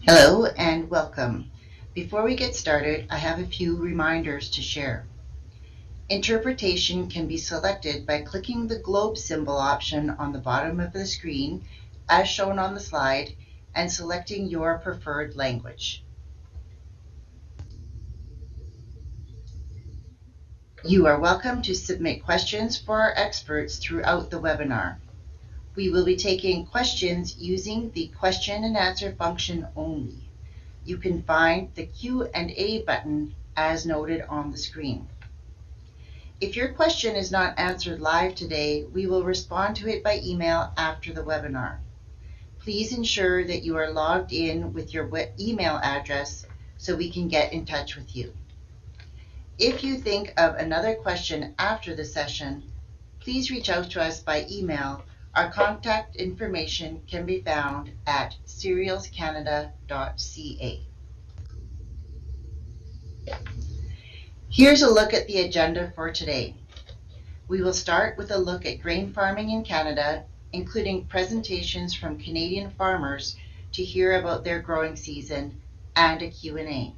Hello and welcome. Before we get started, I have a few reminders to share. Interpretation can be selected by clicking the globe symbol option on the bottom of the screen, as shown on the slide, and selecting your preferred language. You are welcome to submit questions for our experts throughout the webinar. We will be taking questions using the question and answer function only. You can find the Q&A button as noted on the screen. If your question is not answered live today, we will respond to it by email after the webinar. Please ensure that you are logged in with your email address so we can get in touch with you. If you think of another question after the session, please reach out to us by email. Our contact information can be found at cerealscanada.ca. Here's a look at the agenda for today. We will start with a look at grain farming in Canada, including presentations from Canadian farmers to hear about their growing season and a Q&A.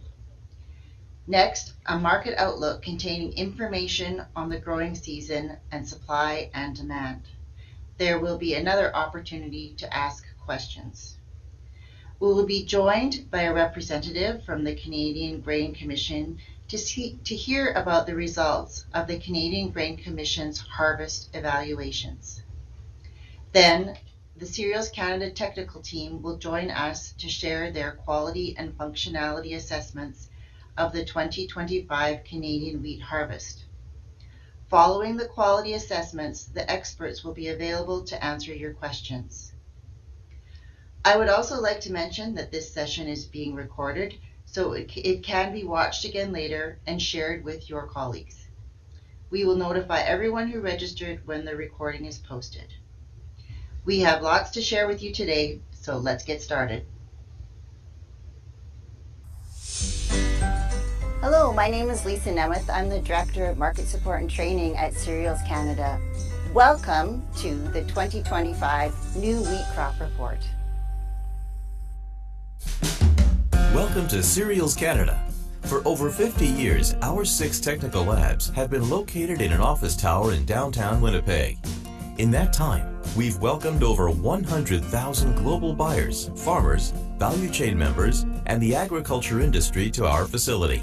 Next, a market outlook containing information on the growing season and supply and demand. There will be another opportunity to ask questions. We will be joined by a representative from the Canadian Grain Commission to hear about the results of the Canadian Grain Commission's harvest evaluations. Then, the Cereals Canada technical team will join us to share their quality and functionality assessments of the 2025 Canadian wheat harvest. Following the quality assessments, the experts will be available to answer your questions. I would also like to mention that this session is being recorded, so it can be watched again later and shared with your colleagues. We will notify everyone who registered when the recording is posted. We have lots to share with you today, so let's get started. Hello, my name is Lisa Nemeth. I'm the Director of Market Support and Training at Cereals Canada. Welcome to the 2025 New Wheat Crop Report. Welcome to Cereals Canada. For over 50 years, our 6 technical labs have been located in an office tower in downtown Winnipeg. In that time, we've welcomed over 100,000 global buyers, farmers, value chain members, and the agriculture industry to our facility.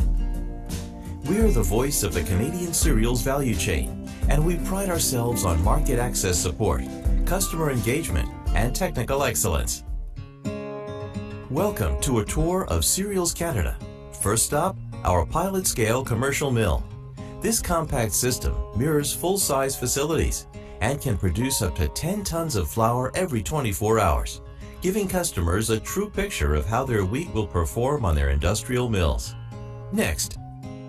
We are the voice of the Canadian cereals value chain, and we pride ourselves on market access support, customer engagement, and technical excellence. Welcome to a tour of Cereals Canada. First stop, our pilot-scale commercial mill. This compact system mirrors full-size facilities and can produce up to 10 tons of flour every 24 hours, giving customers a true picture of how their wheat will perform on their industrial mills. Next,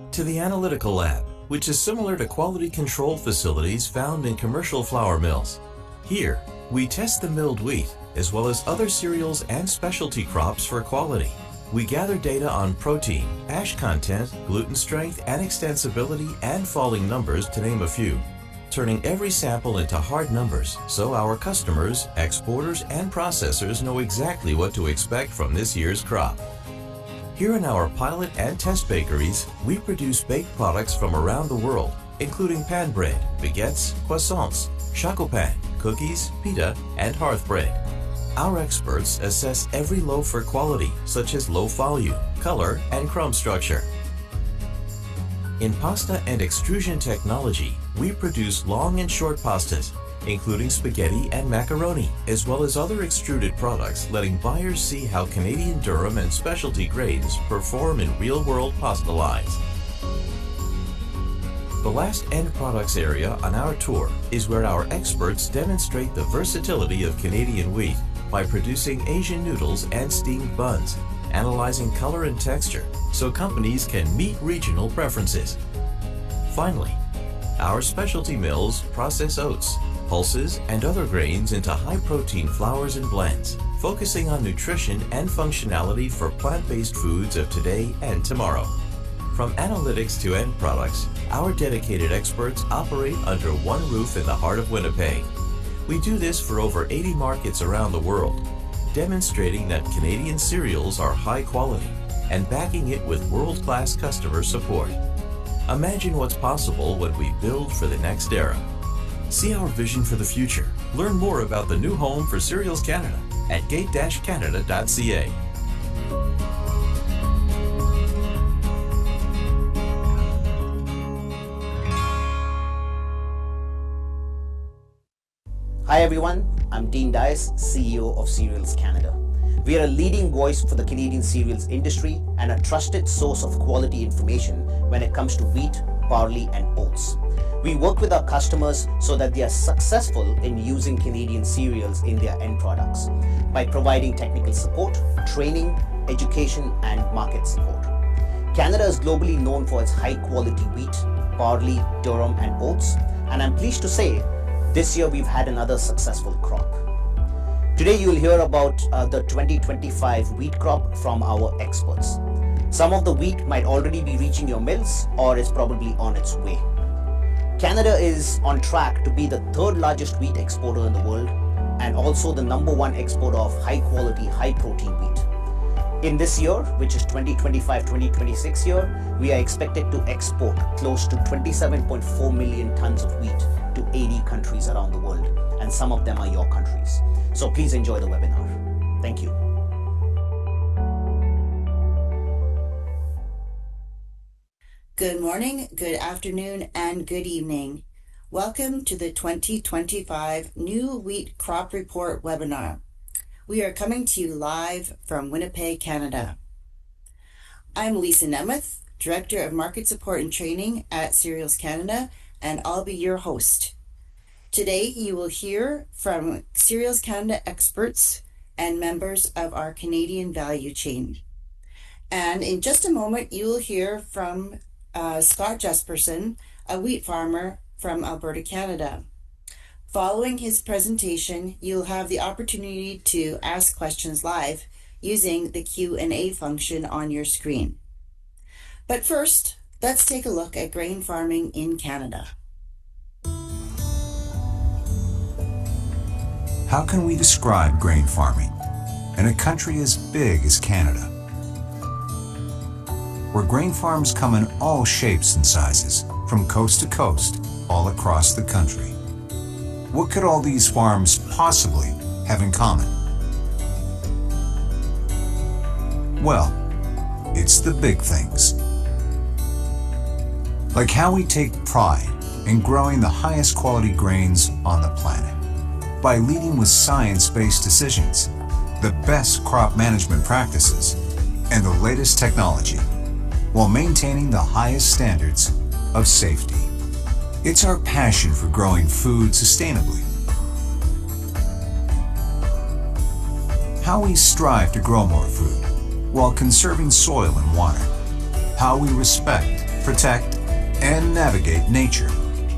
to the analytical lab, which is similar to quality control facilities found in commercial flour mills. Here, we test the milled wheat as well as other cereals and specialty crops for quality. We gather data on protein, ash content, gluten strength, and extensibility, and falling numbers, to name a few, turning every sample into hard numbers so our customers, exporters, and processors know exactly what to expect from this year's crop. Here in our pilot and test bakeries, we produce baked products from around the world, including pan bread, baguettes, croissants, chocopan, cookies, pita, and hearth bread. Our experts assess every loaf for quality, such as loaf volume, color, and crumb structure. In pasta and extrusion technology, we produce long and short pastas, including spaghetti and macaroni, as well as other extruded products, letting buyers see how Canadian durum and specialty grains perform in real-world pasta lines. The last end products area on our tour is where our experts demonstrate the versatility of Canadian wheat by producing Asian noodles and steamed buns, analyzing color and texture so companies can meet regional preferences. Finally, our specialty mills process oats, pulses, and other grains into high-protein flours and blends, focusing on nutrition and functionality for plant-based foods of today and tomorrow. From analytics to end products, our dedicated experts operate under one roof in the heart of Winnipeg. We do this for over 80 markets around the world, demonstrating that Canadian cereals are high quality and backing it with world-class customer support. Imagine what's possible when we build for the next era. See our vision for the future. Learn more about the new home for Cereals Canada at gate-canada.ca. Hi everyone, I'm Dean Dias, CEO of Cereals Canada. We are a leading voice for the Canadian cereals industry and a trusted source of quality information when it comes to wheat, barley and oats. We work with our customers so that they are successful in using Canadian cereals in their end products by providing technical support, training, education and market support. Canada is globally known for its high quality wheat, barley, durum and oats, and I'm pleased to say this year we've had another successful crop. Today you'll hear about the 2025 wheat crop from our experts. Some of the wheat might already be reaching your mills or is probably on its way. Canada is on track to be the third largest wheat exporter in the world and also the #1 exporter of high quality, high protein wheat. In this year, which is 2025-2026 year, we are expected to export close to 27.4 million tons of wheat to 80 countries around the world, and some of them are your countries. So please enjoy the webinar. Thank you. Good morning, good afternoon, and good evening. Welcome to the 2025 New Wheat Crop Report webinar. We are coming to you live from Winnipeg, Canada. I'm Lisa Nemeth, Director of Market Support and Training at Cereals Canada, and I'll be your host. Today you will hear from Cereals Canada experts and members of our Canadian value chain. And in just a moment you will hear from Scott Jesperson, a wheat farmer from Alberta, Canada. Following his presentation, you'll have the opportunity to ask questions live using the Q&A function on your screen. But first, let's take a look at grain farming in Canada. How can we describe grain farming in a country as big as Canada, where grain farms come in all shapes and sizes, from coast to coast, all across the country? What could all these farms possibly have in common? Well, it's the big things. Like how we take pride in growing the highest quality grains on the planet by leading with science-based decisions, the best crop management practices, and the latest technology, while maintaining the highest standards of safety. It's our passion for growing food sustainably. How we strive to grow more food while conserving soil and water. How we respect, protect, and navigate nature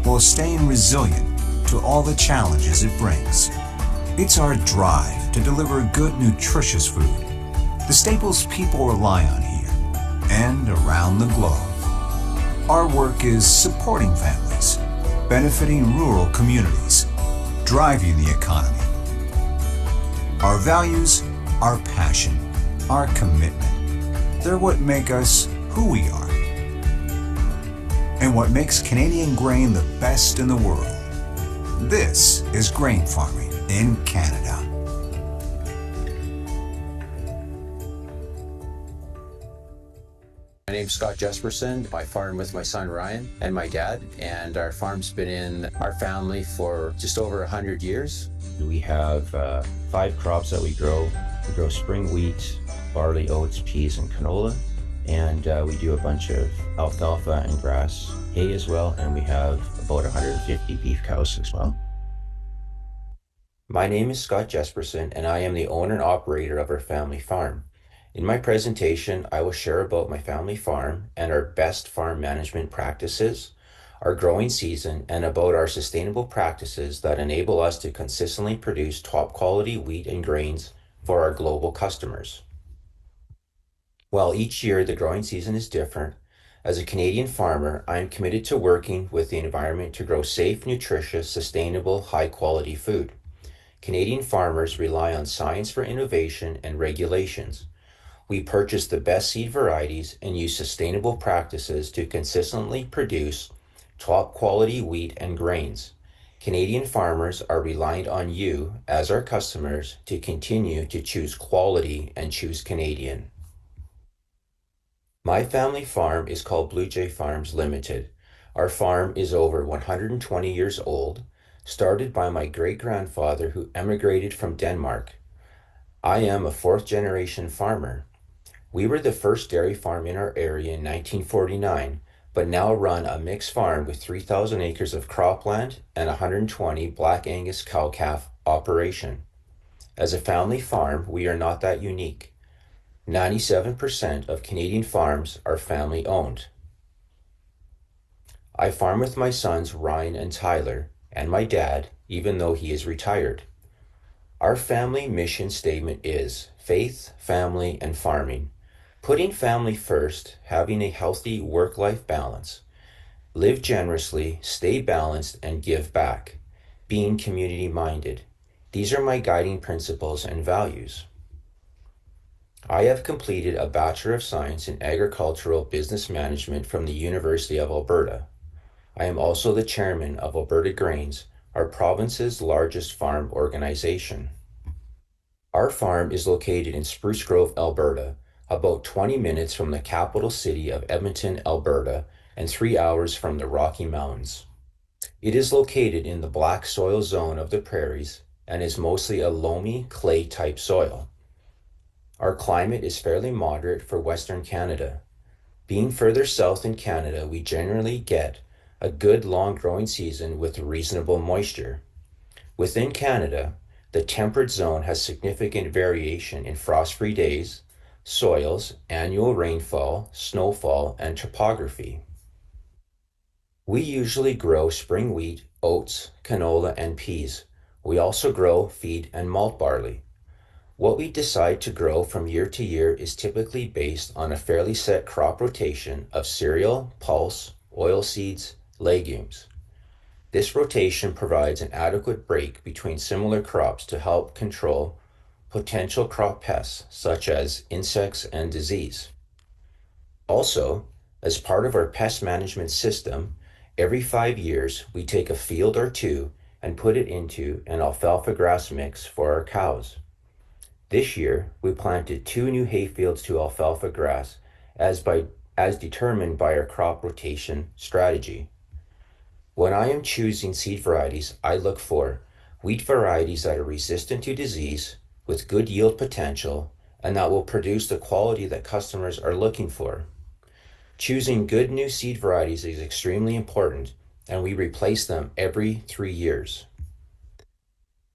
while staying resilient to all the challenges it brings. It's our drive to deliver good, nutritious food, the staples people rely on here and around the globe. Our work is supporting families, benefiting rural communities, driving the economy. Our values, our passion, our commitment, they're what make us who we are, and what makes Canadian grain the best in the world. This is grain farming in Canada. My name's Scott Jesperson. I farm with my son Ryan and my dad, and our farm's been in our family for just over 100 years. We have 5 crops that we grow. We grow spring wheat, barley, oats, peas, and canola. And we do a bunch of alfalfa and grass hay as well, and we have about 150 beef cows as well. My name is Scott Jesperson, and I am the owner and operator of our family farm. In my presentation, I will share about my family farm and our best farm management practices, our growing season, and about our sustainable practices that enable us to consistently produce top quality wheat and grains for our global customers. While each year the growing season is different, as a Canadian farmer, I am committed to working with the environment to grow safe, nutritious, sustainable, high quality food. Canadian farmers rely on science for innovation and regulations. We purchase the best seed varieties and use sustainable practices to consistently produce top quality wheat and grains. Canadian farmers are reliant on you, as our customers, to continue to choose quality and choose Canadian. My family farm is called Blue Jay Farms Limited. Our farm is over 120 years old, started by my great-grandfather who emigrated from Denmark. I am a fourth-generation farmer. We were the first dairy farm in our area in 1949, but now run a mixed farm with 3,000 acres of cropland and 120 Black Angus cow-calf operation. As a family farm, we are not that unique. 97% of Canadian farms are family-owned. I farm with my sons Ryan and Tyler, and my dad, even though he is retired. Our family mission statement is faith, family, and farming. Putting family first, having a healthy work-life balance. Live generously, stay balanced, and give back. Being community-minded. These are my guiding principles and values. I have completed a Bachelor of Science in Agricultural Business Management from the University of Alberta. I am also the chairman of Alberta Grains, our province's largest farm organization. Our farm is located in Spruce Grove, Alberta, about 20 minutes from the capital city of Edmonton, Alberta, and 3 hours from the Rocky Mountains. It is located in the black soil zone of the prairies and is mostly a loamy clay-type soil. Our climate is fairly moderate for Western Canada. Being further south in Canada, we generally get a good long growing season with reasonable moisture. Within Canada, the temperate zone has significant variation in frost-free days, soils, annual rainfall, snowfall, and topography. We usually grow spring wheat, oats, canola, and peas. We also grow feed and malt barley. What we decide to grow from year to year is typically based on a fairly set crop rotation of cereal, pulse, oilseeds, legumes. This rotation provides an adequate break between similar crops to help control potential crop pests such as insects and disease. Also, as part of our pest management system, every 5 years we take a field or two and put it into an alfalfa grass mix for our cows. This year, we planted 2 new hayfields to alfalfa grass as determined by our crop rotation strategy. When I am choosing seed varieties, I look for wheat varieties that are resistant to disease, with good yield potential, and that will produce the quality that customers are looking for. Choosing good new seed varieties is extremely important, and we replace them every 3 years.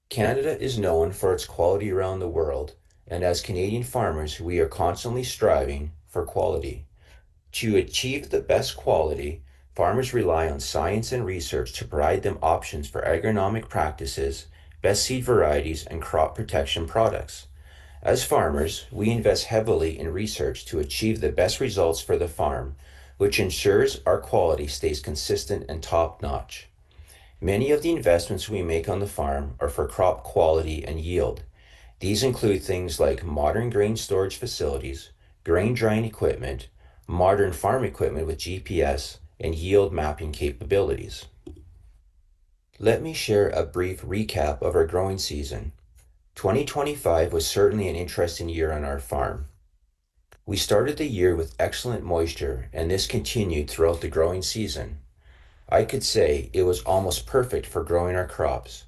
Canada is known for its quality around the world, and as Canadian farmers, we are constantly striving for quality. To achieve the best quality, farmers rely on science and research to provide them options for agronomic practices, best seed varieties, and crop protection products. As farmers, we invest heavily in research to achieve the best results for the farm, which ensures our quality stays consistent and top-notch. Many of the investments we make on the farm are for crop quality and yield. These include things like modern grain storage facilities, grain drying equipment, modern farm equipment with GPS, and yield mapping capabilities. Let me share a brief recap of our growing season. 2025 was certainly an interesting year on our farm. We started the year with excellent moisture, and this continued throughout the growing season. I could say it was almost perfect for growing our crops.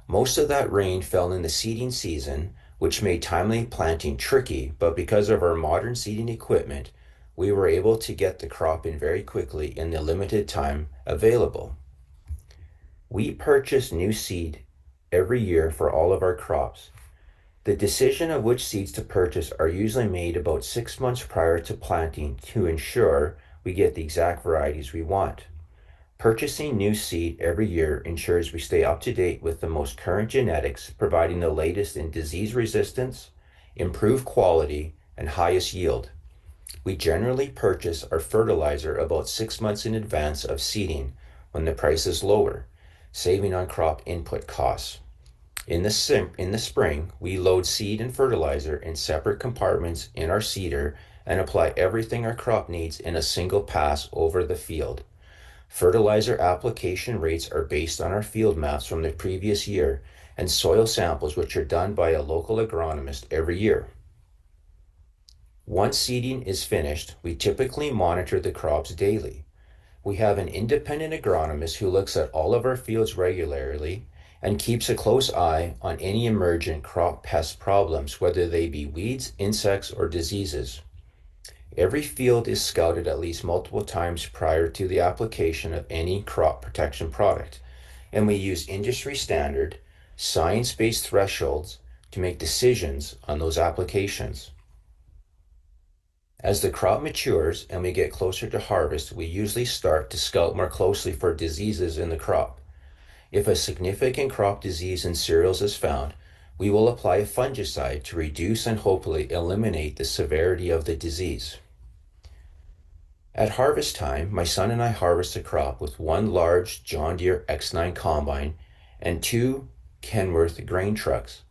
Most of that rain fell in the seeding season, which made timely planting tricky, but because of our modern seeding equipment, we were able to get the crop in very quickly in the limited time available. We purchase new seed every year for all of our crops. The decision of which seeds to purchase are usually made about 6 months prior to planting to ensure we get the exact varieties we want. Purchasing new seed every year ensures we stay up to date with the most current genetics, providing the latest in disease resistance, improved quality, and highest yield. We generally purchase our fertilizer about 6 months in advance of seeding when the price is lower, saving on crop input costs. In the spring, we load seed and fertilizer in separate compartments in our seeder and apply everything our crop needs in a single pass over the field. Fertilizer application rates are based on our field maps from the previous year and soil samples which are done by a local agronomist every year. Once seeding is finished, we typically monitor the crops daily. We have an independent agronomist who looks at all of our fields regularly and keeps a close eye on any emergent crop pest problems, whether they be weeds, insects, or diseases. Every field is scouted at least multiple times prior to the application of any crop protection product, and we use industry standard, science-based thresholds to make decisions on those applications. As the crop matures and we get closer to harvest, we usually start to scout more closely for diseases in the crop. If a significant crop disease in cereals is found, we will apply a fungicide to reduce and hopefully eliminate the severity of the disease. At harvest time, my son and I harvest a crop with one large John Deere X9 combine and two Kenworth grain trucks.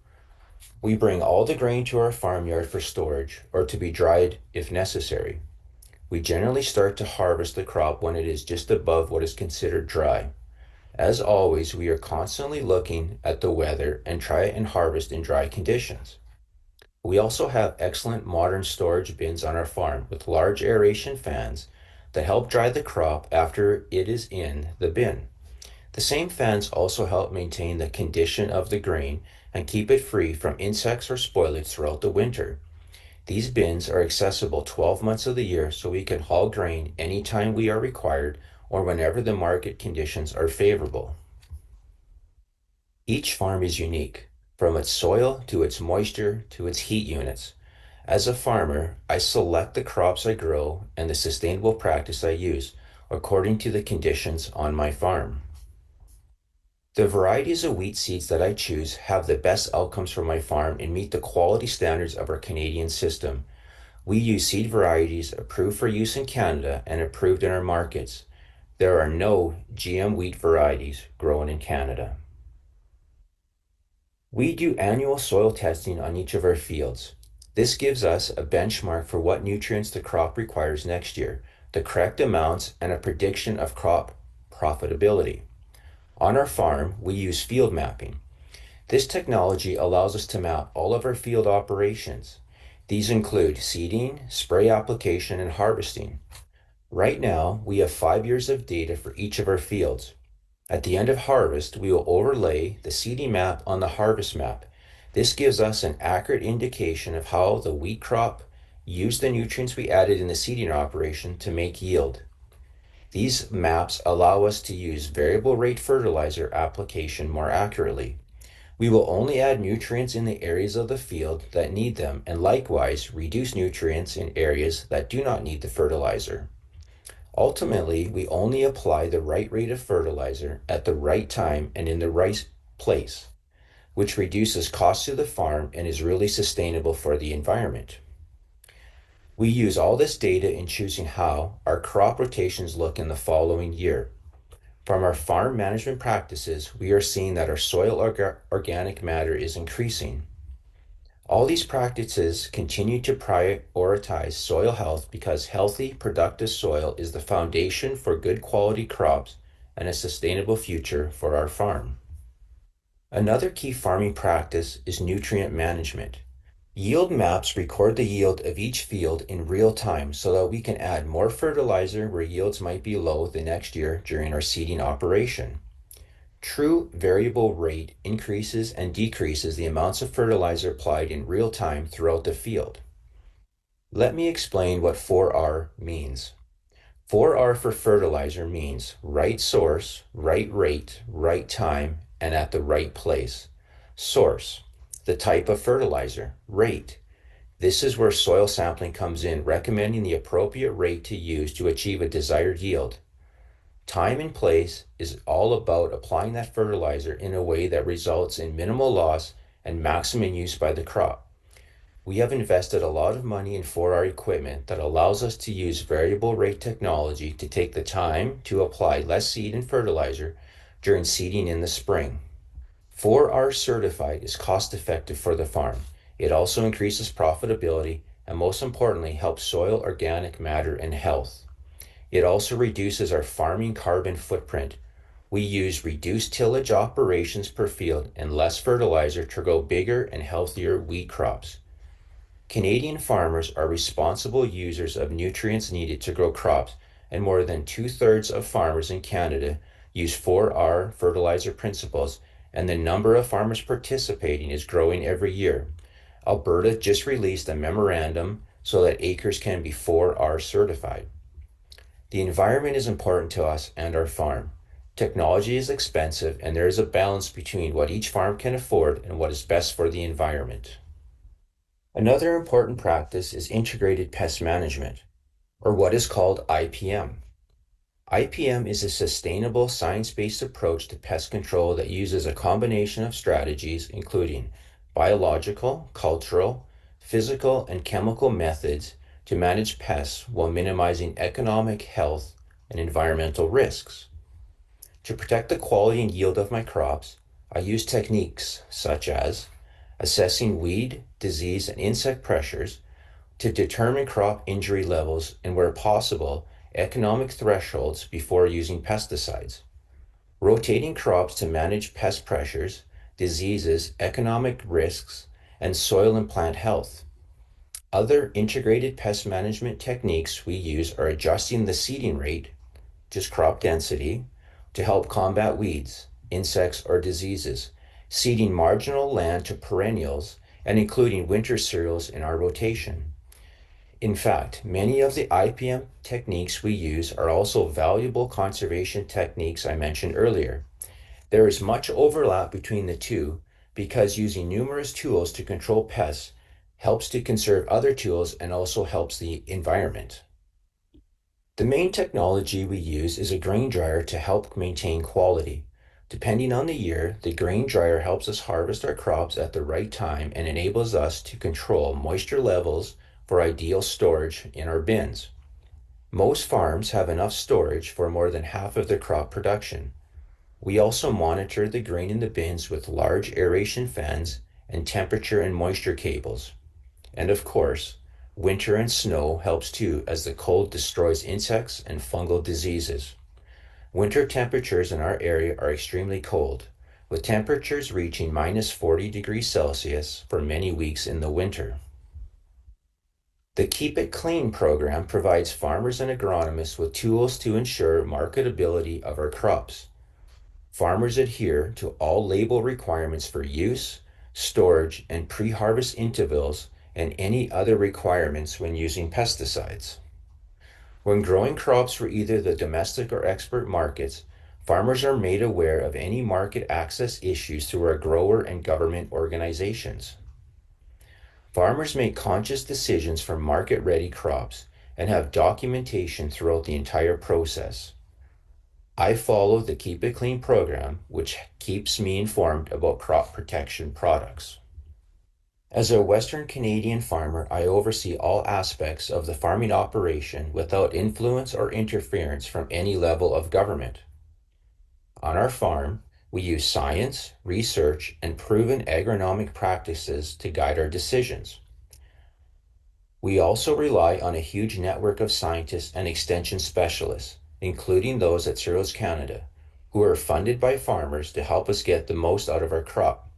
We bring all the grain to our farmyard for storage or to be dried if necessary. We generally start to harvest the crop when it is just above what is considered dry. As always, we are constantly looking at the weather and try and harvest in dry conditions. We also have excellent modern storage bins on our farm with large aeration fans that help dry the crop after it is in the bin. The same fans also help maintain the condition of the grain and keep it free from insects or spoilage throughout the winter. These bins are accessible 12 months of the year, so we can haul grain anytime we are required or whenever the market conditions are favorable. Each farm is unique, from its soil to its moisture to its heat units. As a farmer, I select the crops I grow and the sustainable practice I use according to the conditions on my farm. The varieties of wheat seeds that I choose have the best outcomes for my farm and meet the quality standards of our Canadian system. We use seed varieties approved for use in Canada and approved in our markets. There are no GM wheat varieties grown in Canada. We do annual soil testing on each of our fields. This gives us a benchmark for what nutrients the crop requires next year, the correct amounts, and a prediction of crop profitability. On our farm, we use field mapping. This technology allows us to map all of our field operations. These include seeding, spray application, and harvesting. Right now, we have 5 years of data for each of our fields. At the end of harvest, we will overlay the seeding map on the harvest map. This gives us an accurate indication of how the wheat crop used the nutrients we added in the seeding operation to make yield. These maps allow us to use variable rate fertilizer application more accurately. We will only add nutrients in the areas of the field that need them and likewise reduce nutrients in areas that do not need the fertilizer. Ultimately, we only apply the right rate of fertilizer at the right time and in the right place, which reduces costs to the farm and is really sustainable for the environment. We use all this data in choosing how our crop rotations look in the following year. From our farm management practices, we are seeing that our soil organic matter is increasing. All these practices continue to prioritize soil health because healthy, productive soil is the foundation for good quality crops and a sustainable future for our farm. Another key farming practice is nutrient management. Yield maps record the yield of each field in real time so that we can add more fertilizer where yields might be low the next year during our seeding operation. True variable rate increases and decreases the amounts of fertilizer applied in real time throughout the field. Let me explain what 4R means. 4R for fertilizer means right source, right rate, right time, and at the right place. Source, the type of fertilizer. Rate, this is where soil sampling comes in, recommending the appropriate rate to use to achieve a desired yield. Time and place is all about applying that fertilizer in a way that results in minimal loss and maximum use by the crop. We have invested a lot of money in 4R equipment that allows us to use variable rate technology to take the time to apply less seed and fertilizer during seeding in the spring. 4R certified is cost effective for the farm. It also increases profitability and most importantly helps soil organic matter and health. It also reduces our farming carbon footprint. We use reduced tillage operations per field and less fertilizer to grow bigger and healthier wheat crops. Canadian farmers are responsible users of nutrients needed to grow crops, and more than 2/3 of farmers in Canada use 4R fertilizer principles, and the number of farmers participating is growing every year. Alberta just released a memorandum so that acres can be 4R certified. The environment is important to us and our farm. Technology is expensive, and there is a balance between what each farm can afford and what is best for the environment. Another important practice is integrated pest management, or what is called IPM. IPM is a sustainable science-based approach to pest control that uses a combination of strategies including biological, cultural, physical, and chemical methods to manage pests while minimizing economic, health, and environmental risks. To protect the quality and yield of my crops, I use techniques such as assessing weed, disease, and insect pressures to determine crop injury levels and, where possible, economic thresholds before using pesticides. Rotating crops to manage pest pressures, diseases, economic risks, and soil and plant health. Other integrated pest management techniques we use are adjusting the seeding rate, just crop density, to help combat weeds, insects, or diseases, seeding marginal land to perennials, and including winter cereals in our rotation. In fact, many of the IPM techniques we use are also valuable conservation techniques I mentioned earlier. There is much overlap between the two because using numerous tools to control pests helps to conserve other tools and also helps the environment. The main technology we use is a grain dryer to help maintain quality. Depending on the year, the grain dryer helps us harvest our crops at the right time and enables us to control moisture levels for ideal storage in our bins. Most farms have enough storage for more than half of their crop production. We also monitor the grain in the bins with large aeration fans and temperature and moisture cables. And of course, winter and snow helps too, as the cold destroys insects and fungal diseases. Winter temperatures in our area are extremely cold, with temperatures reaching -40 degrees Celsius for many weeks in the winter. The Keep It Clean program provides farmers and agronomists with tools to ensure marketability of our crops. Farmers adhere to all label requirements for use, storage, and pre-harvest intervals, and any other requirements when using pesticides. When growing crops for either the domestic or export markets, farmers are made aware of any market access issues through our grower and government organizations. Farmers make conscious decisions for market-ready crops and have documentation throughout the entire process. I follow the Keep It Clean program, which keeps me informed about crop protection products. As a Western Canadian farmer, I oversee all aspects of the farming operation without influence or interference from any level of government. On our farm, we use science, research, and proven agronomic practices to guide our decisions. We also rely on a huge network of scientists and extension specialists, including those at Cereals Canada, who are funded by farmers to help us get the most out of our crop.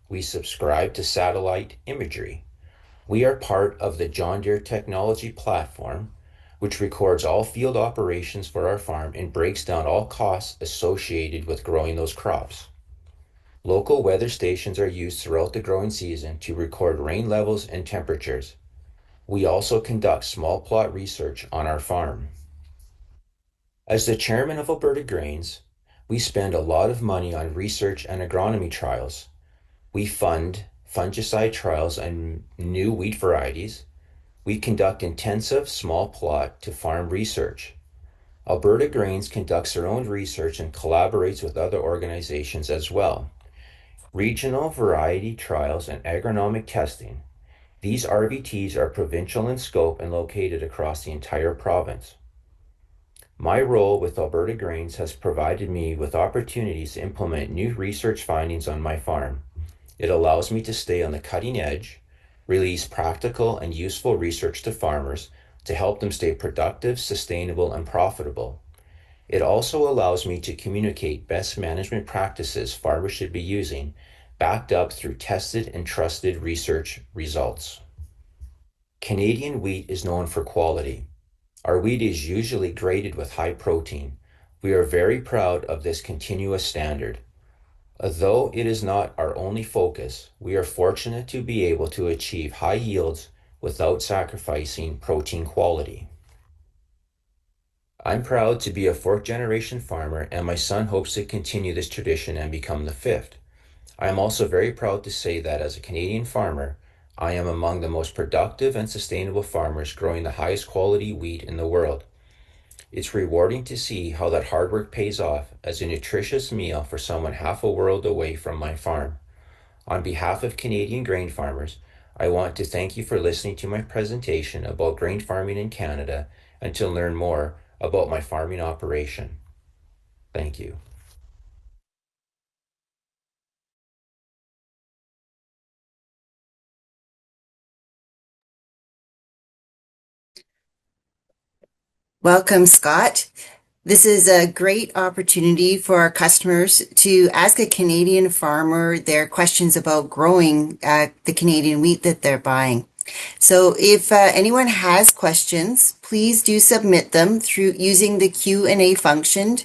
We subscribe to satellite imagery. We are part of the John Deere technology platform, which records all field operations for our farm and breaks down all costs associated with growing those crops. Local weather stations are used throughout the growing season to record rain levels and temperatures. We also conduct small plot research on our farm. As the chairman of Alberta Grains, we spend a lot of money on research and agronomy trials. We fund fungicide trials on new wheat varieties. We conduct intensive small plot to farm research. Alberta Grains conducts their own research and collaborates with other organizations as well. Regional variety trials and agronomic testing. These RVTs are provincial in scope and located across the entire province. My role with Alberta Grains has provided me with opportunities to implement new research findings on my farm. It allows me to stay on the cutting edge, release practical and useful research to farmers to help them stay productive, sustainable, and profitable. It also allows me to communicate best management practices farmers should be using, backed up through tested and trusted research results. Canadian wheat is known for quality. Our wheat is usually graded with high protein. We are very proud of this continuous standard. Although it is not our only focus, we are fortunate to be able to achieve high yields without sacrificing protein quality. I'm proud to be a fourth generation farmer, and my son hopes to continue this tradition and become the fifth. I am also very proud to say that as a Canadian farmer, I am among the most productive and sustainable farmers growing the highest quality wheat in the world. It's rewarding to see how that hard work pays off as a nutritious meal for someone half a world away from my farm. On behalf of Canadian grain farmers, I want to thank you for listening to my presentation about grain farming in Canada and to learn more about my farming operation. Thank you. Welcome, Scott. This is a great opportunity for our customers to ask a Canadian farmer their questions about growing the Canadian wheat that they're buying. So if anyone has questions, please do submit them through using the Q&A function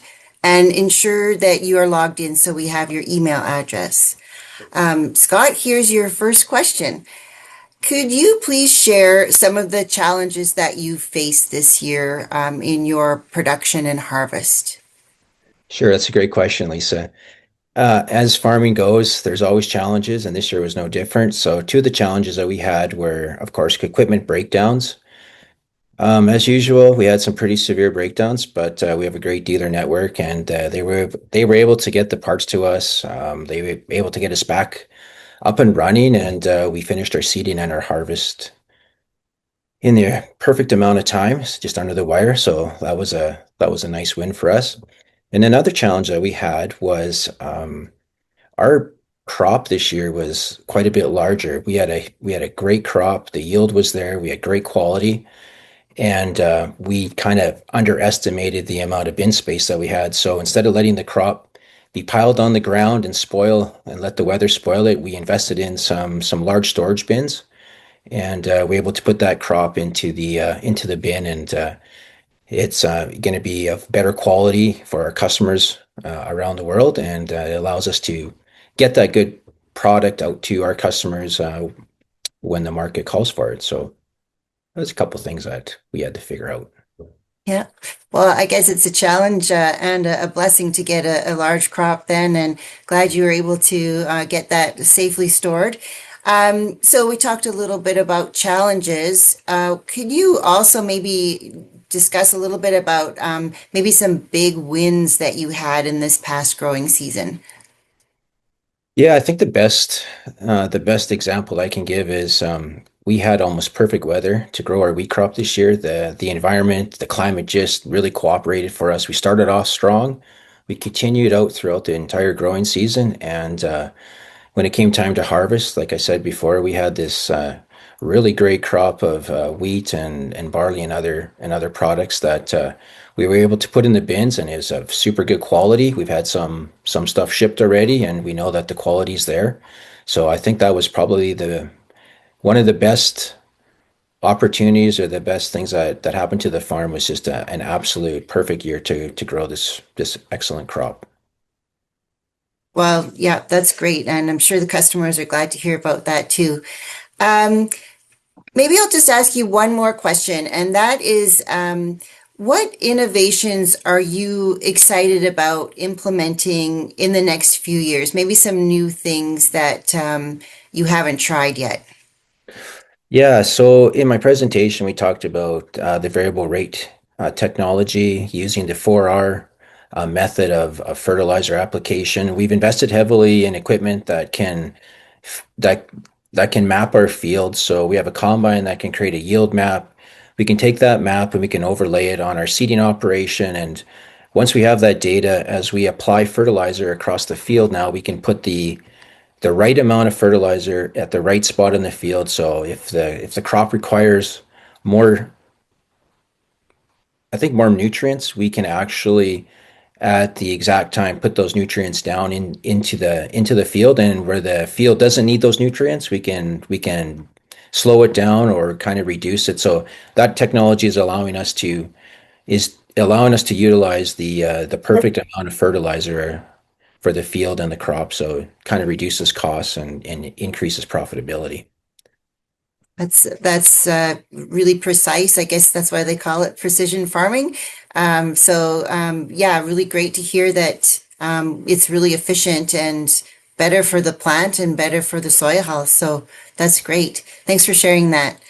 and ensure that you are logged in so we have your email address. Scott, here's your first question. Could you please share some of the challenges that you faced this year in your production and harvest? Sure, that's a great question, Lisa. As farming goes, there's always challenges, and this year was no different. So, two of the challenges that we had were, of course, equipment breakdowns. As usual, we had some pretty severe breakdowns, but we have a great dealer network, and they were able to get the parts to us. They were able to get us back up and running, and we finished our seeding and our harvest in the perfect amount of time, just under the wire. So that was a nice win for us. And another challenge that we had was our crop this year was quite a bit larger. We had a great crop. The yield was there. We had great quality, and we kind of underestimated the amount of bin space that we had. So instead of letting the crop be piled on the ground and spoil and let the weather spoil it, we invested in some large storage bins, and we're able to put that crop into the bin, and it's going to be of better quality for our customers around the world, and it allows us to get that good product out to our customers when the market calls for it. So there's a couple things that we had to figure out. Yeah. Well, I guess it's a challenge and a blessing to get a large crop then, and glad you were able to get that safely stored. So we talked a little bit about challenges. Could you also maybe discuss a little bit about maybe some big wins that you had in this past growing season? Yeah, I think the best example I can give is we had almost perfect weather to grow our wheat crop this year. The environment, the climate just really cooperated for us. We started off strong. We continued out throughout the entire growing season, and when it came time to harvest, like I said before, we had this really great crop of wheat and barley and other products that we were able to put in the bins, and it was of super good quality. We've had some stuff shipped already, and we know that the quality's there. So I think that was probably the one of the best opportunities or the best things that happened to the farm was just an absolute perfect year to grow this excellent crop. Well, yeah, that's great. And I'm sure the customers are glad to hear about that too. Um, Maybe I'll just ask you one more question, and that is, what innovations are you excited about implementing in the next few years? Maybe some new things that you haven't tried yet. Yeah, so in my presentation, we talked about the variable rate technology using the 4R method of fertilizer application. We've invested heavily in equipment that that can map our field. So we have a combine that can create a yield map. we can take that map and we can overlay it on our seeding operation. And once we have that data, as we apply fertilizer across the field, now we can put the right amount of fertilizer at the right spot in the field. So if the crop requires more, I think more nutrients, we can actually at the exact time put those nutrients down into the field, and where the field doesn't need those nutrients, we can slow it down or kind of reduce it. So that technology is allowing us to utilize the perfect amount of fertilizer for the field and the crop, so it kind of reduces costs and increases profitability. That's really precise. I guess that's why they call it precision farming. Yeah, really great to hear that it's really efficient and better for the plant and better for the soil health. So that's great. Thanks for sharing that.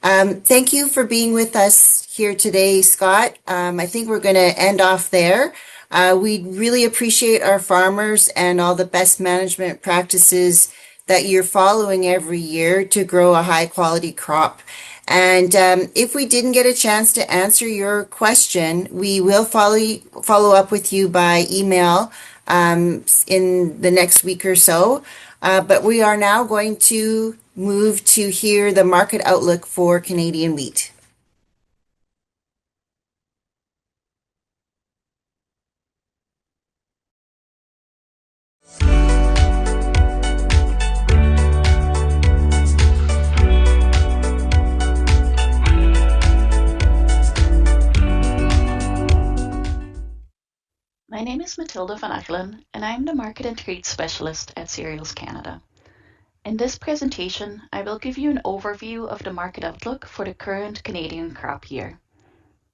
Thank you for being with us here today, Scott. I think we're going to end off there. We really appreciate our farmers and all the best management practices that you're following every year to grow a high quality crop. And if we didn't get a chance to answer your question, we will follow up with you by email in the next week or so. But we are now going to move to hear the market outlook for Canadian wheat. My name is Matilda van Achelen, and I am the Market and Trade Specialist at Cereals Canada. In this presentation, I will give you an overview of the market outlook for the current Canadian crop year.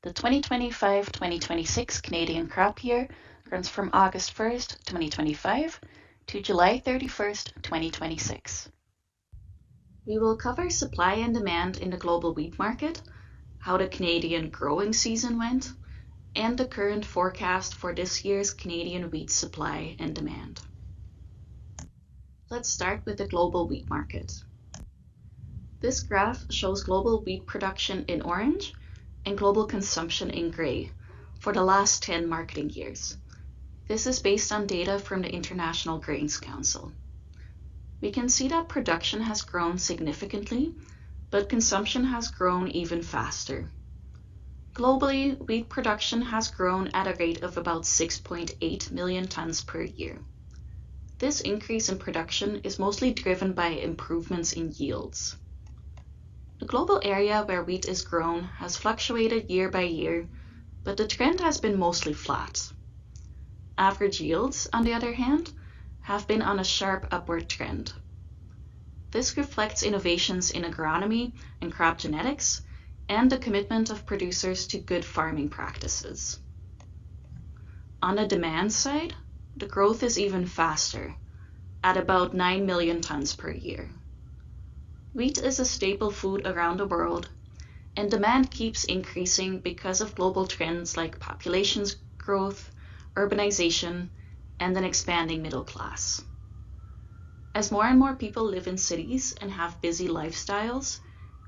The 2025-2026 Canadian crop year runs from August 1st, 2025 to July 31st, 2026. We will cover supply and demand in the global wheat market, how the Canadian growing season went, and the current forecast for this year's Canadian wheat supply and demand. Let's start with the global wheat market. This graph shows global wheat production in orange and global consumption in gray for the last 10 marketing years. This is based on data from the International Grains Council. We can see that production has grown significantly, but consumption has grown even faster. Globally, wheat production has grown at a rate of about 6.8 million tons per year. This increase in production is mostly driven by improvements in yields. The global area where wheat is grown has fluctuated year by year, but the trend has been mostly flat. Average yields, on the other hand, have been on a sharp upward trend. This reflects innovations in agronomy and crop genetics, and the commitment of producers to good farming practices. On the demand side, the growth is even faster, at about 9 million tons per year. Wheat is a staple food around the world, and demand keeps increasing because of global trends like population growth, urbanization, and an expanding middle class. As more and more people live in cities and have busy lifestyles,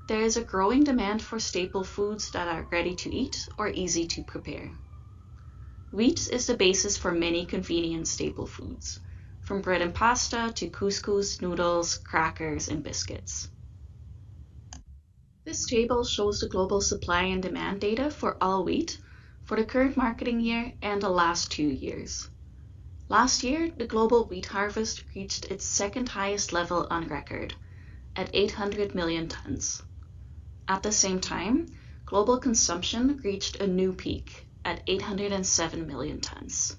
there is a growing demand for staple foods that are ready to eat or easy to prepare. Wheat is the basis for many convenient staple foods, from bread and pasta to couscous, noodles, crackers, and biscuits. This table shows the global supply and demand data for all wheat for the current marketing year and the last 2 years. Last year, the global wheat harvest reached its second highest level on record, at 800 million tons. At the same time, global consumption reached a new peak at 807 million tons.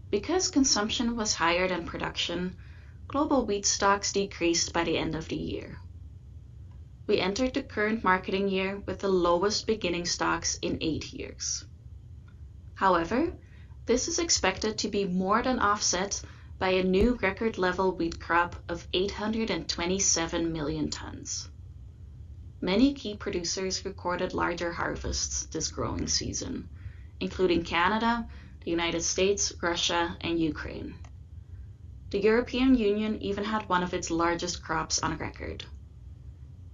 Because consumption was higher than production, global wheat stocks decreased by the end of the year. We entered the current marketing year with the lowest beginning stocks in 8 years. However, this is expected to be more than offset by a new record level wheat crop of 827 million tons. Many key producers recorded larger harvests this growing season, including Canada, the United States, Russia, and Ukraine. The European Union even had one of its largest crops on record.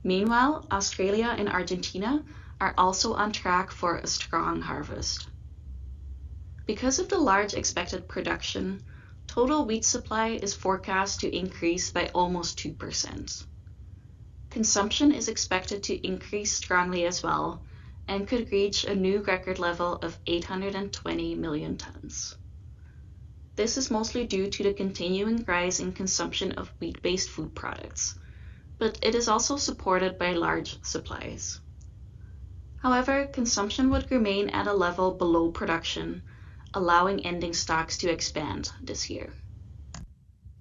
Meanwhile, Australia and Argentina are also on track for a strong harvest. Because of the large expected production, total wheat supply is forecast to increase by almost 2%. Consumption is expected to increase strongly as well and could reach a new record level of 820 million tons. This is mostly due to the continuing rise in consumption of wheat-based food products, but it is also supported by large supplies. However, consumption would remain at a level below production, allowing ending stocks to expand this year.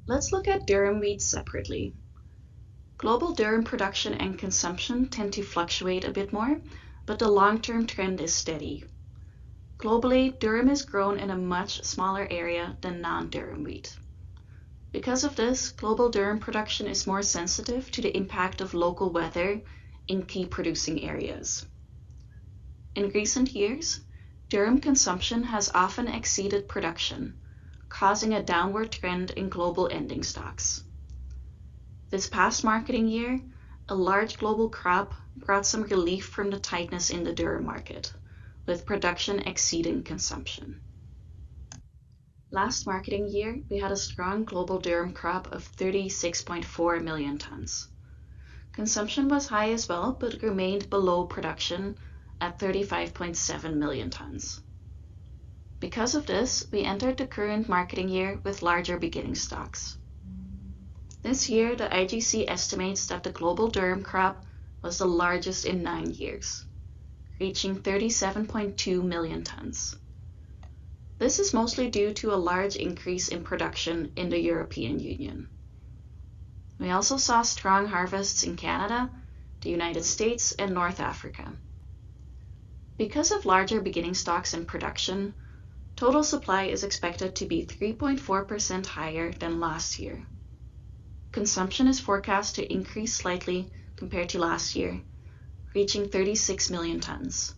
Let's look at durum wheat separately. Global durum production and consumption tend to fluctuate a bit more, but the long-term trend is steady. Globally, durum is grown in a much smaller area than non-durum wheat. Because of this, global durum production is more sensitive to the impact of local weather in key producing areas. In recent years, durum consumption has often exceeded production, causing a downward trend in global ending stocks. This past marketing year, a large global crop brought some relief from the tightness in the durum market, with production exceeding consumption. Last marketing year, we had a strong global durum crop of 36.4 million tons. Consumption was high as well, but remained below production at 35.7 million tons. Because of this, we entered the current marketing year with larger beginning stocks. This year, the IGC estimates that the global durum crop was the largest in 9 years, reaching 37.2 million tons. This is mostly due to a large increase in production in the European Union. We also saw strong harvests in Canada, the United States, and North Africa. Because of larger beginning stocks and production, total supply is expected to be 3.4% higher than last year. Consumption is forecast to increase slightly compared to last year, reaching 36 million tons.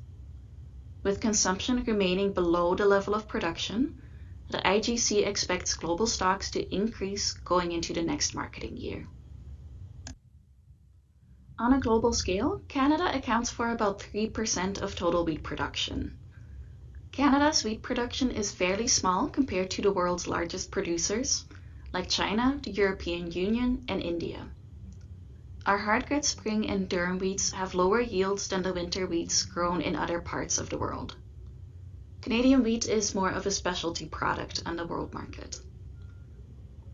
With consumption remaining below the level of production, the IGC expects global stocks to increase going into the next marketing year. On a global scale, Canada accounts for about 3% of total wheat production. Canada's wheat production is fairly small compared to the world's largest producers, like China, the European Union, and India. Our hard-grit spring and durum wheats have lower yields than the winter wheats grown in other parts of the world. Canadian wheat is more of a specialty product on the world market.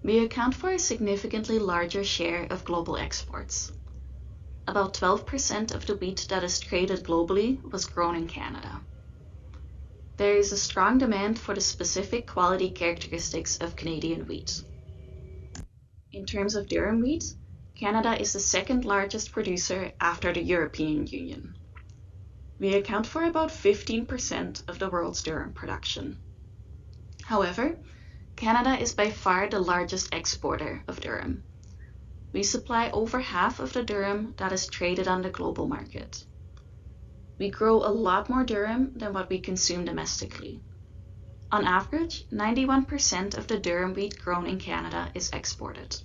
We account for a significantly larger share of global exports. About 12% of the wheat that is traded globally was grown in Canada. There is a strong demand for the specific quality characteristics of Canadian wheat. In terms of durum wheat, Canada is the second largest producer after the European Union. We account for about 15% of the world's durum production. However, Canada is by far the largest exporter of durum. We supply over half of the durum that is traded on the global market. We grow a lot more durum than what we consume domestically. On average, 91% of the durum wheat grown in Canada is exported.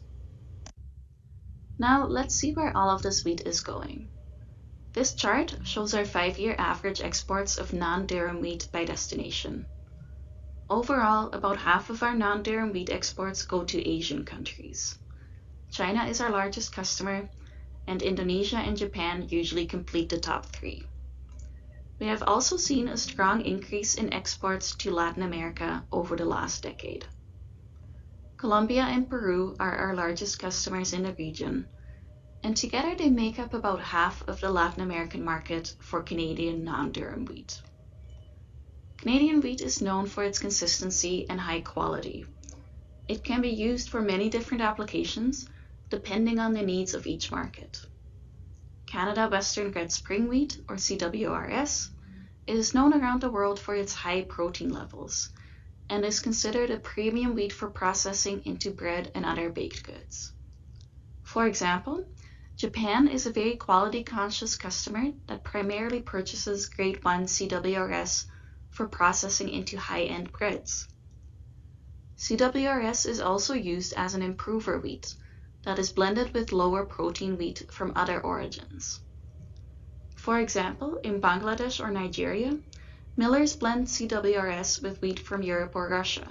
Now let's see where all of this wheat is going. This chart shows our 5-year average exports of non-durum wheat by destination. Overall, about half of our non-durum wheat exports go to Asian countries. China is our largest customer, and Indonesia and Japan usually complete the top 3. We have also seen a strong increase in exports to Latin America over the last decade. Colombia and Peru are our largest customers in the region, and together they make up about half of the Latin American market for Canadian non-durum wheat. Canadian wheat is known for its consistency and high quality. It can be used for many different applications, depending on the needs of each market. Canada Western Red Spring Wheat, or CWRS, is known around the world for its high protein levels, and is considered a premium wheat for processing into bread and other baked goods. For example, Japan is a very quality-conscious customer that primarily purchases Grade 1 CWRS for processing into high-end breads. CWRS is also used as an improver wheat that is blended with lower protein wheat from other origins. For example, in Bangladesh or Nigeria, millers blend CWRS with wheat from Europe or Russia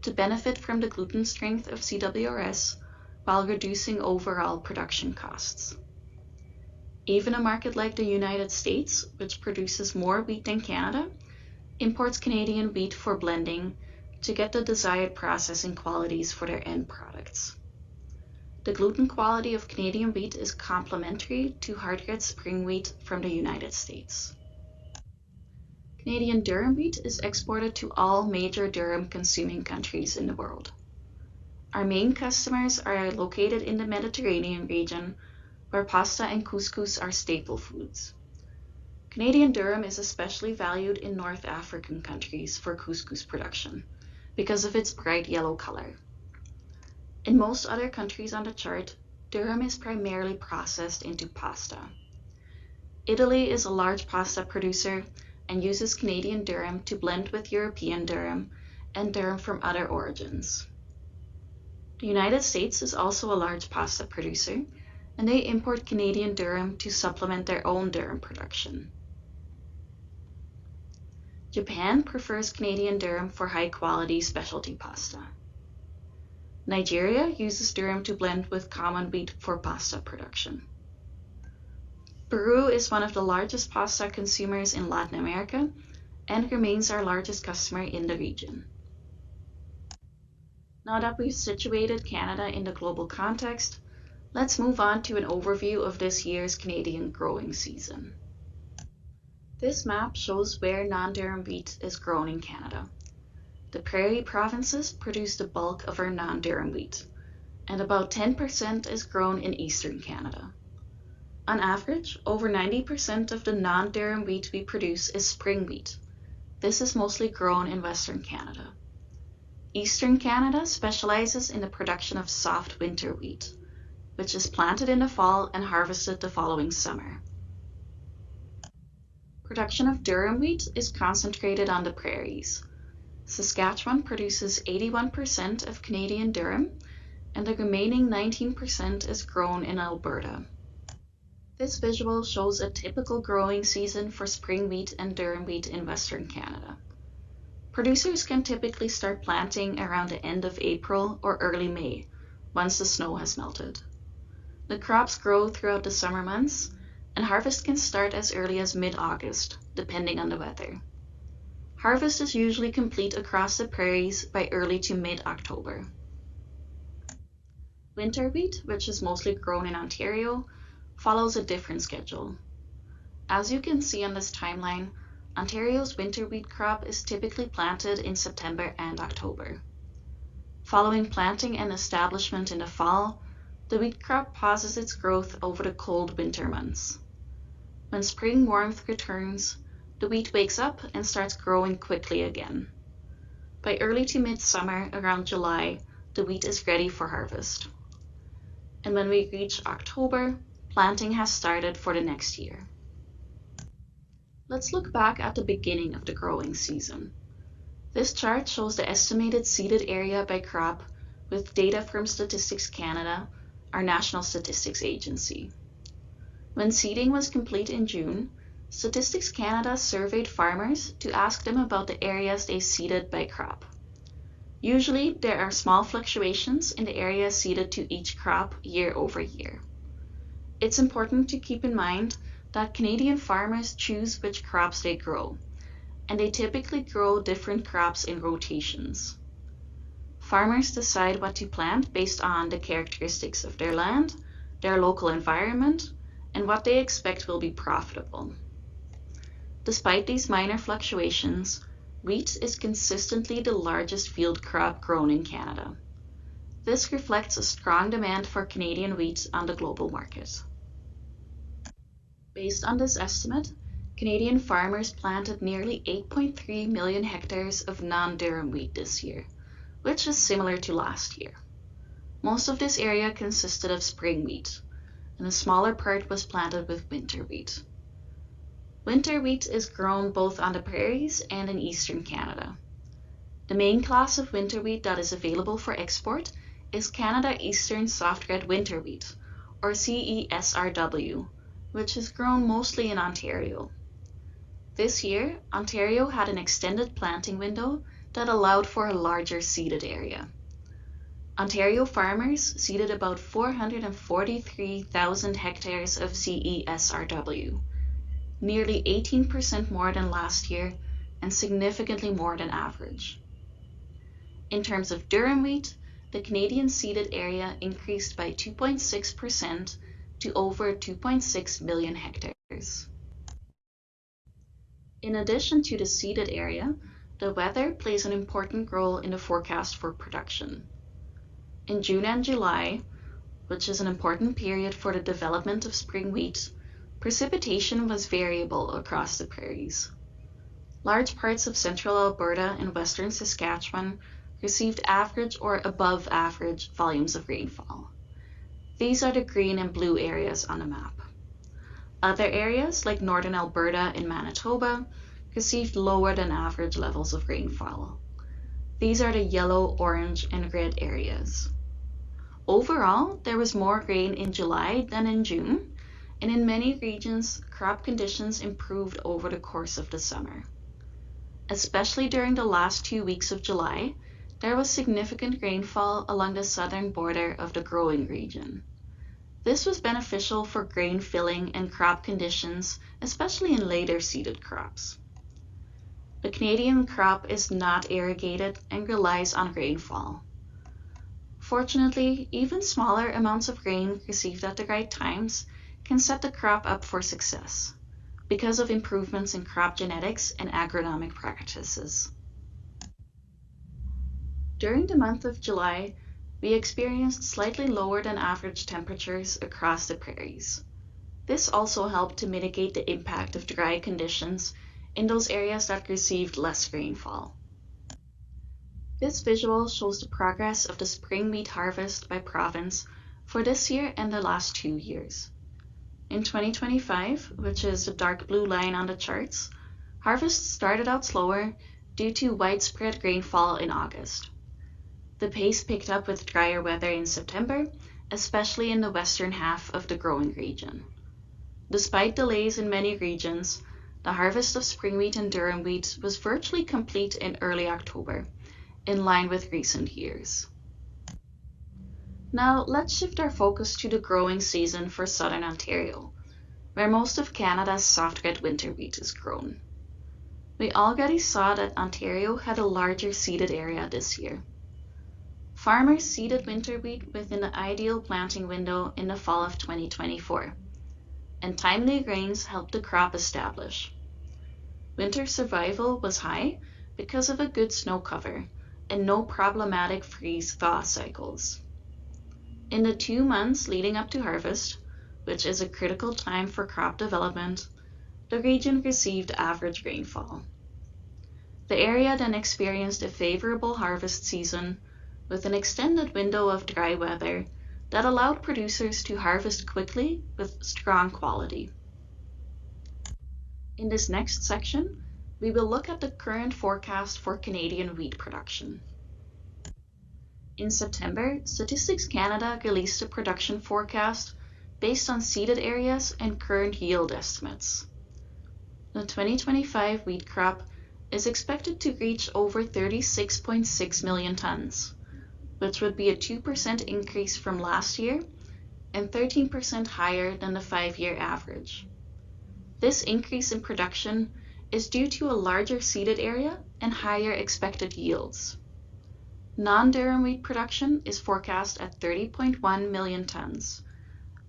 to benefit from the gluten strength of CWRS while reducing overall production costs. Even a market like the United States, which produces more wheat than Canada, imports Canadian wheat for blending to get the desired processing qualities for their end products. The gluten quality of Canadian wheat is complementary to hard-red spring wheat from the United States. Canadian durum wheat is exported to all major durum-consuming countries in the world. Our main customers are located in the Mediterranean region, where pasta and couscous are staple foods. Canadian durum is especially valued in North African countries for couscous production because of its bright yellow color. In most other countries on the chart, durum is primarily processed into pasta. Italy is a large pasta producer and uses Canadian durum to blend with European durum and durum from other origins. The United States is also a large pasta producer, and they import Canadian durum to supplement their own durum production. Japan prefers Canadian durum for high-quality specialty pasta. Nigeria uses durum to blend with common wheat for pasta production. Peru is one of the largest pasta consumers in Latin America and remains our largest customer in the region. Now that we've situated Canada in the global context, let's move on to an overview of this year's Canadian growing season. This map shows where non-durum wheat is grown in Canada. The prairie provinces produce the bulk of our non-durum wheat, and about 10% is grown in eastern Canada. On average, over 90% of the non-durum wheat we produce is spring wheat. This is mostly grown in western Canada. Eastern Canada specializes in the production of soft winter wheat, which is planted in the fall and harvested the following summer. Production of durum wheat is concentrated on the prairies. Saskatchewan produces 81% of Canadian durum, and the remaining 19% is grown in Alberta. This visual shows a typical growing season for spring wheat and durum wheat in Western Canada. Producers can typically start planting around the end of April or early May, once the snow has melted. The crops grow throughout the summer months, and harvest can start as early as mid-August, depending on the weather. Harvest is usually complete across the prairies by early to mid-October. Winter wheat, which is mostly grown in Ontario, follows a different schedule. As you can see on this timeline, Ontario's winter wheat crop is typically planted in September and October. Following planting and establishment in the fall, the wheat crop pauses its growth over the cold winter months. When spring warmth returns, the wheat wakes up and starts growing quickly again. By early to mid-summer, around July, the wheat is ready for harvest. And when we reach October, planting has started for the next year. Let's look back at the beginning of the growing season. This chart shows the estimated seeded area by crop with data from Statistics Canada, our national statistics agency. When seeding was complete in June, Statistics Canada surveyed farmers to ask them about the areas they seeded by crop. Usually, there are small fluctuations in the area seeded to each crop year over year. It's important to keep in mind that Canadian farmers choose which crops they grow, and they typically grow different crops in rotations. Farmers decide what to plant based on the characteristics of their land, their local environment, and what they expect will be profitable. Despite these minor fluctuations, wheat is consistently the largest field crop grown in Canada. This reflects a strong demand for Canadian wheat on the global market. Based on this estimate, Canadian farmers planted nearly 8.3 million hectares of non-durum wheat this year, which is similar to last year. Most of this area consisted of spring wheat, and a smaller part was planted with winter wheat. Winter wheat is grown both on the prairies and in eastern Canada. The main class of winter wheat that is available for export is Canada Eastern Soft Red Winter Wheat, or CESRW, which is grown mostly in Ontario. This year, Ontario had an extended planting window that allowed for a larger seeded area. Ontario farmers seeded about 443,000 hectares of CESRW, nearly 18% more than last year and significantly more than average. In terms of durum wheat, the Canadian seeded area increased by 2.6% to over 2.6 million hectares. In addition to the seeded area, the weather plays an important role in the forecast for production. In June and July, which is an important period for the development of spring wheat, precipitation was variable across the prairies. Large parts of central Alberta and western Saskatchewan received average or above average volumes of rainfall. These are the green and blue areas on the map. Other areas, like northern Alberta and Manitoba, received lower than average levels of rainfall. These are the yellow, orange, and red areas. Overall, there was more rain in July than in June, and in many regions, crop conditions improved over the course of the summer. Especially during the last 2 weeks of July, there was significant rainfall along the southern border of the growing region. This was beneficial for grain filling and crop conditions, especially in later seeded crops. The Canadian crop is not irrigated and relies on rainfall. Fortunately, even smaller amounts of rain received at the right times can set the crop up for success because of improvements in crop genetics and agronomic practices. During the month of July, we experienced slightly lower than average temperatures across the prairies. This also helped to mitigate the impact of dry conditions in those areas that received less rainfall. This visual shows the progress of the spring wheat harvest by province for this year and the last 2 years. In 2025, which is the dark blue line on the charts, harvest started out slower due to widespread rainfall in August. The pace picked up with drier weather in September, especially in the western half of the growing region. Despite delays in many regions, the harvest of spring wheat and durum wheat was virtually complete in early October, in line with recent years. Now let's shift our focus to the growing season for southern Ontario, where most of Canada's soft red winter wheat is grown. We already saw that Ontario had a larger seeded area this year. Farmers seeded winter wheat within the ideal planting window in the fall of 2024, and timely rains helped the crop establish. Winter survival was high because of a good snow cover and no problematic freeze-thaw cycles. In the 2 months leading up to harvest, which is a critical time for crop development, the region received average rainfall. The area then experienced a favorable harvest season with an extended window of dry weather that allowed producers to harvest quickly with strong quality. In this next section, we will look at the current forecast for Canadian wheat production. In September, Statistics Canada released a production forecast based on seeded areas and current yield estimates. The 2025 wheat crop is expected to reach over 36.6 million tons, which would be a 2% increase from last year and 13% higher than the 5-year average. This increase in production is due to a larger seeded area and higher expected yields. Non-durum wheat production is forecast at 30.1 million tons,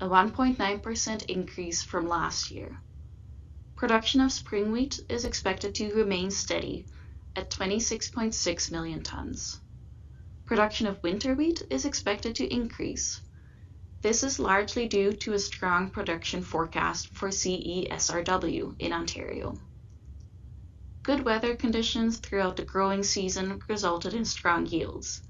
a 1.9% increase from last year. Production of spring wheat is expected to remain steady at 26.6 million tons. Production of winter wheat is expected to increase. This is largely due to a strong production forecast for CESRW in Ontario. Good weather conditions throughout the growing season resulted in strong yields.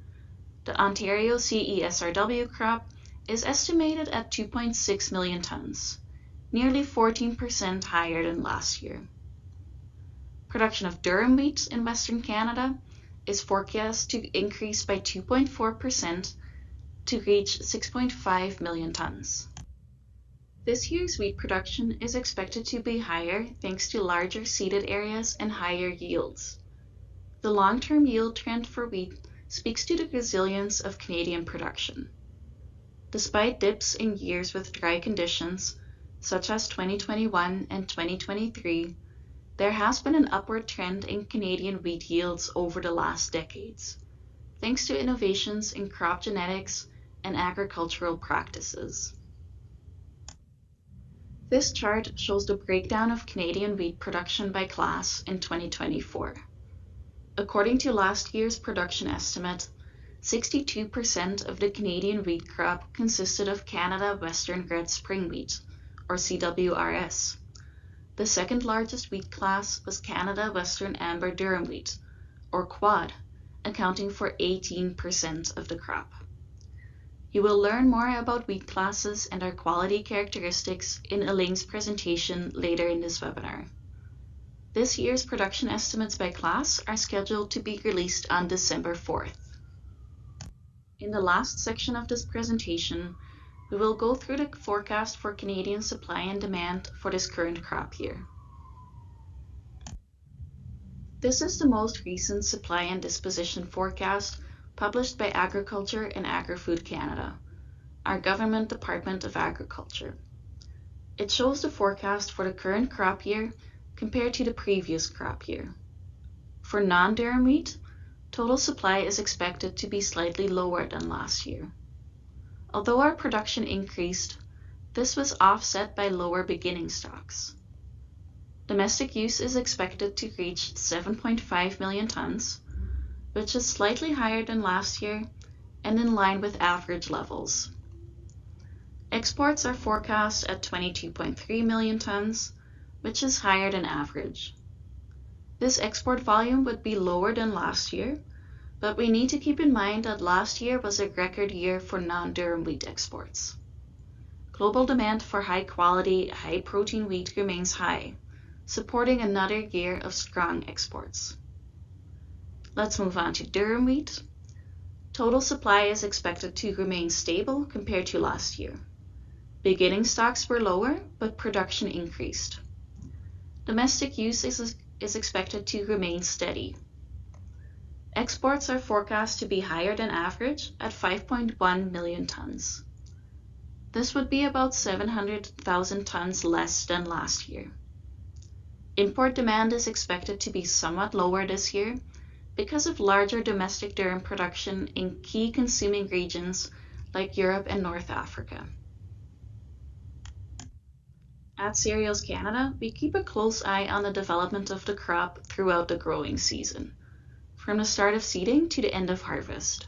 The Ontario CESRW crop is estimated at 2.6 million tons, nearly 14% higher than last year. Production of durum wheat in Western Canada is forecast to increase by 2.4% to reach 6.5 million tons. This year's wheat production is expected to be higher thanks to larger seeded areas and higher yields. The long-term yield trend for wheat speaks to the resilience of Canadian production. Despite dips in years with dry conditions, such as 2021 and 2023, there has been an upward trend in Canadian wheat yields over the last decades, thanks to innovations in crop genetics and agricultural practices. This chart shows the breakdown of Canadian wheat production by class in 2024. According to last year's production estimate, 62% of the Canadian wheat crop consisted of Canada Western Red Spring Wheat, or CWRS. The second largest wheat class was Canada Western Amber Durum Wheat, or CWAD, accounting for 18% of the crop. You will learn more about wheat classes and their quality characteristics in Elaine's presentation later in this webinar. This year's production estimates by class are scheduled to be released on December 4th. In the last section of this presentation, we will go through the forecast for Canadian supply and demand for this current crop year. This is the most recent supply and disposition forecast published by Agriculture and Agri-Food Canada, our government Department of Agriculture. It shows the forecast for the current crop year compared to the previous crop year. For non-durum wheat, total supply is expected to be slightly lower than last year. Although our production increased, this was offset by lower beginning stocks. Domestic use is expected to reach 7.5 million tons, which is slightly higher than last year and in line with average levels. Exports are forecast at 22.3 million tons, which is higher than average. This export volume would be lower than last year, but we need to keep in mind that last year was a record year for non-durum wheat exports. Global demand for high-quality, high-protein wheat remains high, supporting another year of strong exports. Let's move on to durum wheat. Total supply is expected to remain stable compared to last year. Beginning stocks were lower, but production increased. Domestic use is expected to remain steady. Exports are forecast to be higher than average at 5.1 million tons. This would be about 700,000 tons less than last year. Import demand is expected to be somewhat lower this year because of larger domestic durum production in key consuming regions like Europe and North Africa. At Cereals Canada, we keep a close eye on the development of the crop throughout the growing season, from the start of seeding to the end of harvest.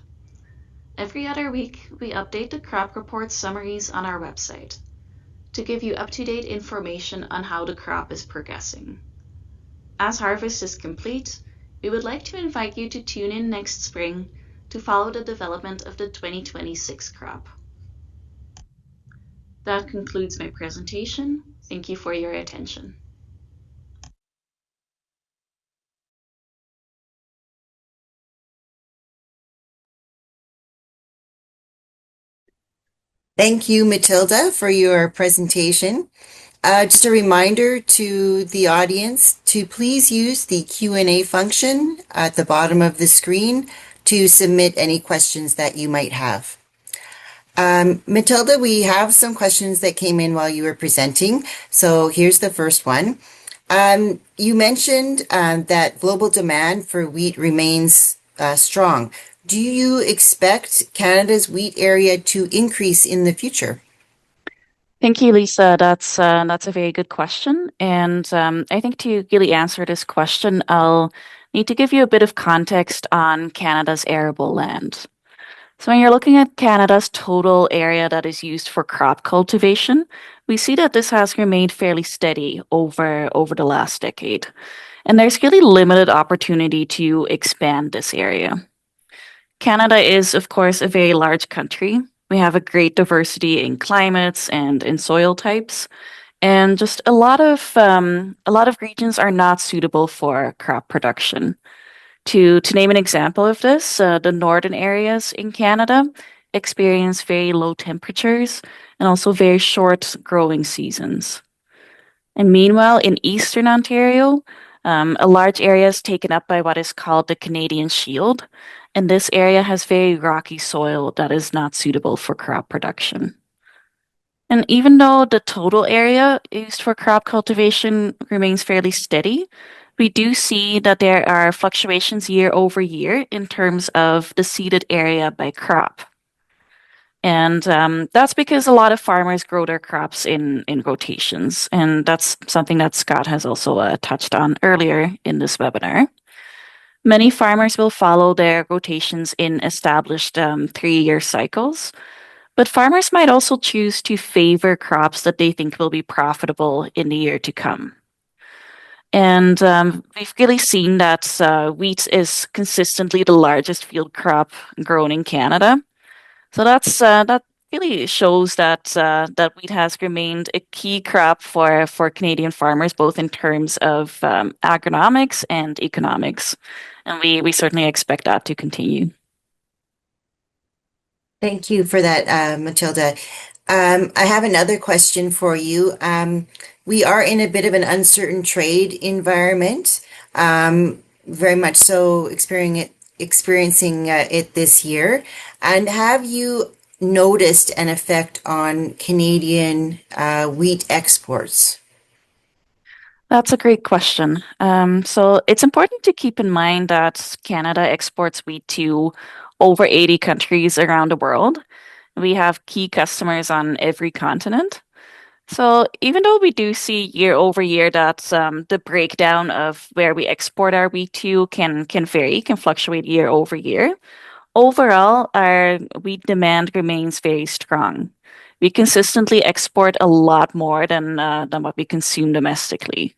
Every other week, we update the crop report summaries on our website to give you up-to-date information on how the crop is progressing. As harvest is complete, we would like to invite you to tune in next spring to follow the development of the 2026 crop. That concludes my presentation. Thank you for your attention. Thank you, Matilda, for your presentation. Just a reminder to the audience to please use the Q&A function at the bottom of the screen to submit any questions that you might have. Matilda, we have some questions that came in while you were presenting. So here's the first one. You mentioned that global demand for wheat remains strong. Do you expect Canada's wheat area to increase in the future? Thank you, Lisa. That's a very good question. And I think to really answer this question, I'll need to give you a bit of context on Canada's arable land. So when you're looking at Canada's total area that is used for crop cultivation, we see that this has remained fairly steady over the last decade. And there's really limited opportunity to expand this area. Canada is, of course, a very large country. We have a great diversity in climates and in soil types, and just a lot of regions are not suitable for crop production. To name an example of this, the northern areas in Canada, experience very low temperatures and also very short growing seasons. And meanwhile, in eastern Ontario, a large area is taken up by what is called the Canadian Shield, and this area has very rocky soil that is not suitable for crop production. And even though the total area used for crop cultivation remains fairly steady, we do see that there are fluctuations year over year in terms of the seeded area by crop. And that's because a lot of farmers grow their crops in rotations. And that's something that Scott has also touched on earlier in this webinar. Many farmers will follow their rotations in established 3-year cycles, but farmers might also choose to favor crops that they think will be profitable in the year to come. And we've really seen that wheat is consistently the largest field crop grown in Canada. So that really shows that that wheat has remained a key crop for Canadian farmers, both in terms of agronomics and economics, and we certainly expect that to continue. Thank you for that, Matilda. I have another question for you. We are in a bit of an uncertain trade environment, very much so experiencing it this year. And have you noticed an effect on Canadian wheat exports? That's a great question. So it's important to keep in mind that Canada exports wheat to over 80 countries around the world. We have key customers on every continent. So even though we do see year over year that the breakdown of where we export our wheat to can vary, can fluctuate year over year, overall our wheat demand remains very strong. We consistently export a lot more than what we consume domestically.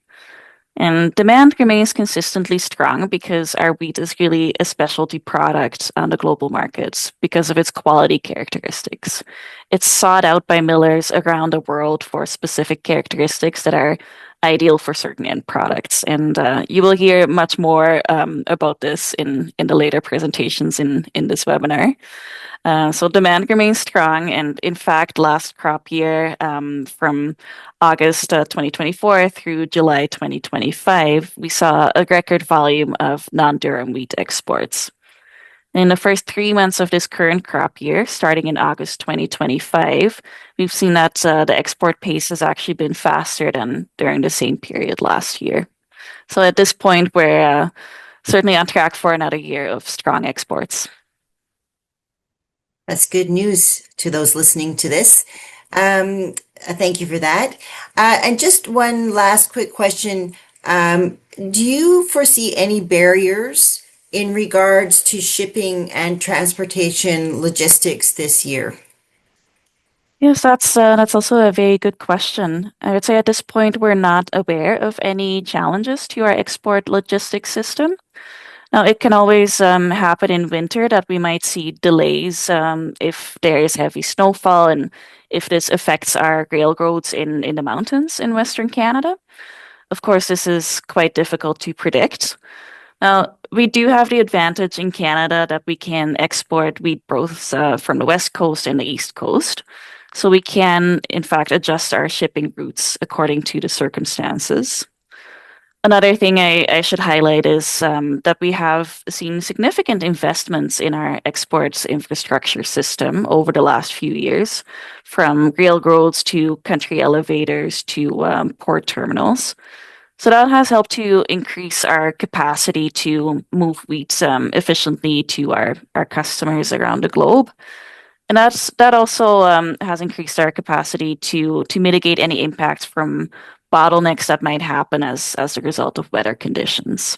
And demand remains consistently strong because our wheat is really a specialty product on the global markets because of its quality characteristics. It's sought out by millers around the world for specific characteristics that are ideal for certain end products. And you will hear much more about this in the later presentations in this webinar. So demand remains strong, and in fact, last crop year, from August 2024 through July 2025, we saw a record volume of non-durum wheat exports. In the first 3 months of this current crop year, starting in August 2025, we've seen that the export pace has actually been faster than during the same period last year. So at this point, we're certainly on track for another year of strong exports. That's good news to those listening to this. Thank you for that. And just one last quick question. Do you foresee any barriers in regards to shipping and transportation logistics this year? Yes, that's also a very good question. I would say at this point, we're not aware of any challenges to our export logistics system. Now, it can always happen in winter that we might see delays if there is heavy snowfall and if this affects our railroads in the mountains in Western Canada. Of course, this is quite difficult to predict. Now, we do have the advantage in Canada that we can export wheat both from the West Coast and the East Coast. So we can, in fact, adjust our shipping routes according to the circumstances. Another thing I should highlight is that we have seen significant investments in our exports infrastructure system over the last few years, from railroads to country elevators to port terminals. So that has helped to increase our capacity to move wheat efficiently to our customers around the globe. And that also has increased our capacity to mitigate any impacts from bottlenecks that might happen as a result of weather conditions.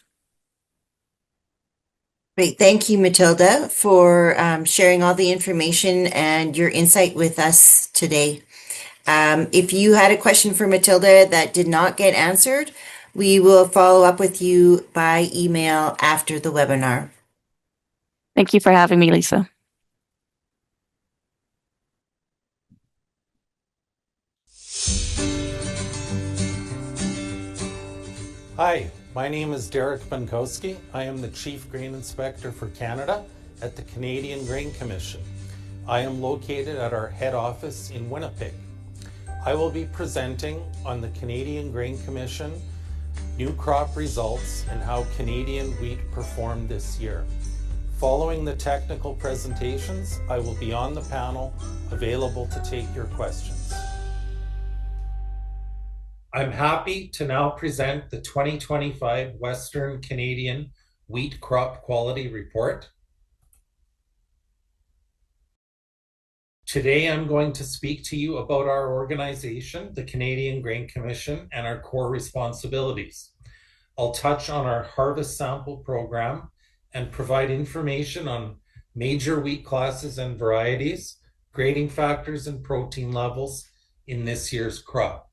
Great. Thank you, Matilda, for sharing all the information and your insight with us today. If you had a question for Matilda that did not get answered, we will follow up with you by email after the webinar. Thank you for having me, Lisa. Hi, my name is Derek Bankowski. I am the Chief Grain Inspector for Canada at the Canadian Grain Commission. I am located at our head office in Winnipeg. I will be presenting on the Canadian Grain Commission new crop results and how Canadian wheat performed this year. Following the technical presentations, I will be on the panel available to take your questions. I'm happy to now present the 2025 Western Canadian Wheat Crop Quality Report. Today, I'm going to speak to you about our organization, the Canadian Grain Commission, and our core responsibilities. I'll touch on our harvest sample program and provide information on major wheat classes and varieties, grading factors, and protein levels in this year's crop.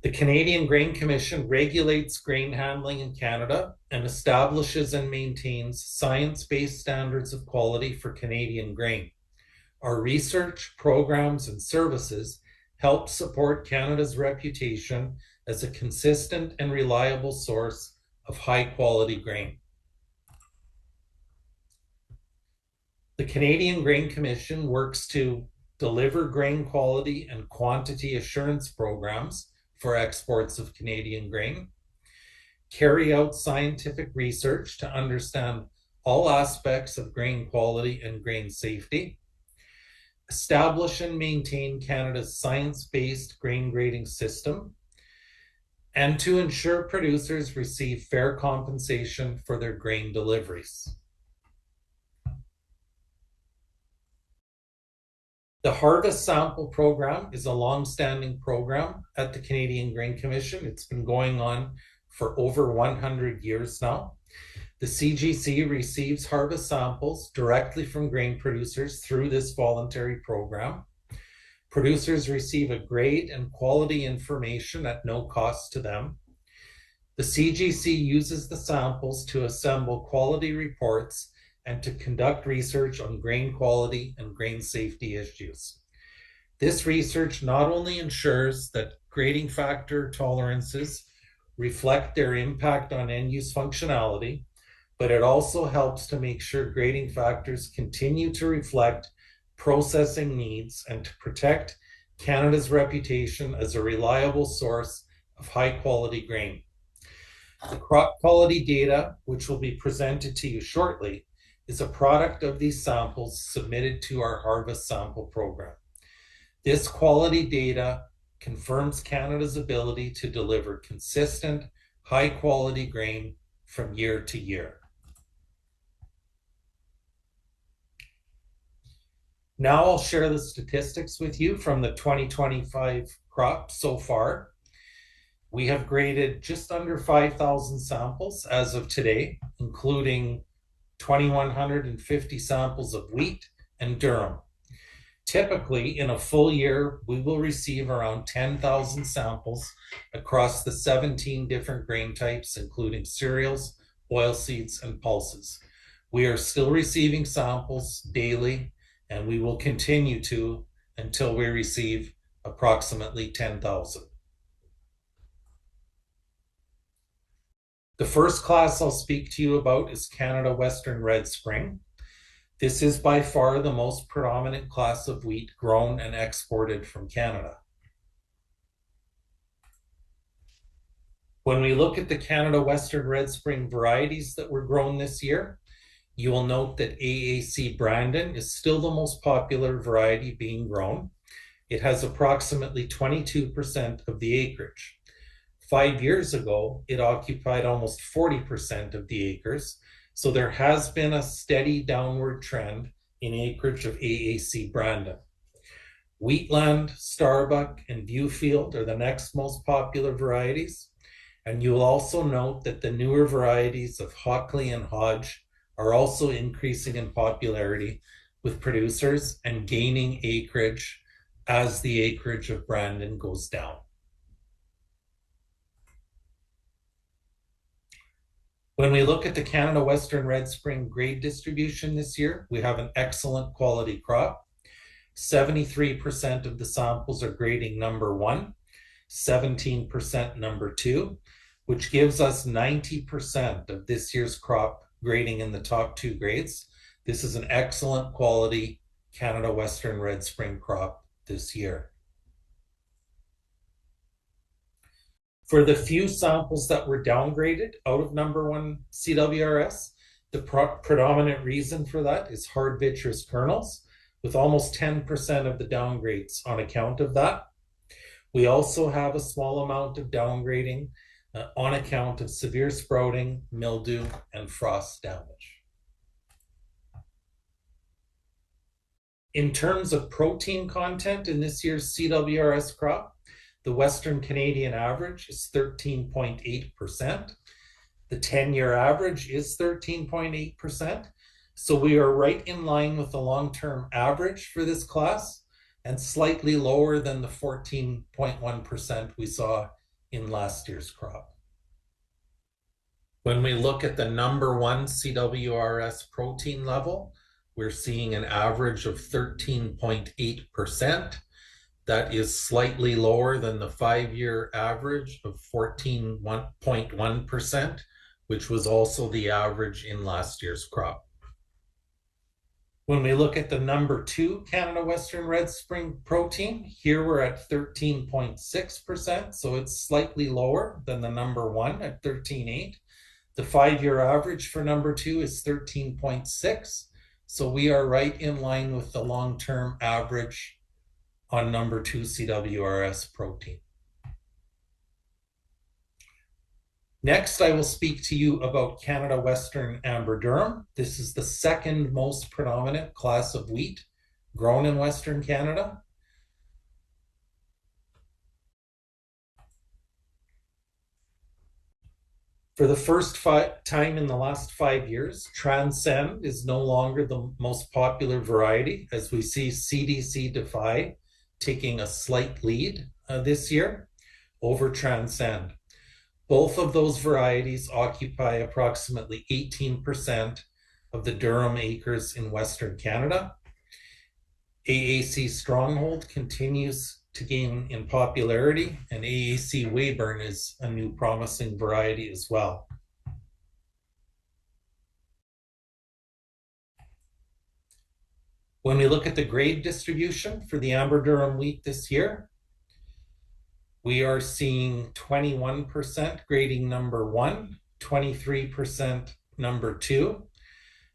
The Canadian Grain Commission regulates grain handling in Canada and establishes and maintains science-based standards of quality for Canadian grain. Our research, programs, and services help support Canada's reputation as a consistent and reliable source of high-quality grain. The Canadian Grain Commission works to deliver grain quality and quantity assurance programs for exports of Canadian grain, carry out scientific research to understand all aspects of grain quality and grain safety, establish and maintain Canada's science-based grain grading system, and to ensure producers receive fair compensation for their grain deliveries. The Harvest Sample Program is a long-standing program at the Canadian Grain Commission. It's been going on for over 100 years now. The CGC receives harvest samples directly from grain producers through this voluntary program. Producers receive a grade and quality information at no cost to them. The CGC uses the samples to assemble quality reports and to conduct research on grain quality and grain safety issues. This research not only ensures that grading factor tolerances reflect their impact on end-use functionality, but it also helps to make sure grading factors continue to reflect processing needs and to protect Canada's reputation as a reliable source of high-quality grain. The crop quality data, which will be presented to you shortly, is a product of these samples submitted to our harvest sample program. This quality data confirms Canada's ability to deliver consistent, high-quality grain from year to year. Now I'll share the statistics with you from the 2025 crop so far. We have graded just under 5,000 samples as of today, including 2,150 samples of wheat and durum. Typically, in a full year, we will receive around 10,000 samples across the 17 different grain types, including cereals, oilseeds, and pulses. We are still receiving samples daily, and we will continue to until we receive approximately 10,000. The first class I'll speak to you about is Canada Western Red Spring. This is by far the most predominant class of wheat grown and exported from Canada. When we look at the Canada Western Red Spring varieties that were grown this year, you will note that AAC Brandon is still the most popular variety being grown. It has approximately 22% of the acreage. 5 years ago, it occupied almost 40% of the acres, so there has been a steady downward trend in acreage of AAC Brandon. Wheatland, Starbuck, and Viewfield are the next most popular varieties, and you will also note that the newer varieties of Hockley and Hodge are also increasing in popularity with producers and gaining acreage as the acreage of Brandon goes down. When we look at the Canada Western Red Spring grade distribution this year, we have an excellent quality crop. 73% of the samples are grading number 1, 17% number 2, which gives us 90% of this year's crop grading in the top 2 grades. This is an excellent quality Canada Western Red Spring crop this year. For the few samples that were downgraded out of number 1 CWRS, the predominant reason for that is hard vitreous kernels, with almost 10% of the downgrades on account of that. We also have a small amount of downgrading on account of severe sprouting, mildew, and frost damage. In terms of protein content in this year's CWRS crop, the Western Canadian average is 13.8%. The 10-year average is 13.8%. So we are right in line with the long-term average for this class and slightly lower than the 14.1% we saw in last year's crop. When we look at the number 1 CWRS protein level, we're seeing an average of 13.8%. That is slightly lower than the 5-year average of 14.1%, which was also the average in last year's crop. When we look at the number 2 Canada Western Red Spring protein, here we're at 13.6%, so it's slightly lower than the number 1 at 13.8. The 5-year average for number 2 is 13.6, so we are right in line with the long-term average on number 2 CWRS protein. Next, I will speak to you about Canada Western Amber Durum. This is the second most predominant class of wheat grown in Western Canada. For the first time in the last 5 years, Transcend is no longer the most popular variety, as we see CDC Defy taking a slight lead this year over Transcend. Both of those varieties occupy approximately 18% of the durum acres in Western Canada. AAC Stronghold continues to gain in popularity, and AAC Weyburn is a new promising variety as well. When we look at the grade distribution for the Amber Durum wheat this year, we are seeing 21% grading number 1, 23% number 2,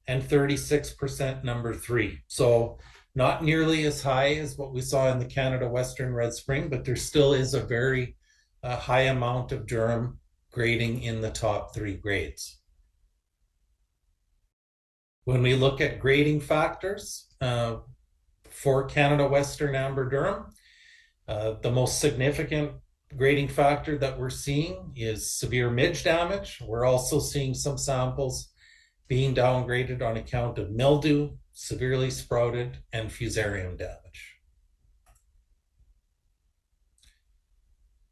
and 36% number 3. So not nearly as high as what we saw in the Canada Western Red Spring, but there still is a very high amount of durum grading in the top 3 grades. When we look at grading factors for Canada Western Amber Durum, the most significant grading factor that we're seeing is severe midge damage. We're also seeing some samples being downgraded on account of mildew, severely sprouted, and fusarium damage.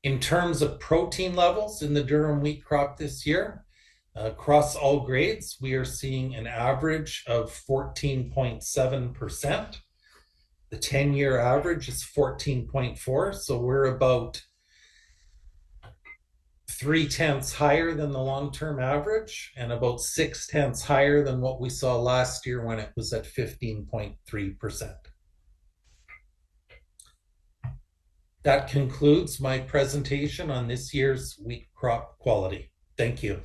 In terms of protein levels in the durum wheat crop this year, across all grades, we are seeing an average of 14.7%. The 10-year average is 14.4, so we're about 0.3 higher than the long-term average and about 0.6 higher than what we saw last year when it was at 15.3%. That concludes my presentation on this year's wheat crop quality. Thank you.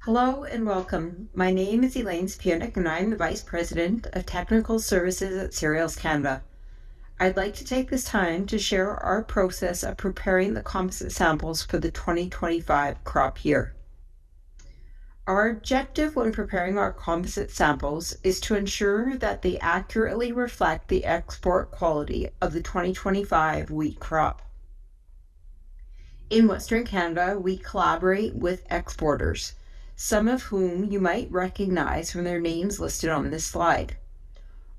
Hello and welcome. My name is Elaine Spionik and I'm the Vice President of Technical Services at Cereals Canada. I'd like to take this time to share our process of preparing the composite samples for the 2025 crop year. Our objective when preparing our composite samples is to ensure that they accurately reflect the export quality of the 2025 wheat crop. In Western Canada, we collaborate with exporters, some of whom you might recognize from their names listed on this slide.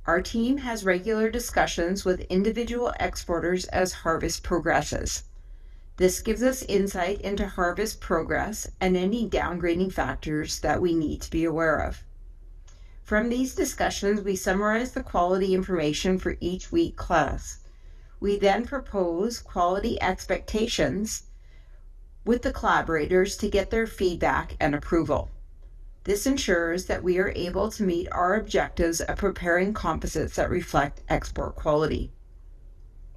Our team has regular discussions with individual exporters as harvest progresses. This gives us insight into harvest progress and any downgrading factors that we need to be aware of. From these discussions, we summarize the quality information for each wheat class. We then propose quality expectations with the collaborators to get their feedback and approval. This ensures that we are able to meet our objectives of preparing composites that reflect export quality.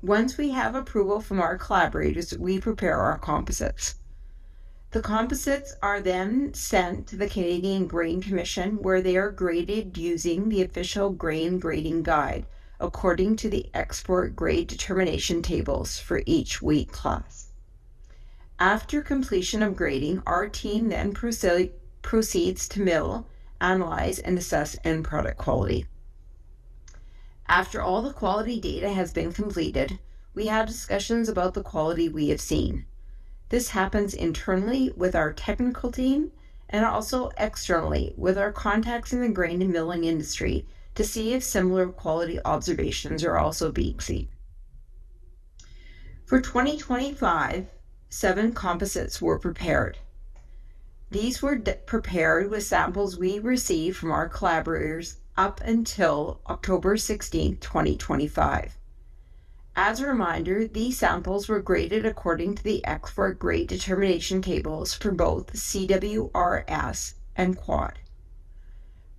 Once we have approval from our collaborators, we prepare our composites. The composites are then sent to the Canadian Grain Commission, where they are graded using the official grain grading guide according to the export grade determination tables for each wheat class. After completion of grading, our team then proceeds to mill, analyze, and assess end product quality. After all the quality data has been completed, we have discussions about the quality we have seen. This happens internally with our technical team and also externally with our contacts in the grain and milling industry to see if similar quality observations are also being seen. For 2025, 7 composites were prepared. These were prepared with samples we received from our collaborators up until October 16, 2025. As a reminder, these samples were graded according to the export grade determination tables for both CWRS and CWAD.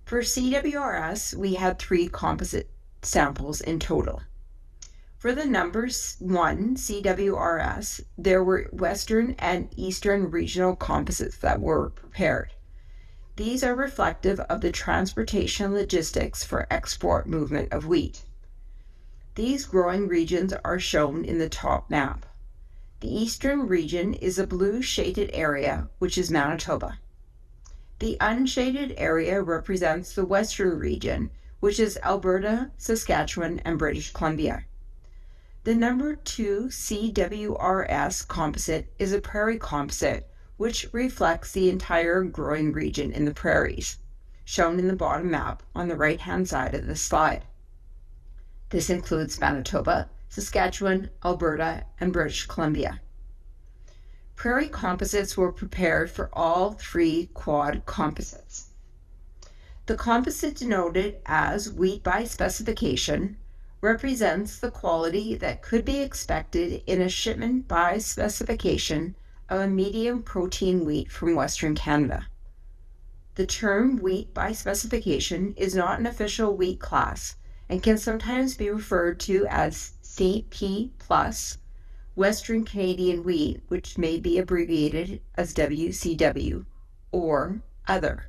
For CWRS, we had 3 composite samples in total. For the numbers 1 CWRS, there were Western and Eastern regional composites that were prepared. These are reflective of the transportation logistics for export movement of wheat. These growing regions are shown in the top map. The Eastern region is a blue shaded area, which is Manitoba. The unshaded area represents the Western region, which is Alberta, Saskatchewan, and British Columbia. The number 2 CWRS composite is a prairie composite, which reflects the entire growing region in the prairies, shown in the bottom map on the right-hand side of the slide. This includes Manitoba, Saskatchewan, Alberta, and British Columbia. Prairie composites were prepared for all 3 CWAD composites. The composite denoted as wheat by specification represents the quality that could be expected in a shipment by specification of a medium protein wheat from Western Canada. The term wheat by specification is not an official wheat class and can sometimes be referred to as CP plus Western Canadian wheat, which may be abbreviated as WCW, or other.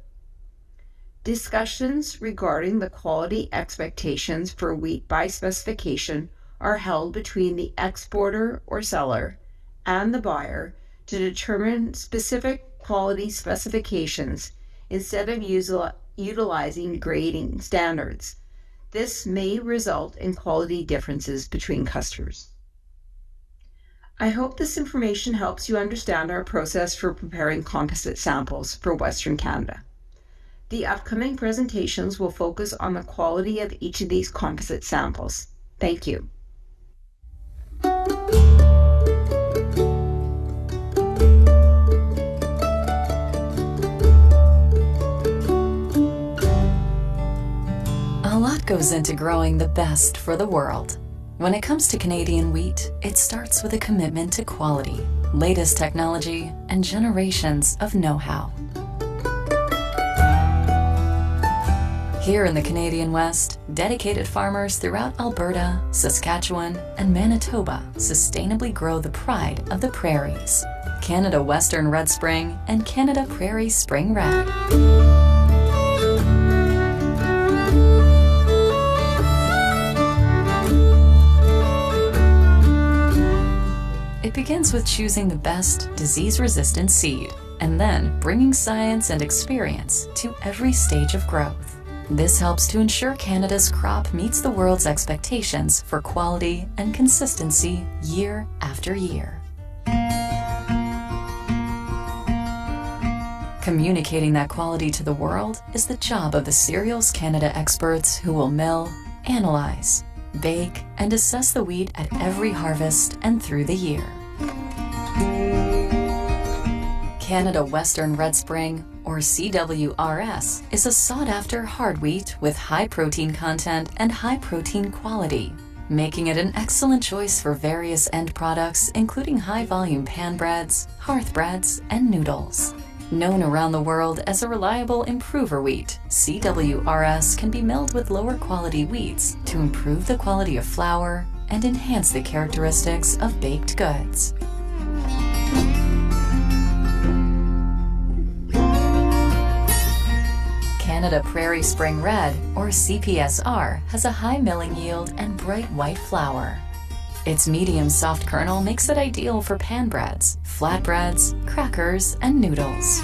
Discussions regarding the quality expectations for wheat by specification are held between the exporter or seller and the buyer to determine specific quality specifications instead of utilizing grading standards. This may result in quality differences between customers. I hope this information helps you understand our process for preparing composite samples for Western Canada. The upcoming presentations will focus on the quality of each of these composite samples. Thank you. A lot goes into growing the best for the world. When it comes to Canadian wheat, it starts with a commitment to quality, latest technology, and generations of know-how. Here in the Canadian West, dedicated farmers throughout Alberta, Saskatchewan, and Manitoba sustainably grow the pride of the prairies, Canada Western Red Spring and Canada Prairie Spring Red. It begins with choosing the best disease-resistant seed, and then bringing science and experience to every stage of growth. This helps to ensure Canada's crop meets the world's expectations for quality and consistency year after year. Communicating that quality to the world is the job of the Cereals Canada experts who will mill, analyze, bake, and assess the wheat at every harvest and through the year. Canada Western Red Spring, or CWRS, is a sought-after hard wheat with high protein content and high protein quality, making it an excellent choice for various end products including high-volume pan breads, hearth breads, and noodles. Known around the world as a reliable improver wheat, CWRS can be milled with lower quality wheats to improve the quality of flour and enhance the characteristics of baked goods. Canada Prairie Spring Red, or CPSR, has a high milling yield and bright white flour. Its medium soft kernel makes it ideal for pan breads, flatbreads, crackers, and noodles.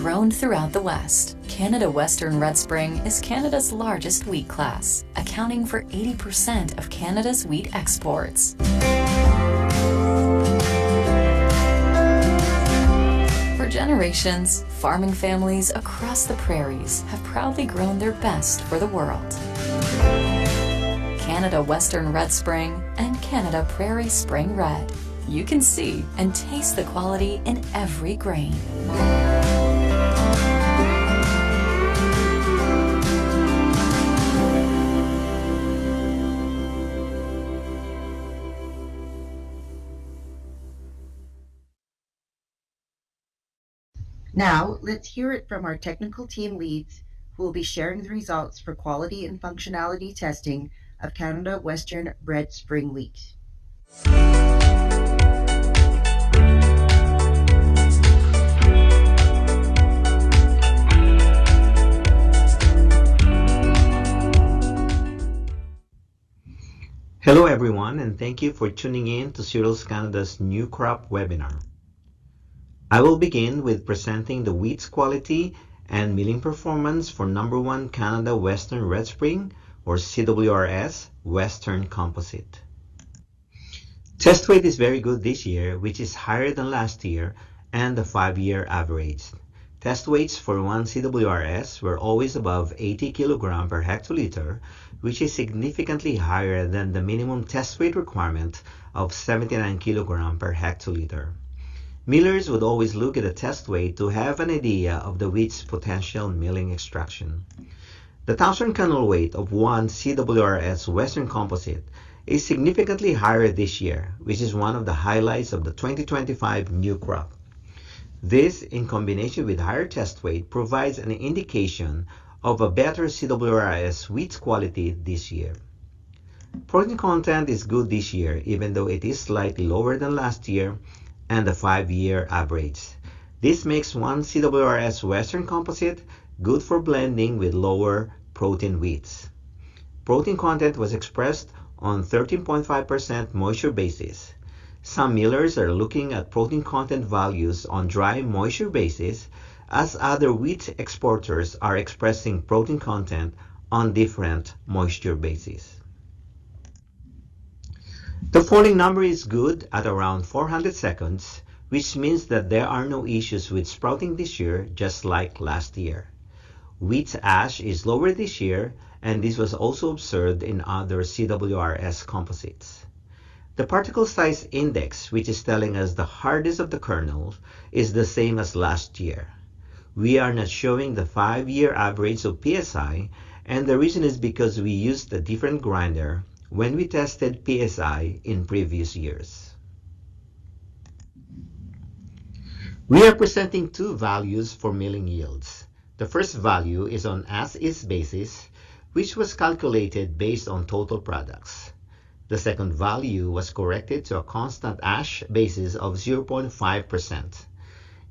Grown throughout the West, Canada Western Red Spring is Canada's largest wheat class, accounting for 80% of Canada's wheat exports. For generations, farming families across the prairies have proudly grown their best for the world. Canada Western Red Spring and Canada Prairie Spring Red. You can see and taste the quality in every grain. Now, let's hear it from our technical team leads who will be sharing the results for quality and functionality testing of Canada Western Red Spring Wheat. Hello everyone, and thank you for tuning in to Cereals Canada's New Crop webinar. I will begin with presenting the wheat's quality and milling performance for #1 Canada Western Red Spring, or CWRS, Western Composite. Test weight is very good this year, which is higher than last year and the 5-year average. Test weights for 1 CWRS were always above 80 kg per hectoliter, which is significantly higher than the minimum test weight requirement of 79 kg per hectoliter. Millers would always look at the test weight to have an idea of the wheat's potential milling extraction. The 1,000 kernel weight of 1 CWRS Western Composite is significantly higher this year, which is one of the highlights of the 2025 new crop. This, in combination with higher test weight, provides an indication of a better CWRS wheat quality this year. Protein content is good this year, even though it is slightly lower than last year and the 5-year average. This makes 1 CWRS Western Composite good for blending with lower protein wheats. Protein content was expressed on 13.5% moisture basis. Some millers are looking at protein content values on dry moisture basis, as other wheat exporters are expressing protein content on different moisture basis. The falling number is good at around 400 seconds, which means that there are no issues with sprouting this year, just like last year. Wheat ash is lower this year, and this was also observed in other CWRS composites. The particle size index, which is telling us the hardness of the kernel, is the same as last year. We are not showing the 5-year average of PSI, and the reason is because we used a different grinder when we tested PSI in previous years. We are presenting two values for milling yields. The first value is on as-is basis, which was calculated based on total products. The second value was corrected to a constant ash basis of 0.5%.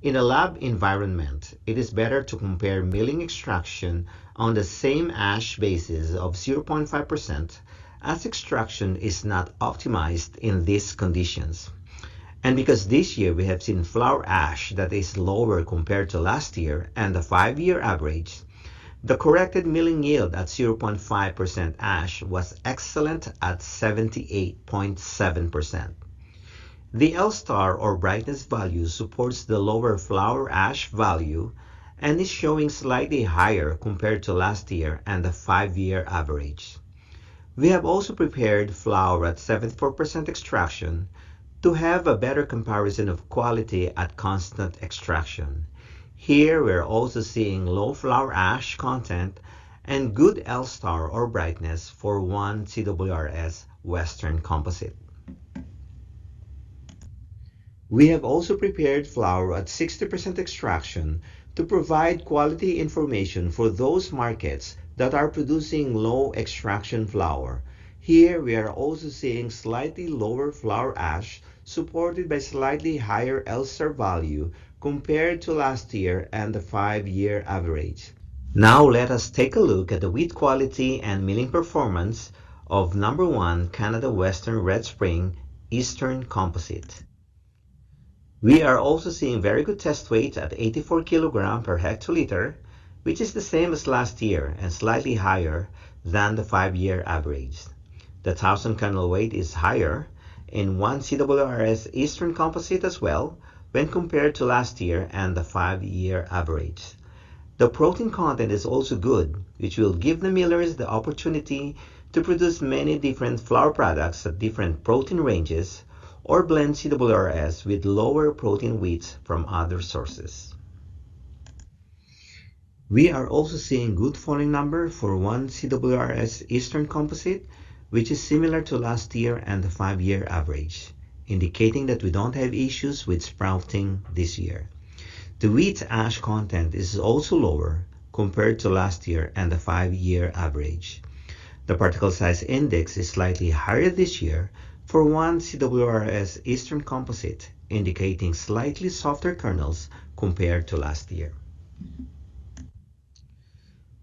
In a lab environment, it is better to compare milling extraction on the same ash basis of 0.5%, as extraction is not optimized in these conditions. And because this year we have seen flour ash that is lower compared to last year and the 5-year average, the corrected milling yield at 0.5% ash was excellent at 78.7%. The L-star or brightness value supports the lower flower ash value and is showing slightly higher compared to last year and the 5-year average. We have also prepared flour at 74% extraction to have a better comparison of quality at constant extraction. Here we're also seeing low flour ash content and good L-star or brightness for 1 CWRS Western Composite. We have also prepared flour at 60% extraction to provide quality information for those markets that are producing low extraction flour. Here we are also seeing slightly lower flour ash supported by slightly higher L-star value compared to last year and the 5-year average. Now let us take a look at the wheat quality and milling performance of number 1 Canada Western Red Spring Eastern Composite. We are also seeing very good test weight at 84 kg per hectoliter, which is the same as last year and slightly higher than the 5-year average. The 1,000 kernel weight is higher in 1 CWRS Eastern Composite as well when compared to last year and the 5-year average. The protein content is also good, which will give the millers the opportunity to produce many different flour products at different protein ranges or blend CWRS with lower protein wheats from other sources. We are also seeing good falling number for 1 CWRS Eastern Composite, which is similar to last year and the 5-year average, indicating that we don't have issues with sprouting this year. The wheat ash content is also lower compared to last year and the 5-year average. The particle size index is slightly higher this year for 1 CWRS Eastern Composite, indicating slightly softer kernels compared to last year.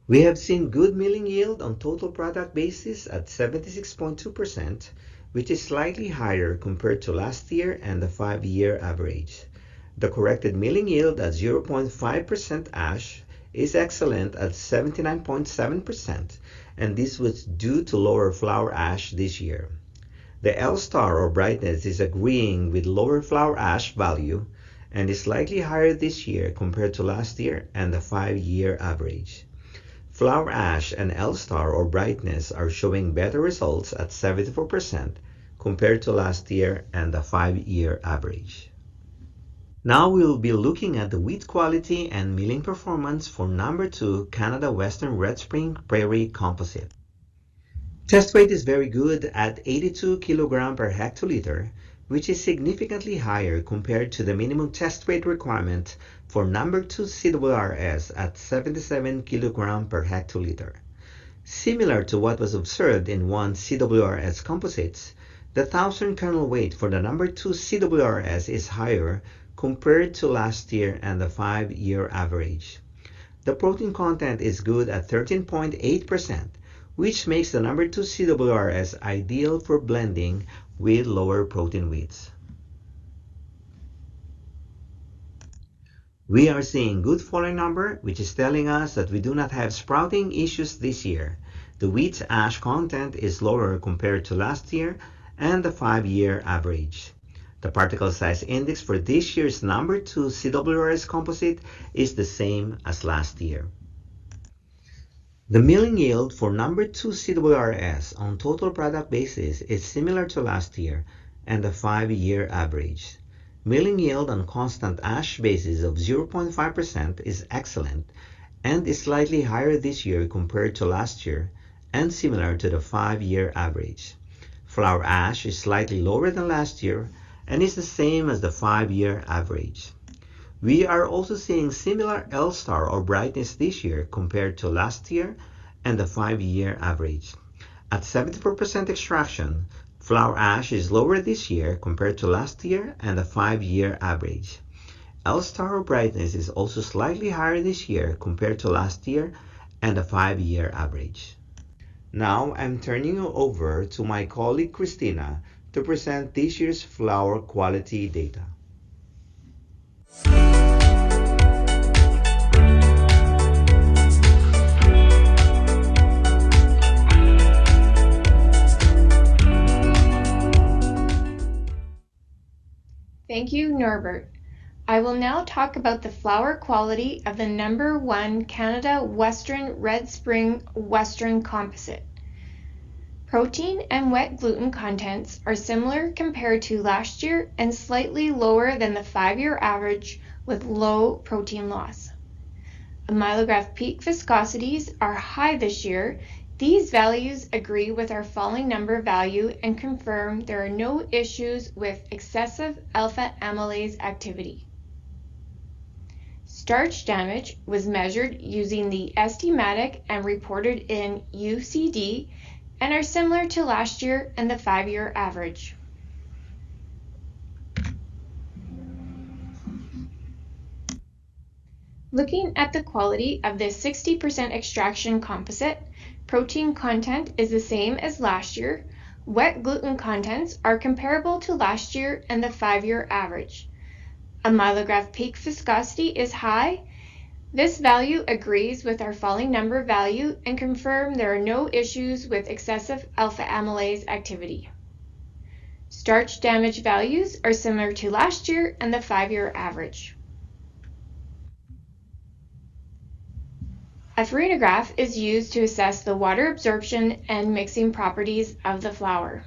We have seen good milling yield on total product basis at 76.2%, which is slightly higher compared to last year and the 5-year average. The corrected milling yield at 0.5% ash is excellent at 79.7%, and this was due to lower flour ash this year. The L-star or brightness is agreeing with lower flour ash value and is slightly higher this year compared to last year and the 5-year average. Flour ash and L-star or brightness are showing better results at 74% compared to last year and the 5-year average. Now we will be looking at the wheat quality and milling performance for number 2 Canada Western Red Spring Prairie Composite. Test weight is very good at 82 kg per hectoliter, which is significantly higher compared to the minimum test weight requirement for number 2 CWRS at 77 kg per hectoliter. Similar to what was observed in 1 CWRS composites, the 1,000 kernel weight for the number 2 CWRS is higher compared to last year and the 5-year average. The protein content is good at 13.8%, which makes the number 2 CWRS ideal for blending with lower protein wheats. We are seeing good falling number, which is telling us that we do not have sprouting issues this year. The wheat ash content is lower compared to last year and the 5-year average. The particle size index for this year's number 2 CWRS composite is the same as last year. The milling yield for number 2 CWRS on total product basis is similar to last year and the 5-year average. Milling yield on constant ash basis of 0.5% is excellent and is slightly higher this year compared to last year and similar to the 5-year average. Flour ash is slightly lower than last year and is the same as the 5-year average. We are also seeing similar L-star or brightness this year compared to last year and the 5-year average. At 74% extraction, flour ash is lower this year compared to last year and the 5-year average. L-star or brightness is also slightly higher this year compared to last year and the 5-year average. Now I'm turning you over to my colleague Christina to present this year's flour quality data. Thank you, Norbert. I will now talk about the flour quality of the number 1 Canada Western Red Spring Western Composite. Protein and wet gluten contents are similar compared to last year and slightly lower than the 5-year average with low protein loss. Amylograph peak viscosities are high this year. These values agree with our falling number value and confirm there are no issues with excessive alpha amylase activity. Starch damage was measured using the STmatic and reported in UCD and are similar to last year and the 5-year average. Looking at the quality of the 60% extraction composite, protein content is the same as last year. Wet gluten contents are comparable to last year and the 5-year average. Amylograph peak viscosity is high. This value agrees with our falling number value and confirm there are no issues with excessive alpha amylase activity. Starch damage values are similar to last year and the 5-year average. A farinograph is used to assess the water absorption and mixing properties of the flour.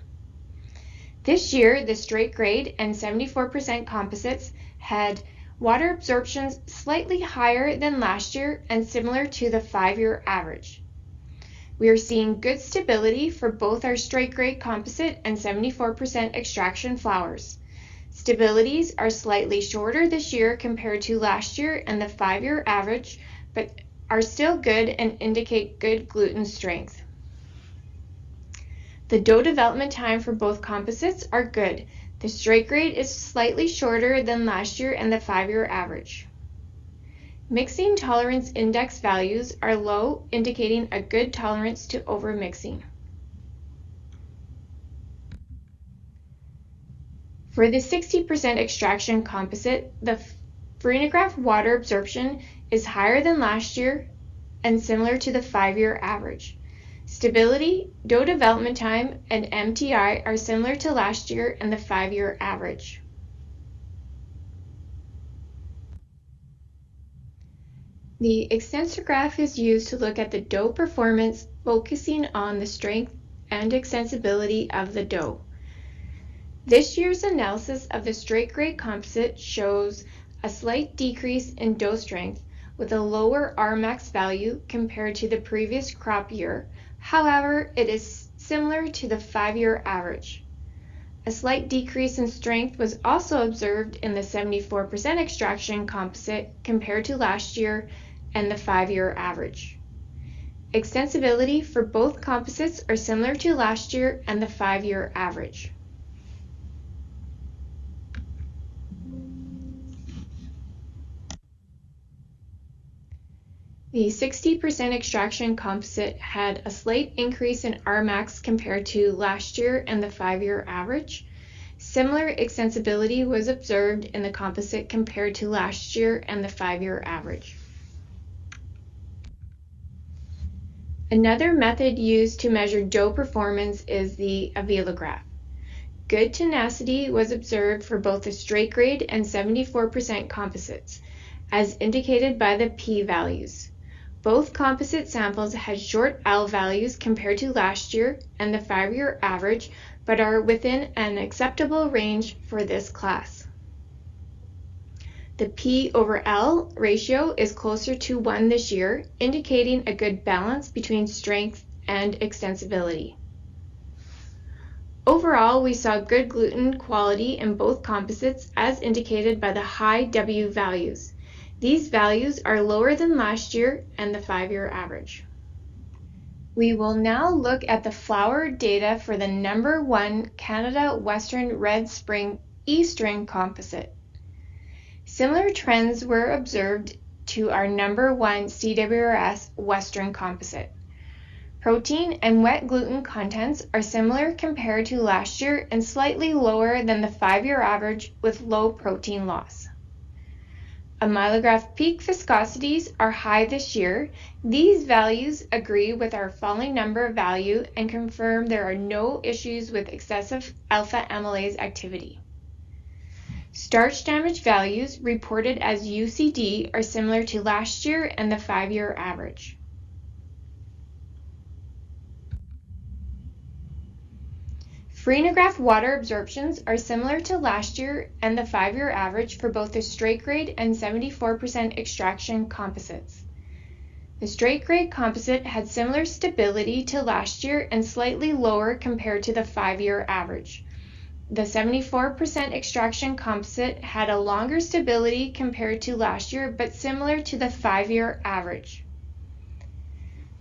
This year, the straight grade and 74% composites had water absorptions slightly higher than last year and similar to the 5-year average. We are seeing good stability for both our straight grade composite and 74% extraction flours. Stabilities are slightly shorter this year compared to last year and the 5-year average, but are still good and indicate good gluten strength. The dough development time for both composites are good. The straight grade is slightly shorter than last year and the 5-year average. Mixing tolerance index values are low, indicating a good tolerance to overmixing. For the 60% extraction composite, the farinograph water absorption is higher than last year and similar to the 5-year average. Stability, dough development time, and MTI are similar to last year and the 5-year average. The extensograph is used to look at the dough performance, focusing on the strength and extensibility of the dough. This year's analysis of the straight grade composite shows a slight decrease in dough strength with a lower Rmax value compared to the previous crop year. However, it is similar to the 5-year average. A slight decrease in strength was also observed in the 74% extraction composite compared to last year and the 5-year average. Extensibility for both composites are similar to last year and the 5-year average. The 60% extraction composite had a slight increase in Rmax compared to last year and the 5-year average. Similar extensibility was observed in the composite compared to last year and the 5-year average. Another method used to measure dough performance is the avilograph. Good tenacity was observed for both the straight grade and 74% composites, as indicated by the p-values. Both composite samples had short L values compared to last year and the 5-year average, but are within an acceptable range for this class. The P/L ratio is closer to 1 this year, indicating a good balance between strength and extensibility. Overall, we saw good gluten quality in both composites as indicated by the high W values. These values are lower than last year and the 5-year average. We will now look at the flour data for the number 1 Canada Western Red Spring E-string composite. Similar trends were observed to our number 1 CWRS Western composite. Protein and wet gluten contents are similar compared to last year and slightly lower than the 5-year average with low protein loss. Amylograph peak viscosities are high this year. These values agree with our falling number value and confirm there are no issues with excessive alpha amylase activity. Starch damage values reported as UCD are similar to last year and the 5-year average. Freenograph water absorptions are similar to last year and the 5-year average for both the straight grade and 74% extraction composites. The straight grade composite had similar stability to last year and slightly lower compared to the 5-year average. The 74% extraction composite had a longer stability compared to last year, but similar to the 5-year average.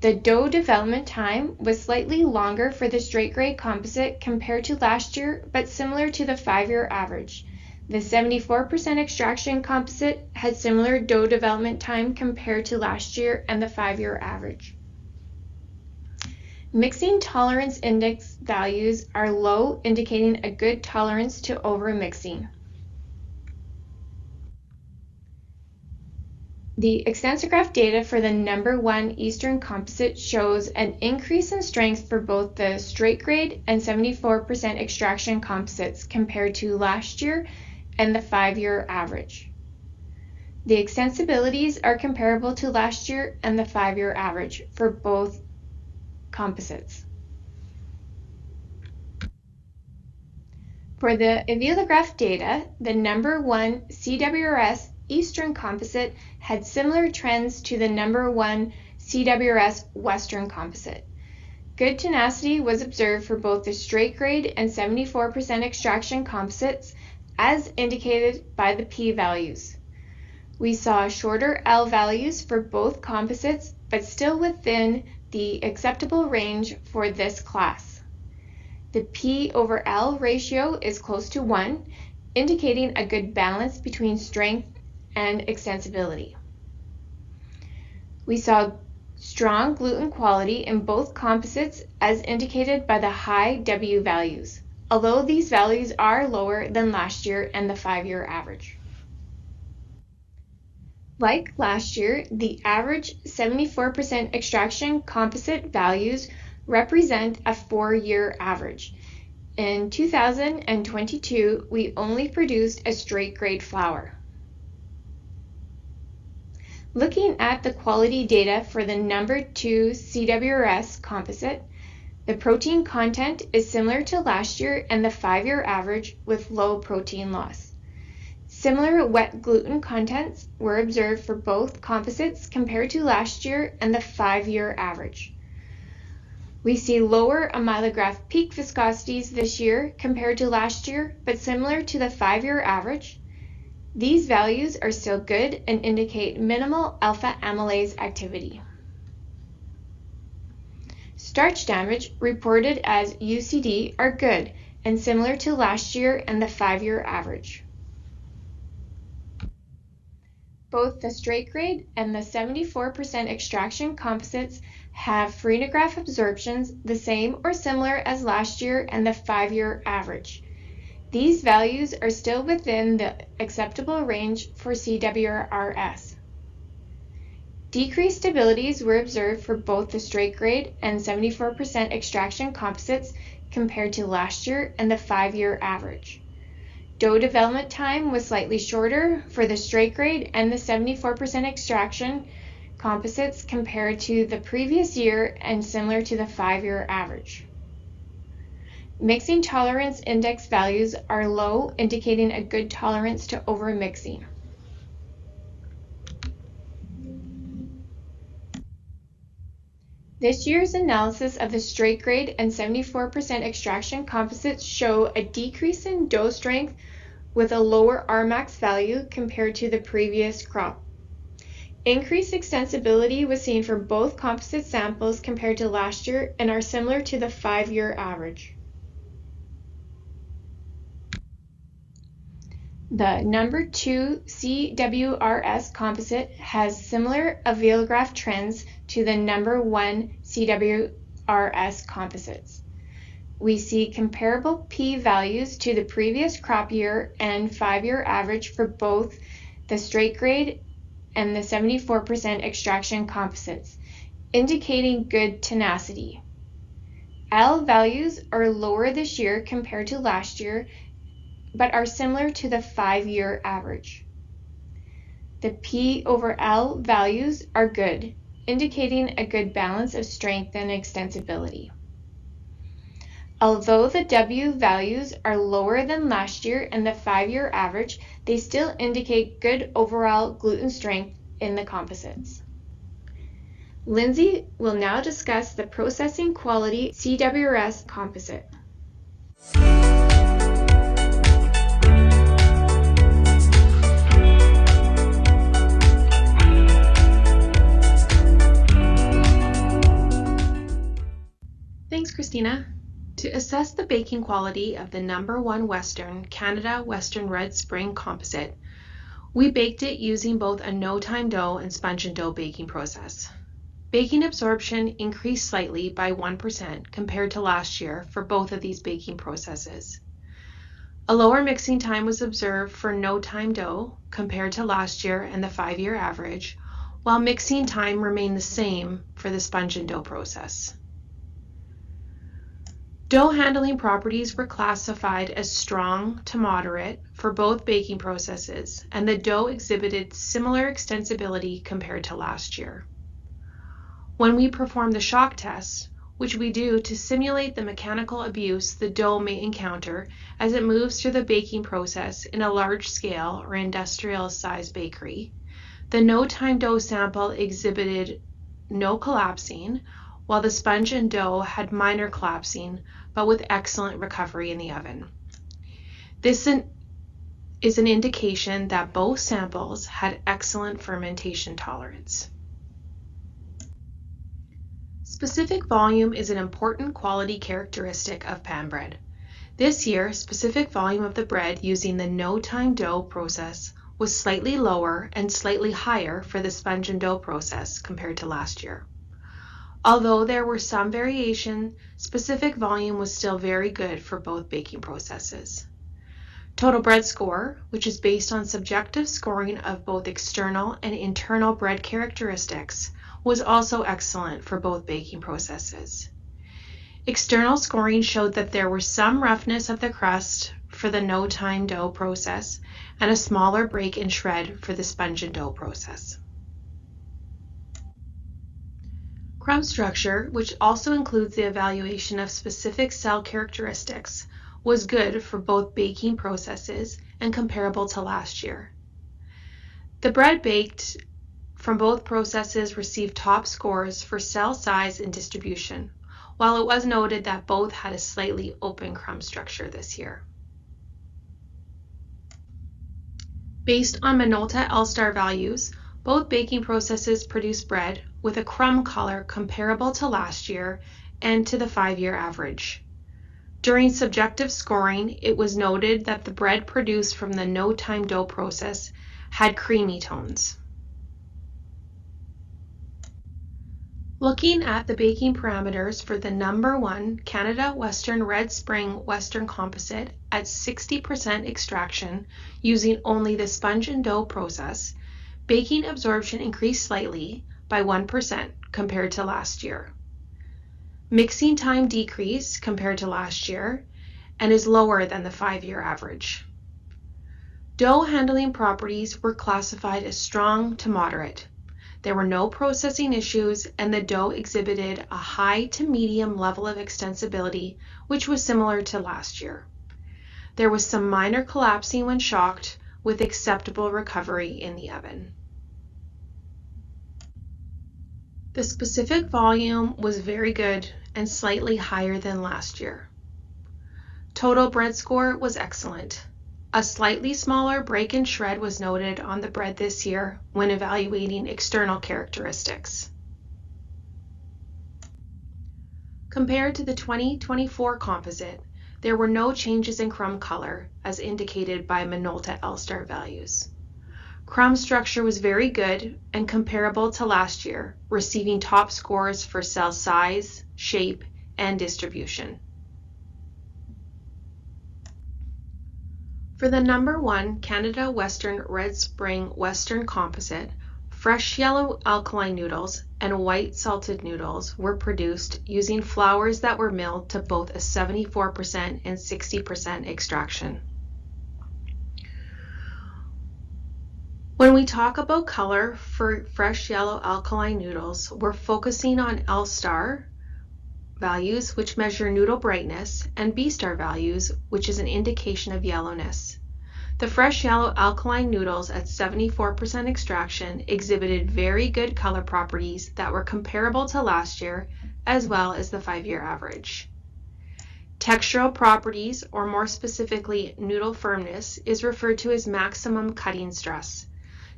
The dough development time was slightly longer for the straight grade composite compared to last year, but similar to the 5-year average. The 74% extraction composite had similar dough development time compared to last year and the 5-year average. Mixing tolerance index values are low, indicating a good tolerance to overmixing. The extensograph data for the number 1 Eastern composite shows an increase in strength for both the straight grade and 74% extraction composites compared to last year and the 5-year average. The extensibilities are comparable to last year and the 5-year average for both composites. For the evilograph data, the number 1 CWRS Eastern composite had similar trends to the number 1 CWRS Western composite. Good tenacity was observed for both the straight grade and 74% extraction composites, as indicated by the p-values. We saw shorter L values for both composites, but still within the acceptable range for this class. The P over L ratio is close to 1, indicating a good balance between strength and extensibility. We saw strong gluten quality in both composites as indicated by the high W values, although these values are lower than last year and the 5-year average. Like last year, the average 74% extraction composite values represent a 4-year average. In 2022, we only produced a straight grade flour. Looking at the quality data for the number 2 CWRS composite, the protein content is similar to last year and the 5-year average with low protein loss. Similar wet gluten contents were observed for both composites compared to last year and the 5-year average. We see lower amylograph peak viscosities this year compared to last year, but similar to the 5-year average. These values are still good and indicate minimal alpha amylase activity. Starch damage reported as UCD are good and similar to last year and the 5-year average. Both the straight grade and the 74% extraction composites have freenograph absorptions the same or similar as last year and the 5-year average. These values are still within the acceptable range for CWRS. Decreased stabilities were observed for both the straight grade and 74% extraction composites compared to last year and the 5-year average. Dough development time was slightly shorter for the straight grade and the 74% extraction composites compared to the previous year and similar to the 5-year average. Mixing tolerance index values are low, indicating a good tolerance to overmixing. This year's analysis of the straight grade and 74% extraction composites show a decrease in dough strength with a lower Rmax value compared to the previous crop. Increased extensibility was seen for both composite samples compared to last year and are similar to the 5-year average. The number 2 CWRS composite has similar evilograph trends to the number 1 CWRS composites. We see comparable p-values to the previous crop year and 5-year average for both the straight grade and the 74% extraction composites, indicating good tenacity. L values are lower this year compared to last year, but are similar to the 5-year average. The P/L values are good, indicating a good balance of strength and extensibility. Although the W values are lower than last year and the 5-year average, they still indicate good overall gluten strength in the composites. Lindsay will now discuss the processing quality CWRS composite. Thanks, Christina. To assess the baking quality of the No. 1 Western Canada Western Red Spring composite, we baked it using both a no-time dough and sponge and dough baking process. Baking absorption increased slightly by 1% compared to last year for both of these baking processes. A lower mixing time was observed for no-time dough compared to last year and the 5-year average, while mixing time remained the same for the sponge and dough process. Dough handling properties were classified as strong to moderate for both baking processes, and the dough exhibited similar extensibility compared to last year. When we perform the shock test, which we do to simulate the mechanical abuse the dough may encounter as it moves through the baking process in a large-scale or industrial-sized bakery, the no-time dough sample exhibited no collapsing, while the sponge and dough had minor collapsing, but with excellent recovery in the oven. This is an indication that both samples had excellent fermentation tolerance. Specific volume is an important quality characteristic of pan bread. This year, specific volume of the bread using the no-time dough process was slightly lower and slightly higher for the sponge and dough process compared to last year. Although there were some variation, specific volume was still very good for both baking processes. Total bread score, which is based on subjective scoring of both external and internal bread characteristics, was also excellent for both baking processes. External scoring showed that there was some roughness of the crust for the no-time dough process and a smaller break and shred for the sponge and dough process. Crumb structure, which also includes the evaluation of specific cell characteristics, was good for both baking processes and comparable to last year. The bread baked from both processes received top scores for cell size and distribution, while it was noted that both had a slightly open crumb structure this year. Based on Minolta L-star values, both baking processes produced bread with a crumb color comparable to last year and to the 5-year average. During subjective scoring, it was noted that the bread produced from the no-time dough process had creamy tones. Looking at the baking parameters for the No. 1 Canada Western Red Spring Western Composite at 60% extraction using only the sponge and dough process, baking absorption increased slightly by 1% compared to last year. Mixing time decreased compared to last year and is lower than the 5-year average. Dough handling properties were classified as strong to moderate. There were no processing issues, and the dough exhibited a high to medium level of extensibility, which was similar to last year. There was some minor collapsing when shocked, with acceptable recovery in the oven. The specific volume was very good and slightly higher than last year. Total bread score was excellent. A slightly smaller break and shred was noted on the bread this year when evaluating external characteristics. Compared to the 2024 composite, there were no changes in crumb color as indicated by Minolta L-star values. Crumb structure was very good and comparable to last year, receiving top scores for cell size, shape, and distribution. For the No. 1 Canada Western Red Spring Western Composite, fresh yellow alkaline noodles and white salted noodles were produced using flours that were milled to both a 74% and 60% extraction. When we talk about color for fresh yellow alkaline noodles, we're focusing on L-star values, which measure noodle brightness, and B-star values, which is an indication of yellowness. The fresh yellow alkaline noodles at 74% extraction exhibited very good color properties that were comparable to last year, as well as the 5-year average. Textural properties, or more specifically noodle firmness, is referred to as maximum cutting stress.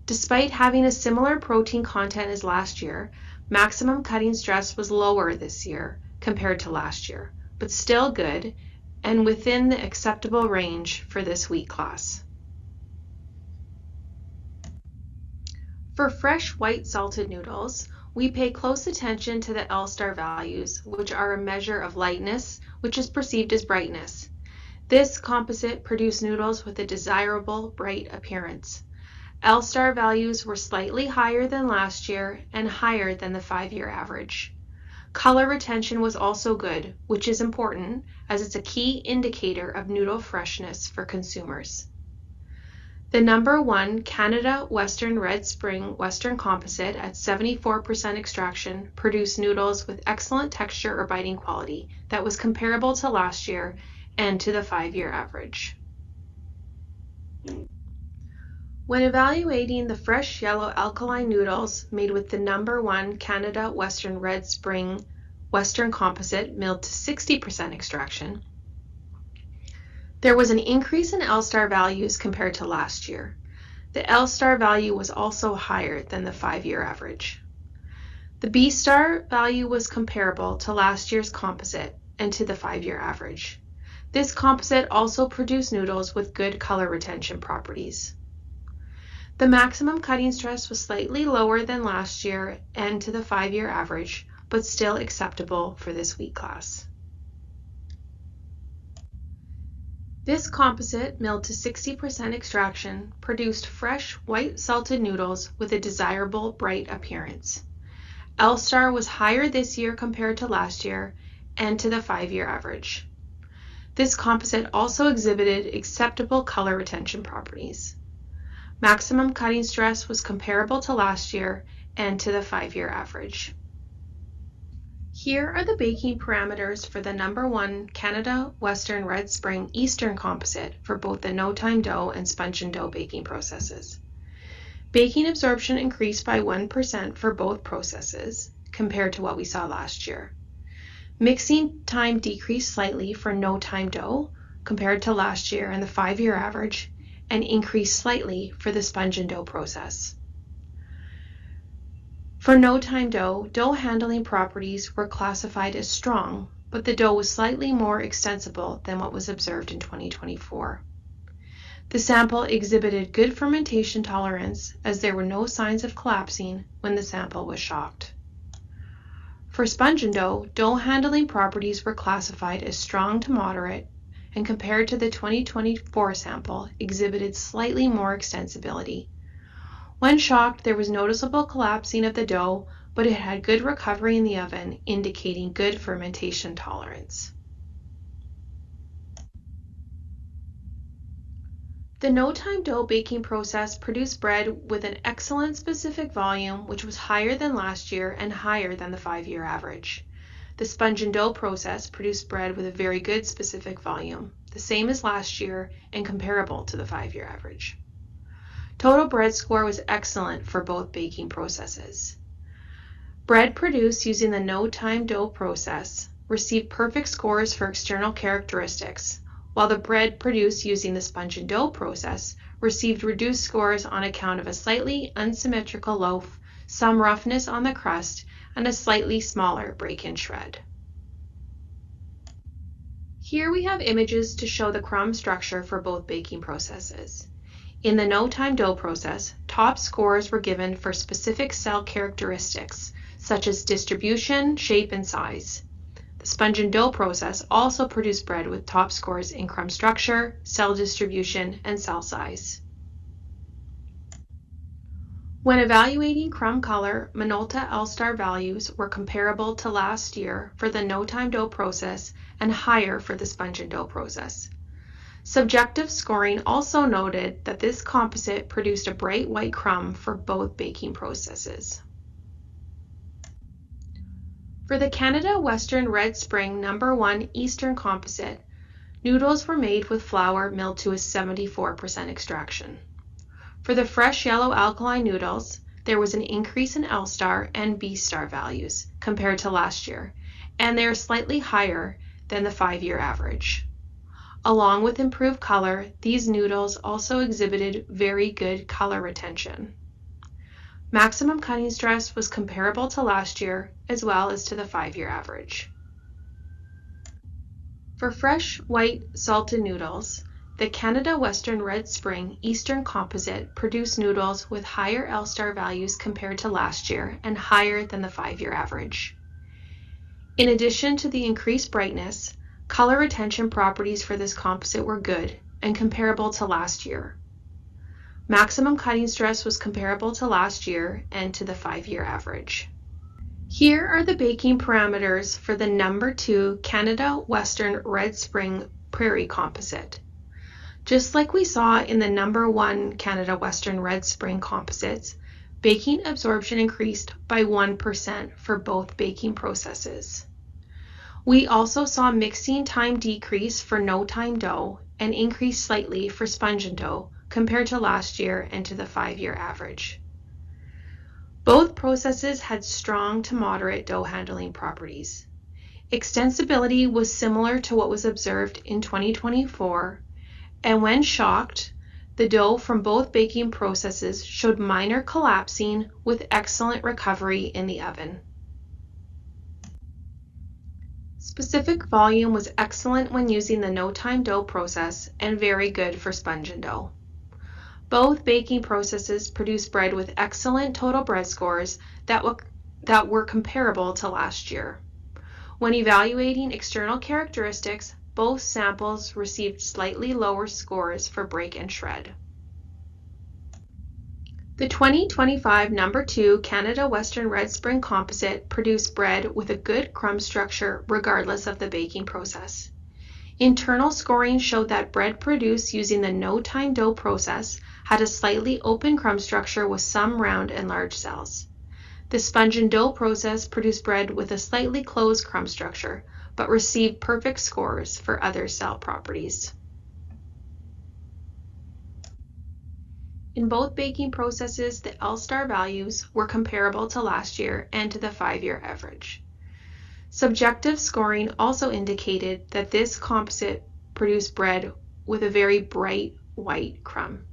Despite having a similar protein content as last year, maximum cutting stress was lower this year compared to last year, but still good and within the acceptable range for this wheat class. For fresh white salted noodles, we pay close attention to the L-star values, which are a measure of lightness, which is perceived as brightness. This composite produced noodles with a desirable bright appearance. L-star values were slightly higher than last year and higher than the 5-year average. Color retention was also good, which is important as it's a key indicator of noodle freshness for consumers. The number 1 Canada Western Red Spring Western Composite at 74% extraction produced noodles with excellent texture or biting quality that was comparable to last year and to the 5-year average. When evaluating the fresh yellow alkaline noodles made with the number 1 Canada Western Red Spring Western Composite milled to 60% extraction, there was an increase in L-star values compared to last year. The L-star value was also higher than the 5-year average. The B-star value was comparable to last year's composite and to the 5-year average. This composite also produced noodles with good color retention properties. The maximum cutting stress was slightly lower than last year and to the 5-year average, but still acceptable for this wheat class. This composite, milled to 60% extraction, produced fresh white salted noodles with a desirable bright appearance. L-star was higher this year compared to last year and to the 5-year average. This composite also exhibited acceptable color retention properties. Maximum cutting stress was comparable to last year and to the 5-year average. Here are the baking parameters for the number 1 Canada Western Red Spring Eastern Composite for both the no-time dough and sponge and dough baking processes. Baking absorption increased by 1% for both processes compared to what we saw last year. Mixing time decreased slightly for no-time dough compared to last year and the 5-year average, and increased slightly for the sponge and dough process. For no-time dough, dough handling properties were classified as strong, but the dough was slightly more extensible than what was observed in 2024. The sample exhibited good fermentation tolerance as there were no signs of collapsing when the sample was shocked. For sponge and dough, dough handling properties were classified as strong to moderate, and compared to the 2024 sample, exhibited slightly more extensibility. When shocked, there was noticeable collapsing of the dough, but it had good recovery in the oven, indicating good fermentation tolerance. The no-time dough baking process produced bread with an excellent specific volume, which was higher than last year and higher than the 5-year average. The sponge and dough process produced bread with a very good specific volume, the same as last year and comparable to the 5-year average. Total bread score was excellent for both baking processes. Bread produced using the no-time dough process received perfect scores for external characteristics, while the bread produced using the sponge and dough process received reduced scores on account of a slightly unsymmetrical loaf, some roughness on the crust, and a slightly smaller break-in shred. Here we have images to show the crumb structure for both baking processes. In the no-time dough process, top scores were given for specific cell characteristics, such as distribution, shape, and size. The sponge and dough process also produced bread with top scores in crumb structure, cell distribution, and cell size. When evaluating crumb color, Minolta L-star values were comparable to last year for the no-time dough process and higher for the sponge and dough process. Subjective scoring also noted that this composite produced a bright white crumb for both baking processes. For the Canada Western Red Spring No. 1 Eastern Composite, noodles were made with flour milled to a 74% extraction. For the fresh yellow alkaline noodles, there was an increase in L-star and B-star values compared to last year, and they are slightly higher than the 5-year average. Along with improved color, these noodles also exhibited very good color retention. Maximum cutting stress was comparable to last year as well as to the 5-year average. For fresh white salted noodles, the Canada Western Red Spring Eastern Composite produced noodles with higher L-star values compared to last year and higher than the 5-year average. In addition to the increased brightness, color retention properties for this composite were good and comparable to last year. Maximum cutting stress was comparable to last year and to the 5-year average. Here are the baking parameters for the No. 2 Canada Western Red Spring Prairie Composite. Just like we saw in the No. 1 Canada Western Red Spring Composites, baking absorption increased by 1% for both baking processes. We also saw mixing time decrease for no-time dough and increase slightly for sponge and dough compared to last year and to the 5-year average. Both processes had strong to moderate dough handling properties. Extensibility was similar to what was observed in 2024, and when shocked, the dough from both baking processes showed minor collapsing with excellent recovery in the oven. Specific volume was excellent when using the no-time dough process and very good for sponge and dough. Both baking processes produced bread with excellent total bread scores that were comparable to last year. When evaluating external characteristics, both samples received slightly lower scores for break and shred. The 2025 No. 2 Canada Western Red Spring Composite produced bread with a good crumb structure regardless of the baking process. Internal scoring showed that bread produced using the no-time dough process had a slightly open crumb structure with some round and large cells. The sponge and dough process produced bread with a slightly closed crumb structure, but received perfect scores for other cell properties. In both baking processes, the L-star values were comparable to last year and to the 5-year average. Subjective scoring also indicated that this composite produced bread with a very bright white crumb.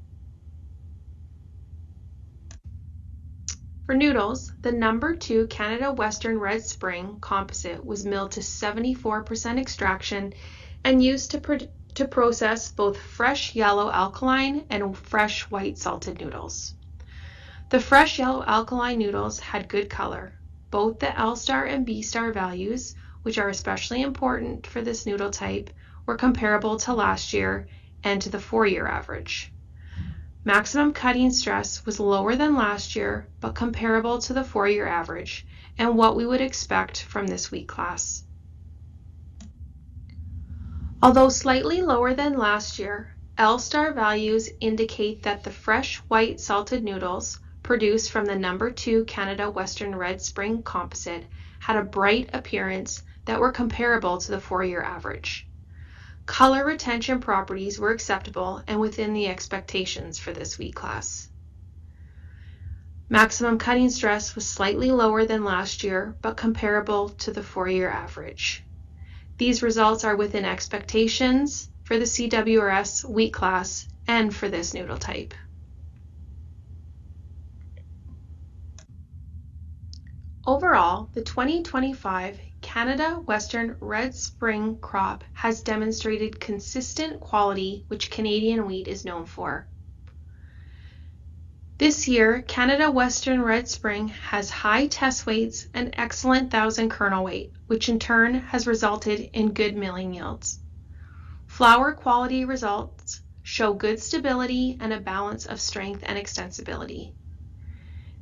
For noodles, the No. 2 Canada Western Red Spring Composite was milled to 74% extraction and used to process both fresh yellow alkaline and fresh white salted noodles. The fresh yellow alkaline noodles had good color. Both the L-star and B-star values, which are especially important for this noodle type, were comparable to last year and to the 4-year average. Maximum cutting stress was lower than last year, but comparable to the 4-year average and what we would expect from this wheat class. Although slightly lower than last year, L-star values indicate that the fresh white salted noodles produced from the No. 2 Canada Western Red Spring Composite had a bright appearance that were comparable to the 4-year average. Color retention properties were acceptable and within the expectations for this wheat class. Maximum cutting stress was slightly lower than last year, but comparable to the 4-year average. These results are within expectations for the CWRS wheat class and for this noodle type. Overall, the 2025 Canada Western Red Spring crop has demonstrated consistent quality which Canadian wheat is known for. This year, Canada Western Red Spring has high test weights and excellent thousand kernel weight, which in turn has resulted in good milling yields. Flour quality results show good stability and a balance of strength and extensibility.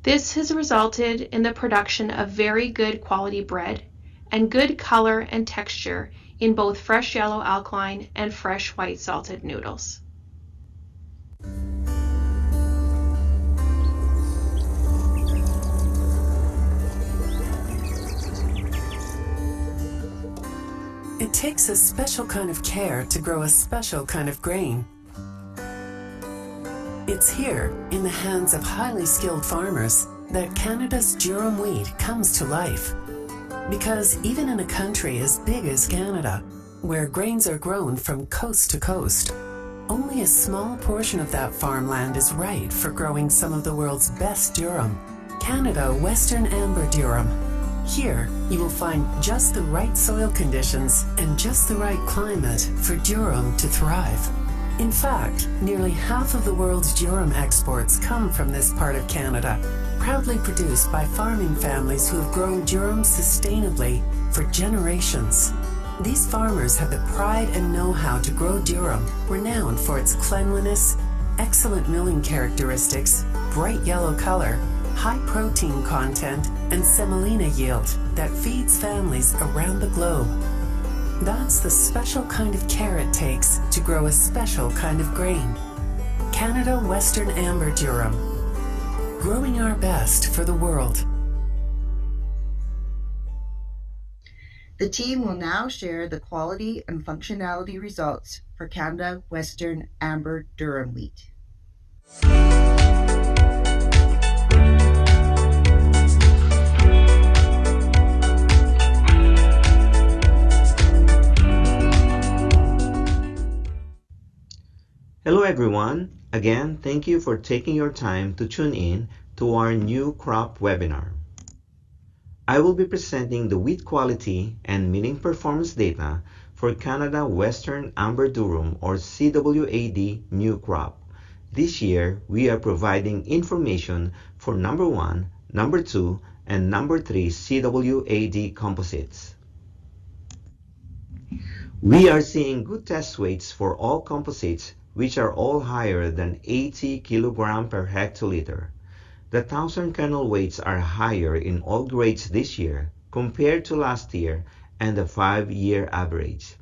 This has resulted in the production of very good quality bread and good color and texture in both fresh yellow alkaline and fresh white salted noodles. It takes a special kind of care to grow a special kind of grain. It's here, in the hands of highly skilled farmers, that Canada's durum wheat comes to life. Because even in a country as big as Canada, where grains are grown from coast to coast, only a small portion of that farmland is right for growing some of the world's best durum, Canada Western Amber Durum. Here, you will find just the right soil conditions and just the right climate for durum to thrive. In fact, nearly half of the world's durum exports come from this part of Canada, proudly produced by farming families who have grown durum sustainably for generations. These farmers have the pride and know-how to grow durum, renowned for its cleanliness, excellent milling characteristics, bright yellow color, high protein content, and semolina yield that feeds families around the globe. That's the special kind of care it takes to grow a special kind of grain. Canada Western Amber Durum. Growing our best for the world. The team will now share the quality and functionality results for Canada Western Amber Durum wheat. Hello everyone. Again, thank you for taking your time to tune in to our new crop webinar. I will be presenting the wheat quality and milling performance data for Canada Western Amber Durum or CWAD new crop. This year, we are providing information for number 1, number 2, and number 3 CWAD composites. We are seeing good test weights for all composites, which are all higher than 80 kg per hectoliter. The 1,000 kernel weights are higher in all grades this year compared to last year and the 5-year average.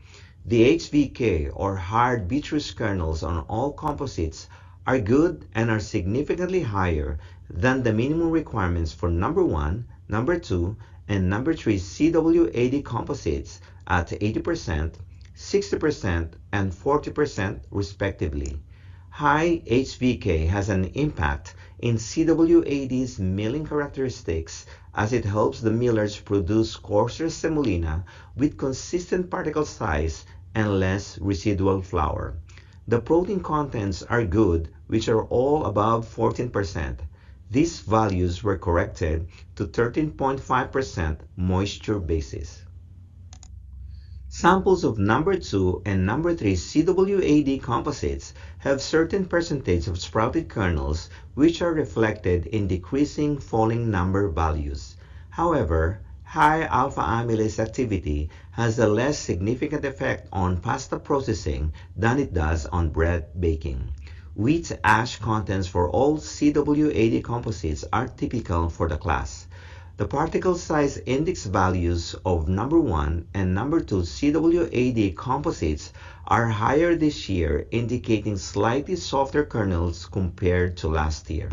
The HVK or hard vitreous kernels on all composites are good and are significantly higher than the minimum requirements for number 1, number 2, and number 3 CWAD composites at 80%, 60%, and 40% respectively. High HVK has an impact in CWAD's milling characteristics as it helps the millers produce coarser semolina with consistent particle size and less residual flour. The protein contents are good, which are all above 14%. These values were corrected to 13.5% moisture basis. Samples of number 2 and number 3 CWAD composites have certain percentage of sprouted kernels which are reflected in decreasing falling number values. However, high alpha amylase activity has a less significant effect on pasta processing than it does on bread baking. Wheat ash contents for all CWAD composites are typical for the class. The particle size index values of number 1 and number 2 CWAD composites are higher this year, indicating slightly softer kernels compared to last year.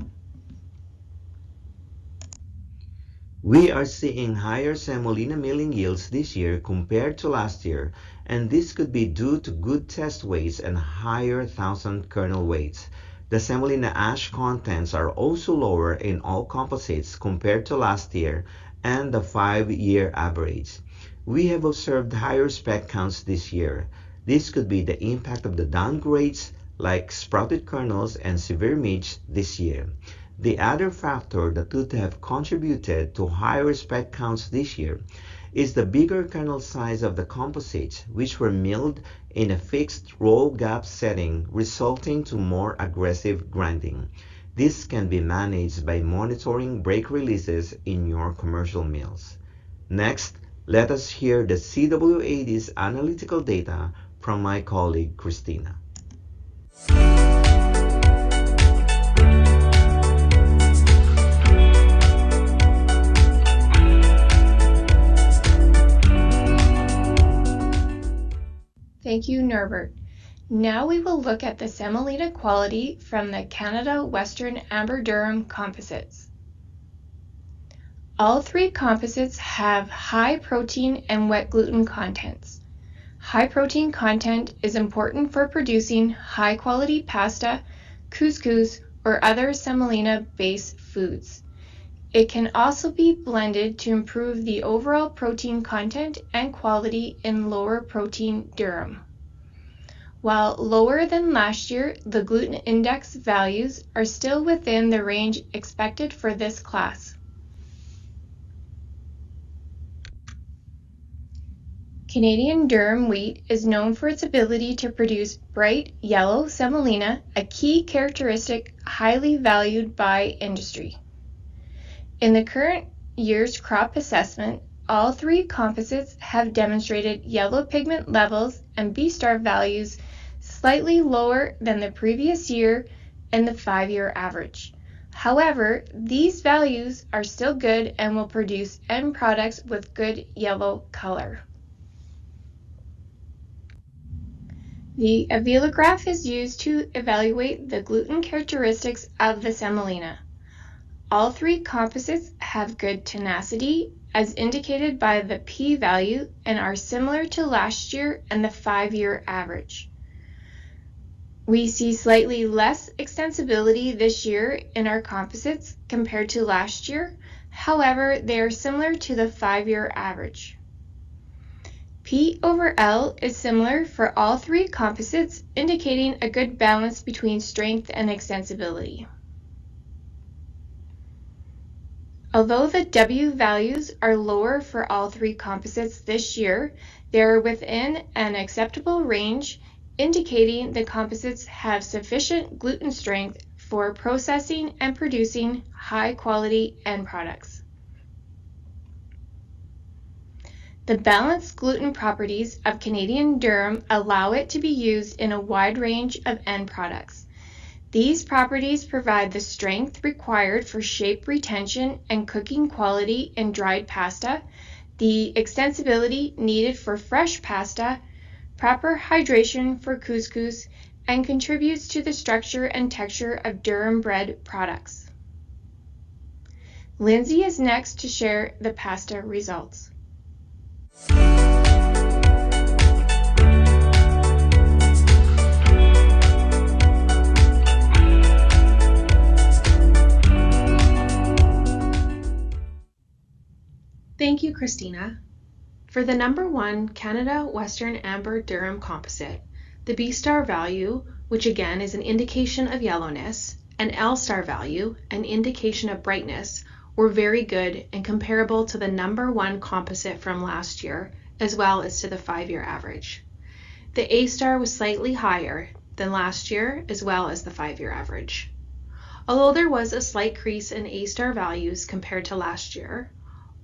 We are seeing higher semolina milling yields this year compared to last year, and this could be due to good test weights and higher 1,000 kernel weights. The semolina ash contents are also lower in all composites compared to last year and the 5-year average. We have observed higher spec counts this year. This could be the impact of the downgrades like sprouted kernels and severe midge this year. The other factor that could have contributed to higher spec counts this year is the bigger kernel size of the composites, which were milled in a fixed roll gap setting, resulting to more aggressive grinding. This can be managed by monitoring break releases in your commercial mills. Next, let us hear the CWAD's analytical data from my colleague Christina. Thank you, Norbert. Now we will look at the semolina quality from the Canada Western Amber Durum composites. All three composites have high protein and wet gluten contents. High protein content is important for producing high quality pasta, couscous, or other semolina-based foods. It can also be blended to improve the overall protein content and quality in lower protein durum. While lower than last year, the gluten index values are still within the range expected for this class. Canadian durum wheat is known for its ability to produce bright yellow semolina, a key characteristic highly valued by industry. In the current year's crop assessment, all three composites have demonstrated yellow pigment levels and B-star values slightly lower than the previous year and the 5-year average. However, these values are still good and will produce end products with good yellow color. The Avila graph is used to evaluate the gluten characteristics of the semolina. All three composites have good tenacity, as indicated by the p-value, and are similar to last year and the 5-year average. We see slightly less extensibility this year in our composites compared to last year. However, they are similar to the 5-year average. P over L is similar for all three composites, indicating a good balance between strength and extensibility. Although the W values are lower for all three composites this year, they are within an acceptable range, indicating the composites have sufficient gluten strength for processing and producing high-quality end products. The balanced gluten properties of Canadian durum allow it to be used in a wide range of end products. These properties provide the strength required for shape retention and cooking quality in dried pasta, the extensibility needed for fresh pasta, proper hydration for couscous, and contributes to the structure and texture of durum bread products. Lindsay is next to share the pasta results. Thank you, Christina. For the number 1 Canada Western Amber Durum composite, the B-star value, which again is an indication of yellowness, and L-star value, an indication of brightness, were very good and comparable to the number 1 composite from last year, as well as to the 5-year average. The A-star was slightly higher than last year, as well as the 5-year average. Although there was a slight increase in A-star values compared to last year,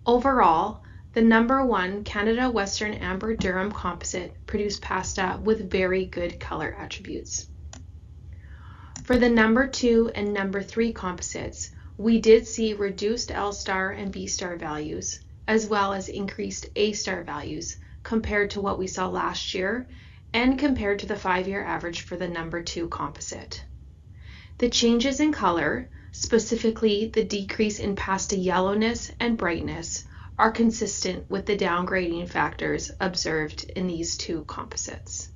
overall, the number 1 Canada Western Amber Durum composite produced pasta with very good color attributes. For the number 2 and number 3 composites, we did see reduced L-star and B-star values, as well as increased A-star values compared to what we saw last year and compared to the 5-year average for the number 2 composite. The changes in color, specifically the decrease in pasta yellowness and brightness, are consistent with the downgrading factors observed in these two composites.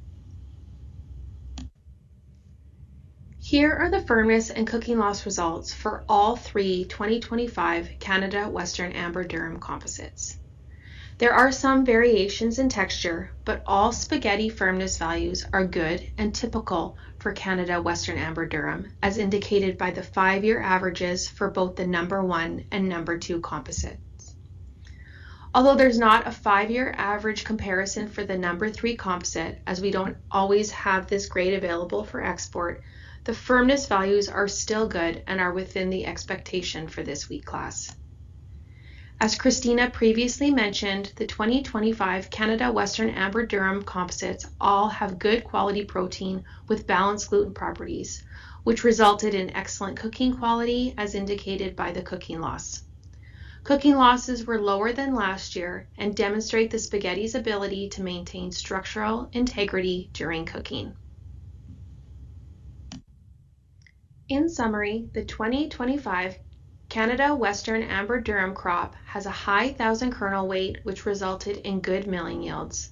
Here are the firmness and cooking loss results for all three 2025 Canada Western Amber Durum composites. There are some variations in texture, but all spaghetti firmness values are good and typical for Canada Western Amber Durum, as indicated by the 5-year averages for both the number 1 and number 2 composites. Although there's not a 5-year average comparison for the number 3 composite, as we don't always have this grade available for export, the firmness values are still good and are within the expectation for this wheat class. As Christina previously mentioned, the 2025 Canada Western Amber Durum composites all have good quality protein with balanced gluten properties, which resulted in excellent cooking quality as indicated by the cooking loss. Cooking losses were lower than last year and demonstrate the spaghetti's ability to maintain structural integrity during cooking. In summary, the 2025 Canada Western Amber Durum crop has a high 1,000 kernel weight, which resulted in good milling yields.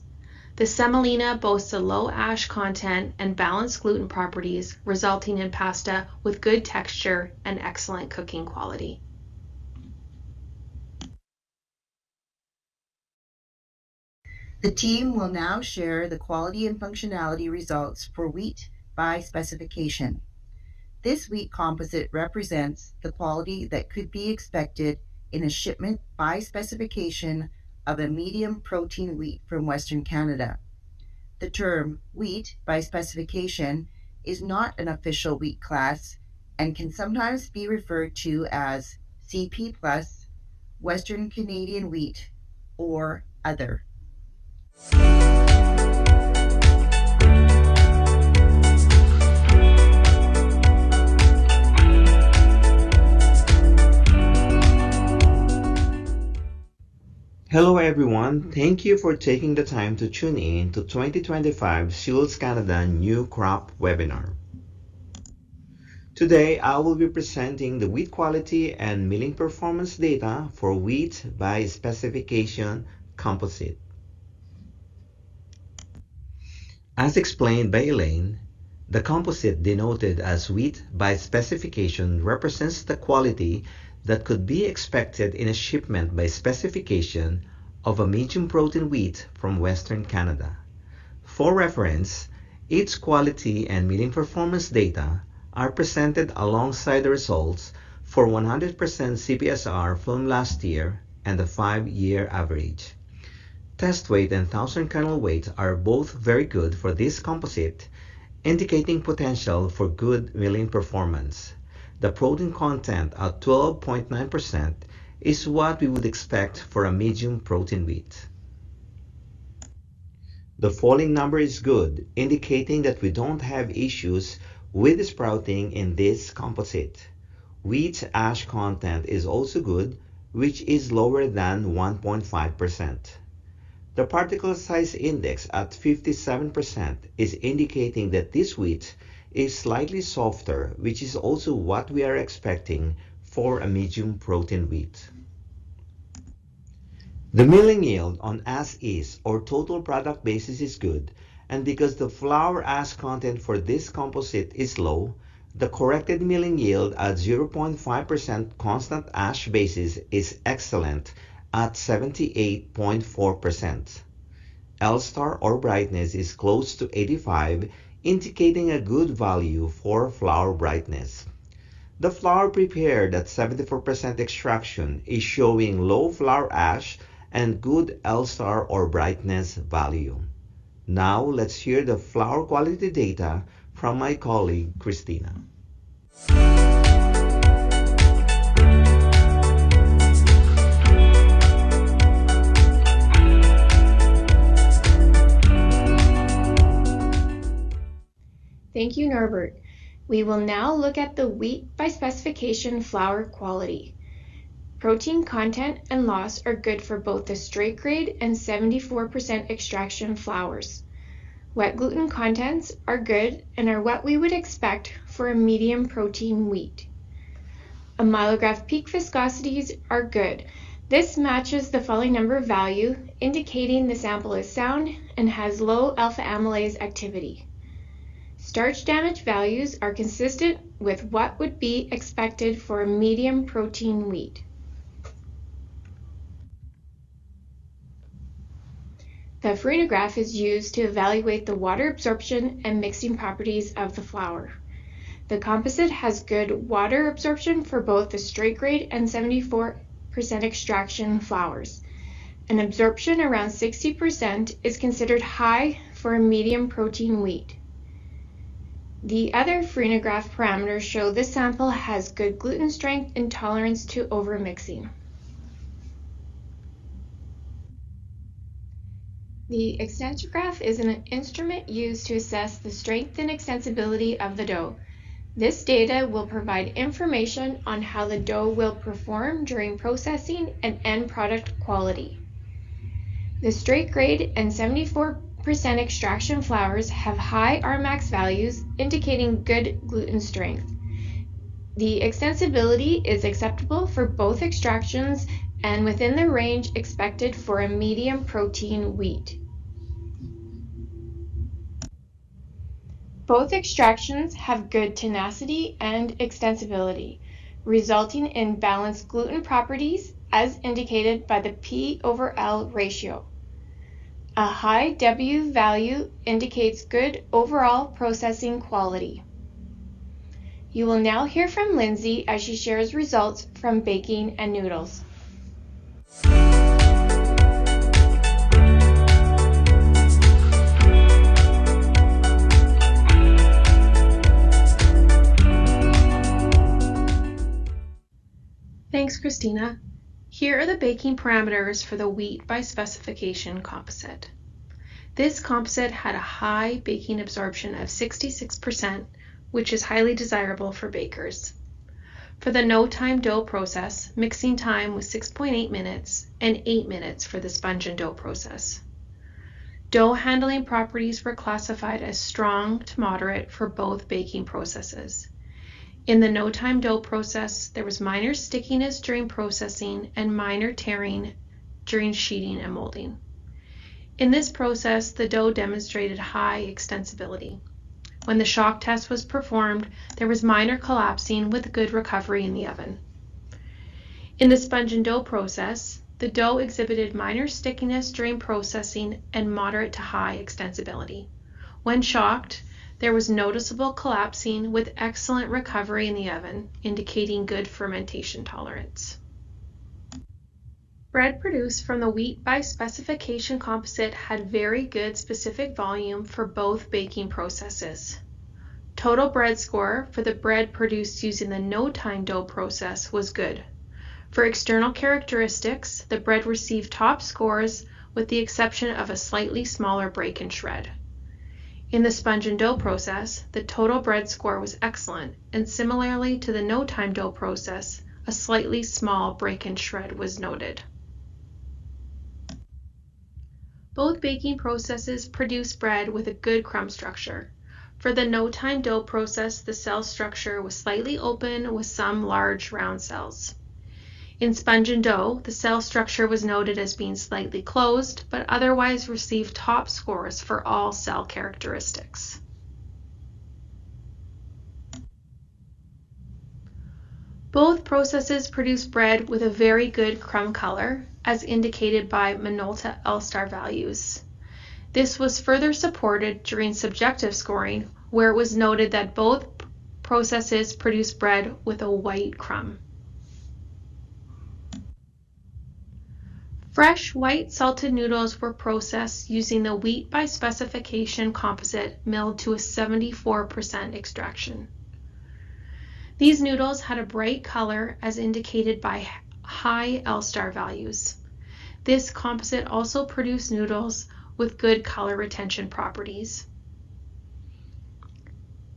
The semolina boasts a low ash content and balanced gluten properties, resulting in pasta with good texture and excellent cooking quality. The team will now share the quality and functionality results for wheat by specification. This wheat composite represents the quality that could be expected in a shipment by specification of a medium protein wheat from Western Canada. The term wheat by specification is not an official wheat class and can sometimes be referred to as CP+, Western Canadian wheat, or other. Hello everyone, thank you for taking the time to tune in to 2025 Cereals Canada New Crop webinar. Today I will be presenting the wheat quality and milling performance data for wheat by specification composite. As explained by Elaine, the composite denoted as wheat by specification represents the quality that could be expected in a shipment by specification of a medium protein wheat from Western Canada. For reference, its quality and milling performance data are presented alongside the results for 100% CPSR from last year and the 5-year average. Test weight and 1,000 kernel weight are both very good for this composite, indicating potential for good milling performance. The protein content at 12.9% is what we would expect for a medium protein wheat. The falling number is good, indicating that we don't have issues with sprouting in this composite. Wheat ash content is also good, which is lower than 1.5%. The particle size index at 57% is indicating that this wheat is slightly softer, which is also what we are expecting for a medium protein wheat. The milling yield on as-is or total product basis is good, and because the flour ash content for this composite is low, the corrected milling yield at 0.5% constant ash basis is excellent at 78.4%. L-star or brightness is close to 85, indicating a good value for flour brightness. The flour prepared at 74% extraction is showing low flour ash and good L-star or brightness value. Now let's hear the flour quality data from my colleague Christina. Thank you, Norbert. We will now look at the wheat by specification flour quality. Protein content and loss are good for both the straight grade and 74% extraction flours. Wet gluten contents are good and are what we would expect for a medium protein wheat. Amylograph peak viscosities are good. This matches the following number value, indicating the sample is sound and has low alpha amylase activity. Starch damage values are consistent with what would be expected for a medium protein wheat. The Farinograph is used to evaluate the water absorption and mixing properties of the flour. The composite has good water absorption for both the straight grade and 74% extraction flours. An absorption around 60% is considered high for a medium protein wheat. The other Farinograph parameters show this sample has good gluten strength and tolerance to overmixing. The extensograph is an instrument used to assess the strength and extensibility of the dough. This data will provide information on how the dough will perform during processing and end product quality. The straight grade and 74% extraction flours have high Rmax values, indicating good gluten strength. The extensibility is acceptable for both extractions and within the range expected for a medium protein wheat. Both extractions have good tenacity and extensibility, resulting in balanced gluten properties as indicated by the P/L ratio. A high W value indicates good overall processing quality. You will now hear from Lindsay as she shares results from baking and noodles. Thanks, Christina. Here are the baking parameters for the wheat by specification composite. This composite had a high baking absorption of 66%, which is highly desirable for bakers. For the no-time dough process, mixing time was 6.8 minutes and 8 minutes for the sponge and dough process. Dough handling properties were classified as strong to moderate for both baking processes. In the no-time dough process, there was minor stickiness during processing and minor tearing during sheeting and molding. In this process, the dough demonstrated high extensibility. When the shock test was performed, there was minor collapsing with good recovery in the oven. In the sponge and dough process, the dough exhibited minor stickiness during processing and moderate to high extensibility. When shocked, there was noticeable collapsing with excellent recovery in the oven, indicating good fermentation tolerance. Bread produced from the wheat by specification composite had very good specific volume for both baking processes. Total bread score for the bread produced using the no-time dough process was good. For external characteristics, the bread received top scores with the exception of a slightly smaller break and shred. In the sponge and dough process, the total bread score was excellent, and similarly to the no-time dough process, a slightly small break and shred was noted. Both baking processes produce bread with a good crumb structure. For the no-time dough process, the cell structure was slightly open with some large round cells. In sponge and dough, the cell structure was noted as being slightly closed, but otherwise received top scores for all cell characteristics. Both processes produce bread with a very good crumb color, as indicated by Minolta L-star values. This was further supported during subjective scoring, where it was noted that both processes produce bread with a white crumb. Fresh white salted noodles were processed using the wheat by specification composite milled to a 74% extraction. These noodles had a bright color as indicated by high L-star values. This composite also produced noodles with good color retention properties.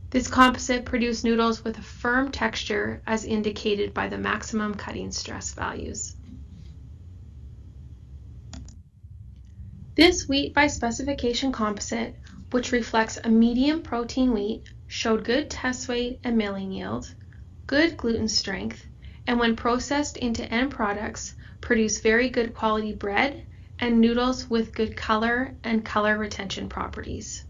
This composite produced noodles with a firm texture as indicated by the maximum cutting stress values. This wheat by specification composite, which reflects a medium protein wheat, showed good test weight and milling yield, good gluten strength, and when processed into end products, produced very good quality bread and noodles with good color and color retention properties.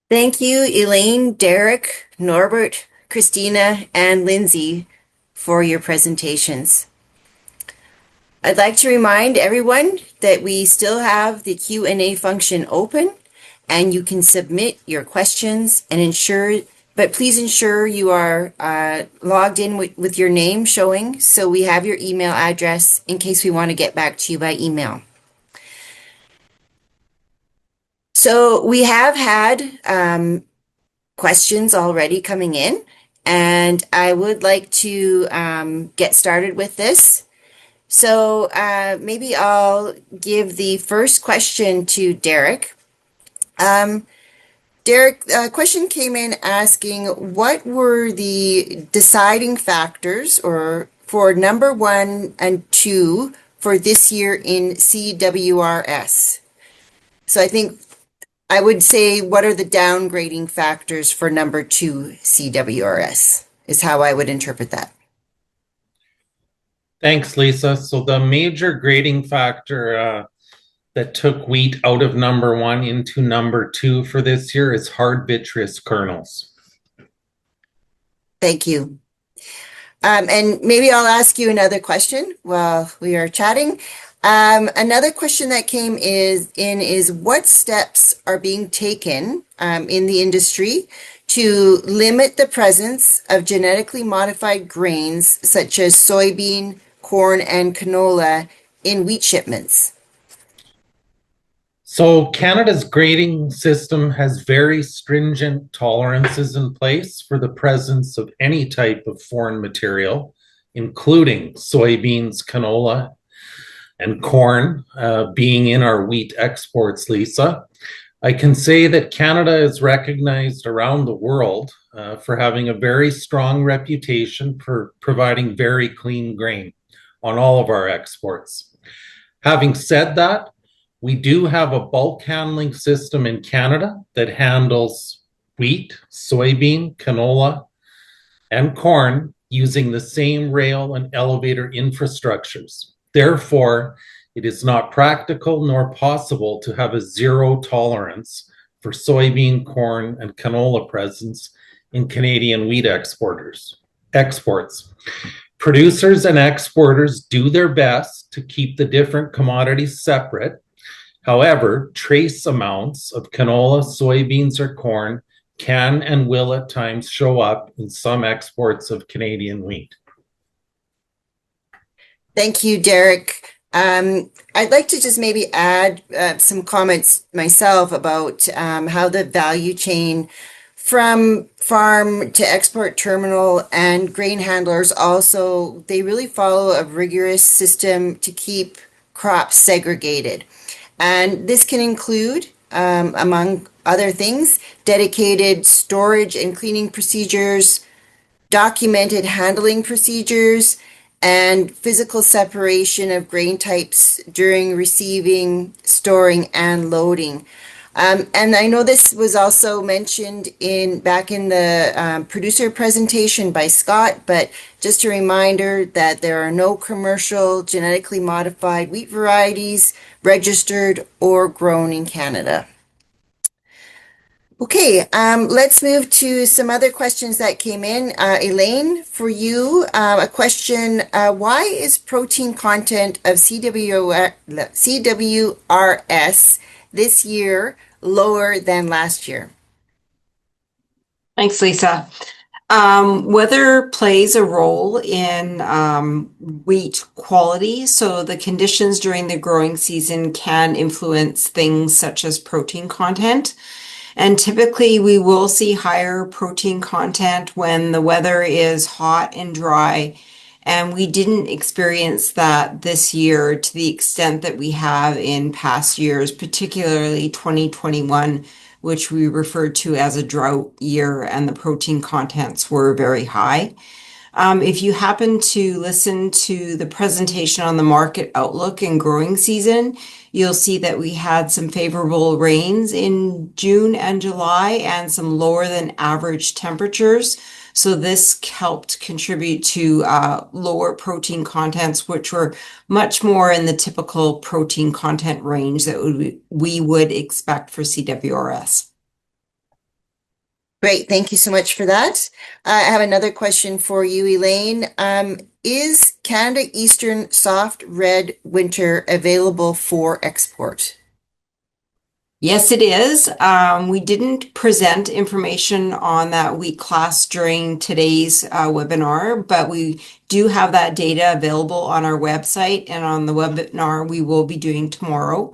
Thank you, Elaine, Derek, Norbert, Christina, and Lindsay for your presentations. I'd like to remind everyone that we still have the Q&A function open and you can submit your questions and please ensure you are logged in with your name showing so we have your email address in case we want to get back to you by email. So we have had questions already coming in, and I would like to get started with this. So maybe I'll give the first question to Derek. Derek, a question came in asking, what were the deciding factors for number 1 and 2 for this year in CWRS? So I think I would say, what are the downgrading factors for number 2 CWRS is how I would interpret that. Thanks, Lisa. So the major grading factor that took wheat out of number 1 into number 2 for this year is hard vitreous kernels. Thank you. And maybe I'll ask you another question while we are chatting. Another question that came is what steps are being taken in the industry to limit the presence of genetically modified grains such as soybean, corn, and canola in wheat shipments? So Canada's grading system has very stringent tolerances in place for the presence of any type of foreign material, including soybeans, canola, and corn being in our wheat exports, Lisa. I can say that Canada is recognized around the world for having a very strong reputation for providing very clean grain on all of our exports. Having said that, we do have a bulk handling system in Canada that handles wheat, soybean, canola, and corn using the same rail and elevator infrastructures. Therefore, it is not practical nor possible to have a zero tolerance for soybean, corn, and canola presence in Canadian wheat exports. Producers and exporters do their best to keep the different commodities separate. However, trace amounts of canola, soybeans, or corn can and will at times show up in some exports of Canadian wheat. Thank you, Derek. I'd like to just maybe add some comments myself about how the value chain from farm to export terminal and grain handlers also, they really follow a rigorous system to keep crops segregated. And this can include, among other things, dedicated storage and cleaning procedures, documented handling procedures, and physical separation of grain types during receiving, storing, and loading. And I know this was also mentioned back in the producer presentation by Scott, but just a reminder that there are no commercial genetically modified wheat varieties registered or grown in Canada. Okay, let's move to some other questions that came in. Elaine, for you, a question, why is protein content of CWRS this year lower than last year? Thanks, Lisa. Weather plays a role in wheat quality, so the conditions during the growing season can influence things such as protein content. And typically we will see higher protein content when the weather is hot and dry. And we didn't experience that this year to the extent that we have in past years, particularly 2021, which we referred to as a drought year, and the protein contents were very high. If you happen to listen to the presentation on the market outlook and growing season, you'll see that we had some favorable rains in June and July and some lower than average temperatures. So this helped contribute to lower protein contents, which were much more in the typical protein content range that we would expect for CWRS. Great, thank you so much for that. I have another question for you, Elaine. Is Canada Eastern Soft Red Winter available for export? Yes, it is. We didn't present information on that wheat class during today's webinar, but we do have that data available on our website and on the webinar we will be doing tomorrow.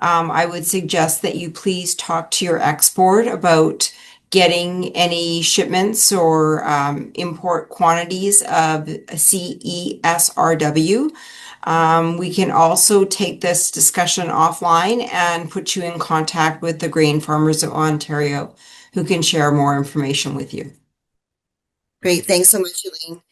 I would suggest that you please talk to your export about getting any shipments or import quantities of CESRW. We can also take this discussion offline and put you in contact with the Grain Farmers of Ontario, who can share more information with you. Great, thanks so much, Elaine.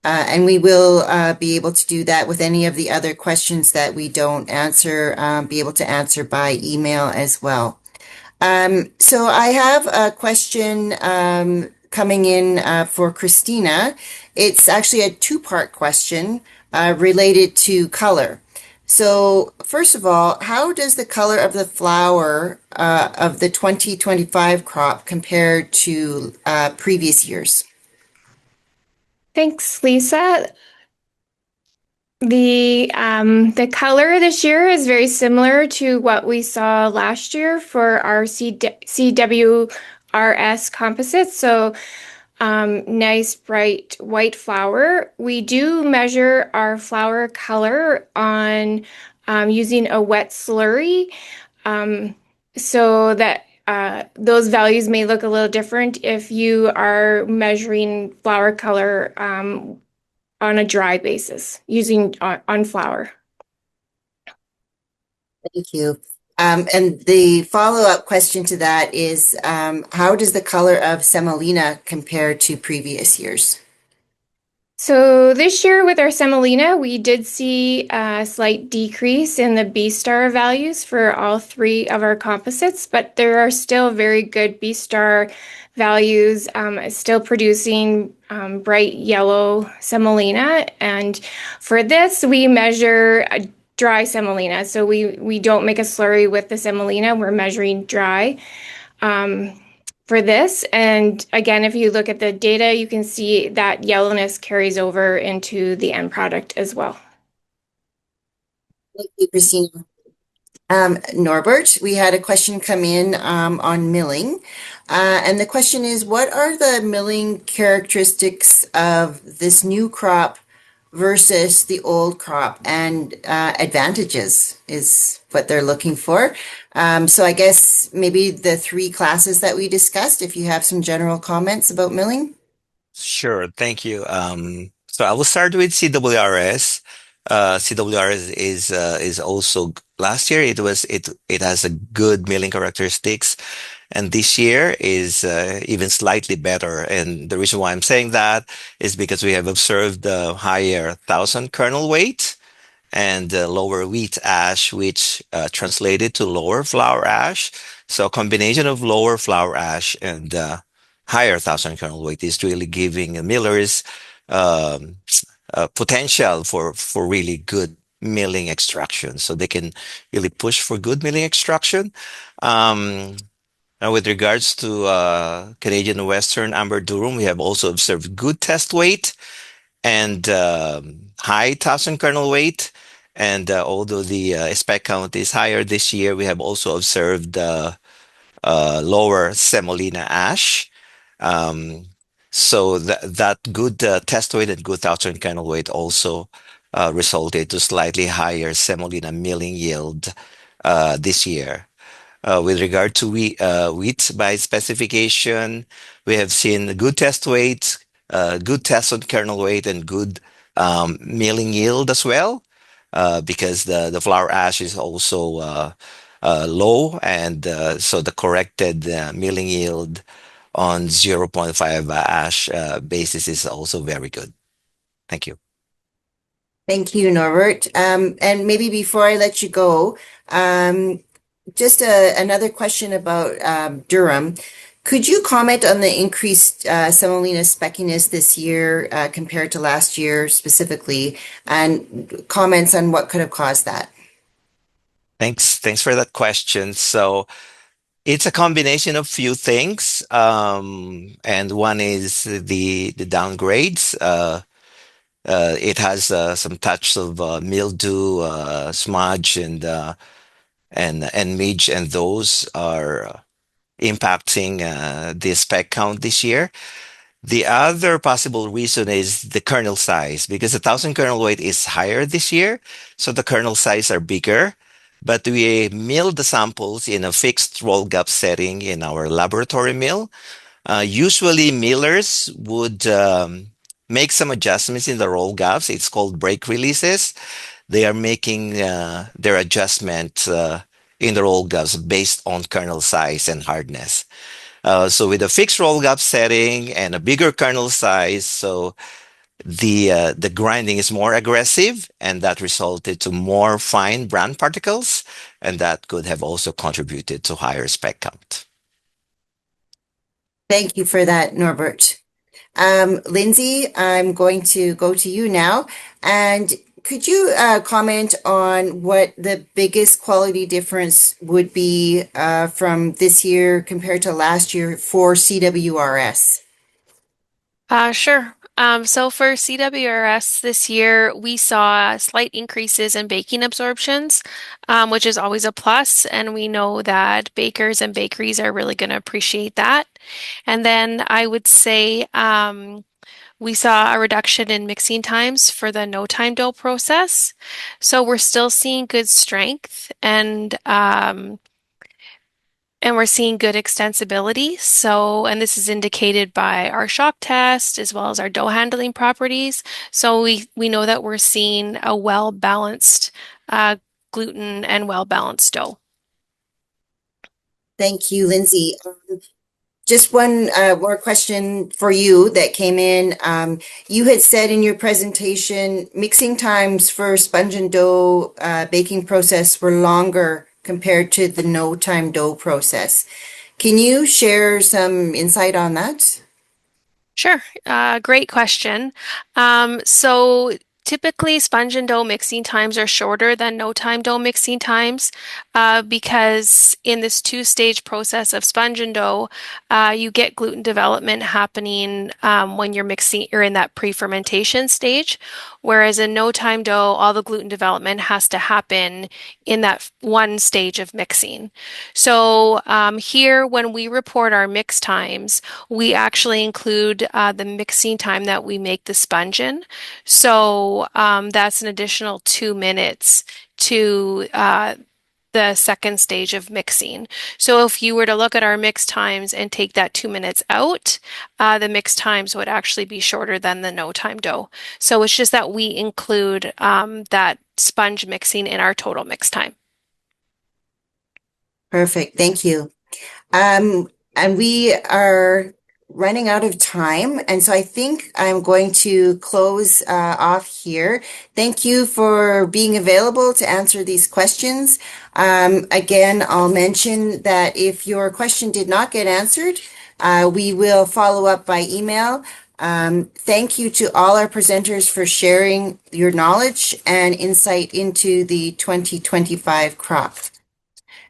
And we will be able to do that with any of the other questions that we don't answer, be able to answer by email as well. So I have a question coming in for Christina. It's actually a two-part question related to color. So first of all, how does the color of the flower of the 2025 crop compare to previous years? Thanks, Lisa. The color this year is very similar to what we saw last year for our CWRS composites. So nice bright white flower. We do measure our flower color on using a wet slurry, so that those values may look a little different if you are measuring flower color on a dry basis using on flour. Thank you. And the follow-up question to that is, how does the color of semolina compare to previous years? So this year with our semolina, we did see a slight decrease in the B star values for all three of our composites, but there are still very good B star values, still producing bright yellow semolina. And for this, we measure a dry semolina. So we don't make a slurry with the semolina, we're measuring dry. For this. And again, if you look at the data, you can see that yellowness carries over into the end product as well. Thank you, Christina. Norbert, we had a question come in on milling. And the question is, what are the milling characteristics of this new crop versus the old crop, and advantages is what they're looking for. So I guess maybe the three classes that we discussed, if you have some general comments about milling. Sure, thank you. So I will start with CWRS. CWRS is also last year it has a good milling characteristics, and this year is even slightly better. And the reason why I'm saying that is because we have observed the higher 1,000 kernel weight and lower wheat ash, which translated to lower flour ash. So a combination of lower flour ash and higher 1,000 kernel weight is really giving millers potential for really good milling extraction. So they can really push for good milling extraction. Now, with regards to Canadian Western Amber Durum, we have also observed good test weight and high 1,000 kernel weight. And although the spec count is higher this year, we have also observed lower semolina ash. So that good test weight and good 1,000 kernel weight also resulted to slightly higher semolina milling yield this year. With regard to wheat by specification, we have seen good test weight, good test on kernel weight, and good milling yield as well, because the flour ash is also low, and so the corrected milling yield on 0.5 ash basis is also very good. Thank you. Thank you, Norbert. And maybe before I let you go, just another question about durum. Could you comment on the increased semolina speckiness this year compared to last year specifically, and comments on what could have caused that? Thanks for that question. So it's a combination of few things, and one is the downgrades. It has some touch of mildew, smudge, and midge, and those are impacting the spec count this year. The other possible reason is the kernel size, because the 1,000 kernel weight is higher this year, so the kernel size are bigger. But we milled the samples in a fixed roll gap setting in our laboratory mill. Usually millers would make some adjustments in the roll gaps. It's called brake releases. They are making their adjustment in the roll gaps based on kernel size and hardness. So with a fixed roll gap setting and a bigger kernel size, so the grinding is more aggressive, and that resulted to more fine bran particles, and that could have also contributed to higher speck count. Thank you for that, Norbert. Lindsay, I'm going to go to you now. And could you comment on what the biggest quality difference would be from this year compared to last year for CWRS? Sure. So for CWRS this year, we saw slight increases in baking absorptions, which is always a plus, and we know that bakers and bakeries are really going to appreciate that. And then I would say we saw a reduction in mixing times for the no-time dough process. So we're still seeing good strength and we're seeing good extensibility. So, and this is indicated by our shock test as well as our dough handling properties. So we know that we're seeing a well-balanced gluten and well-balanced dough. Thank you, Lindsay. Just one more question for you that came in. You had said in your presentation, mixing times for sponge and dough baking process were longer compared to the no-time dough process. Can you share some insight on that? Sure. Great question. So typically sponge and dough mixing times are shorter than no-time dough mixing times because in this two-stage process of sponge and dough, you get gluten development happening when you're mixing or in that pre-fermentation stage. Whereas in no-time dough, all the gluten development has to happen in that one stage of mixing. So here, when we report our mix times, we actually include the mixing time that we make the sponge in. So that's an additional 2 minutes to the second stage of mixing. So if you were to look at our mix times and take that 2 minutes out, the mix times would actually be shorter than the no-time dough. So it's just that we include that sponge mixing in our total mix time. Perfect. Thank you. And we are running out of time. And so I think I'm going to close off here. Thank you for being available to answer these questions. Again, I'll mention that if your question did not get answered, we will follow up by email. Thank you to all our presenters for sharing your knowledge and insight into the 2025 crop.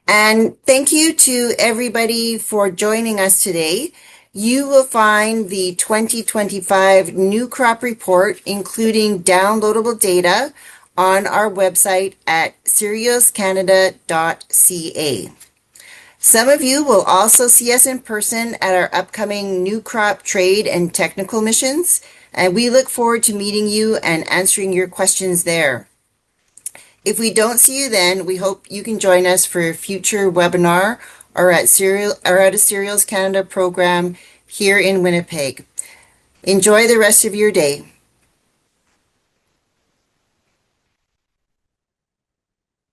And thank you to everybody for joining us today. You will find the 2025 new crop report, including downloadable data, on our website at cerealscanada.ca. Some of you will also see us in person at our upcoming new crop trade and technical missions, and we look forward to meeting you and answering your questions there. If we don't see you then, we hope you can join us for a future webinar or at a Cereals Canada program here in Winnipeg. Enjoy the rest of your day.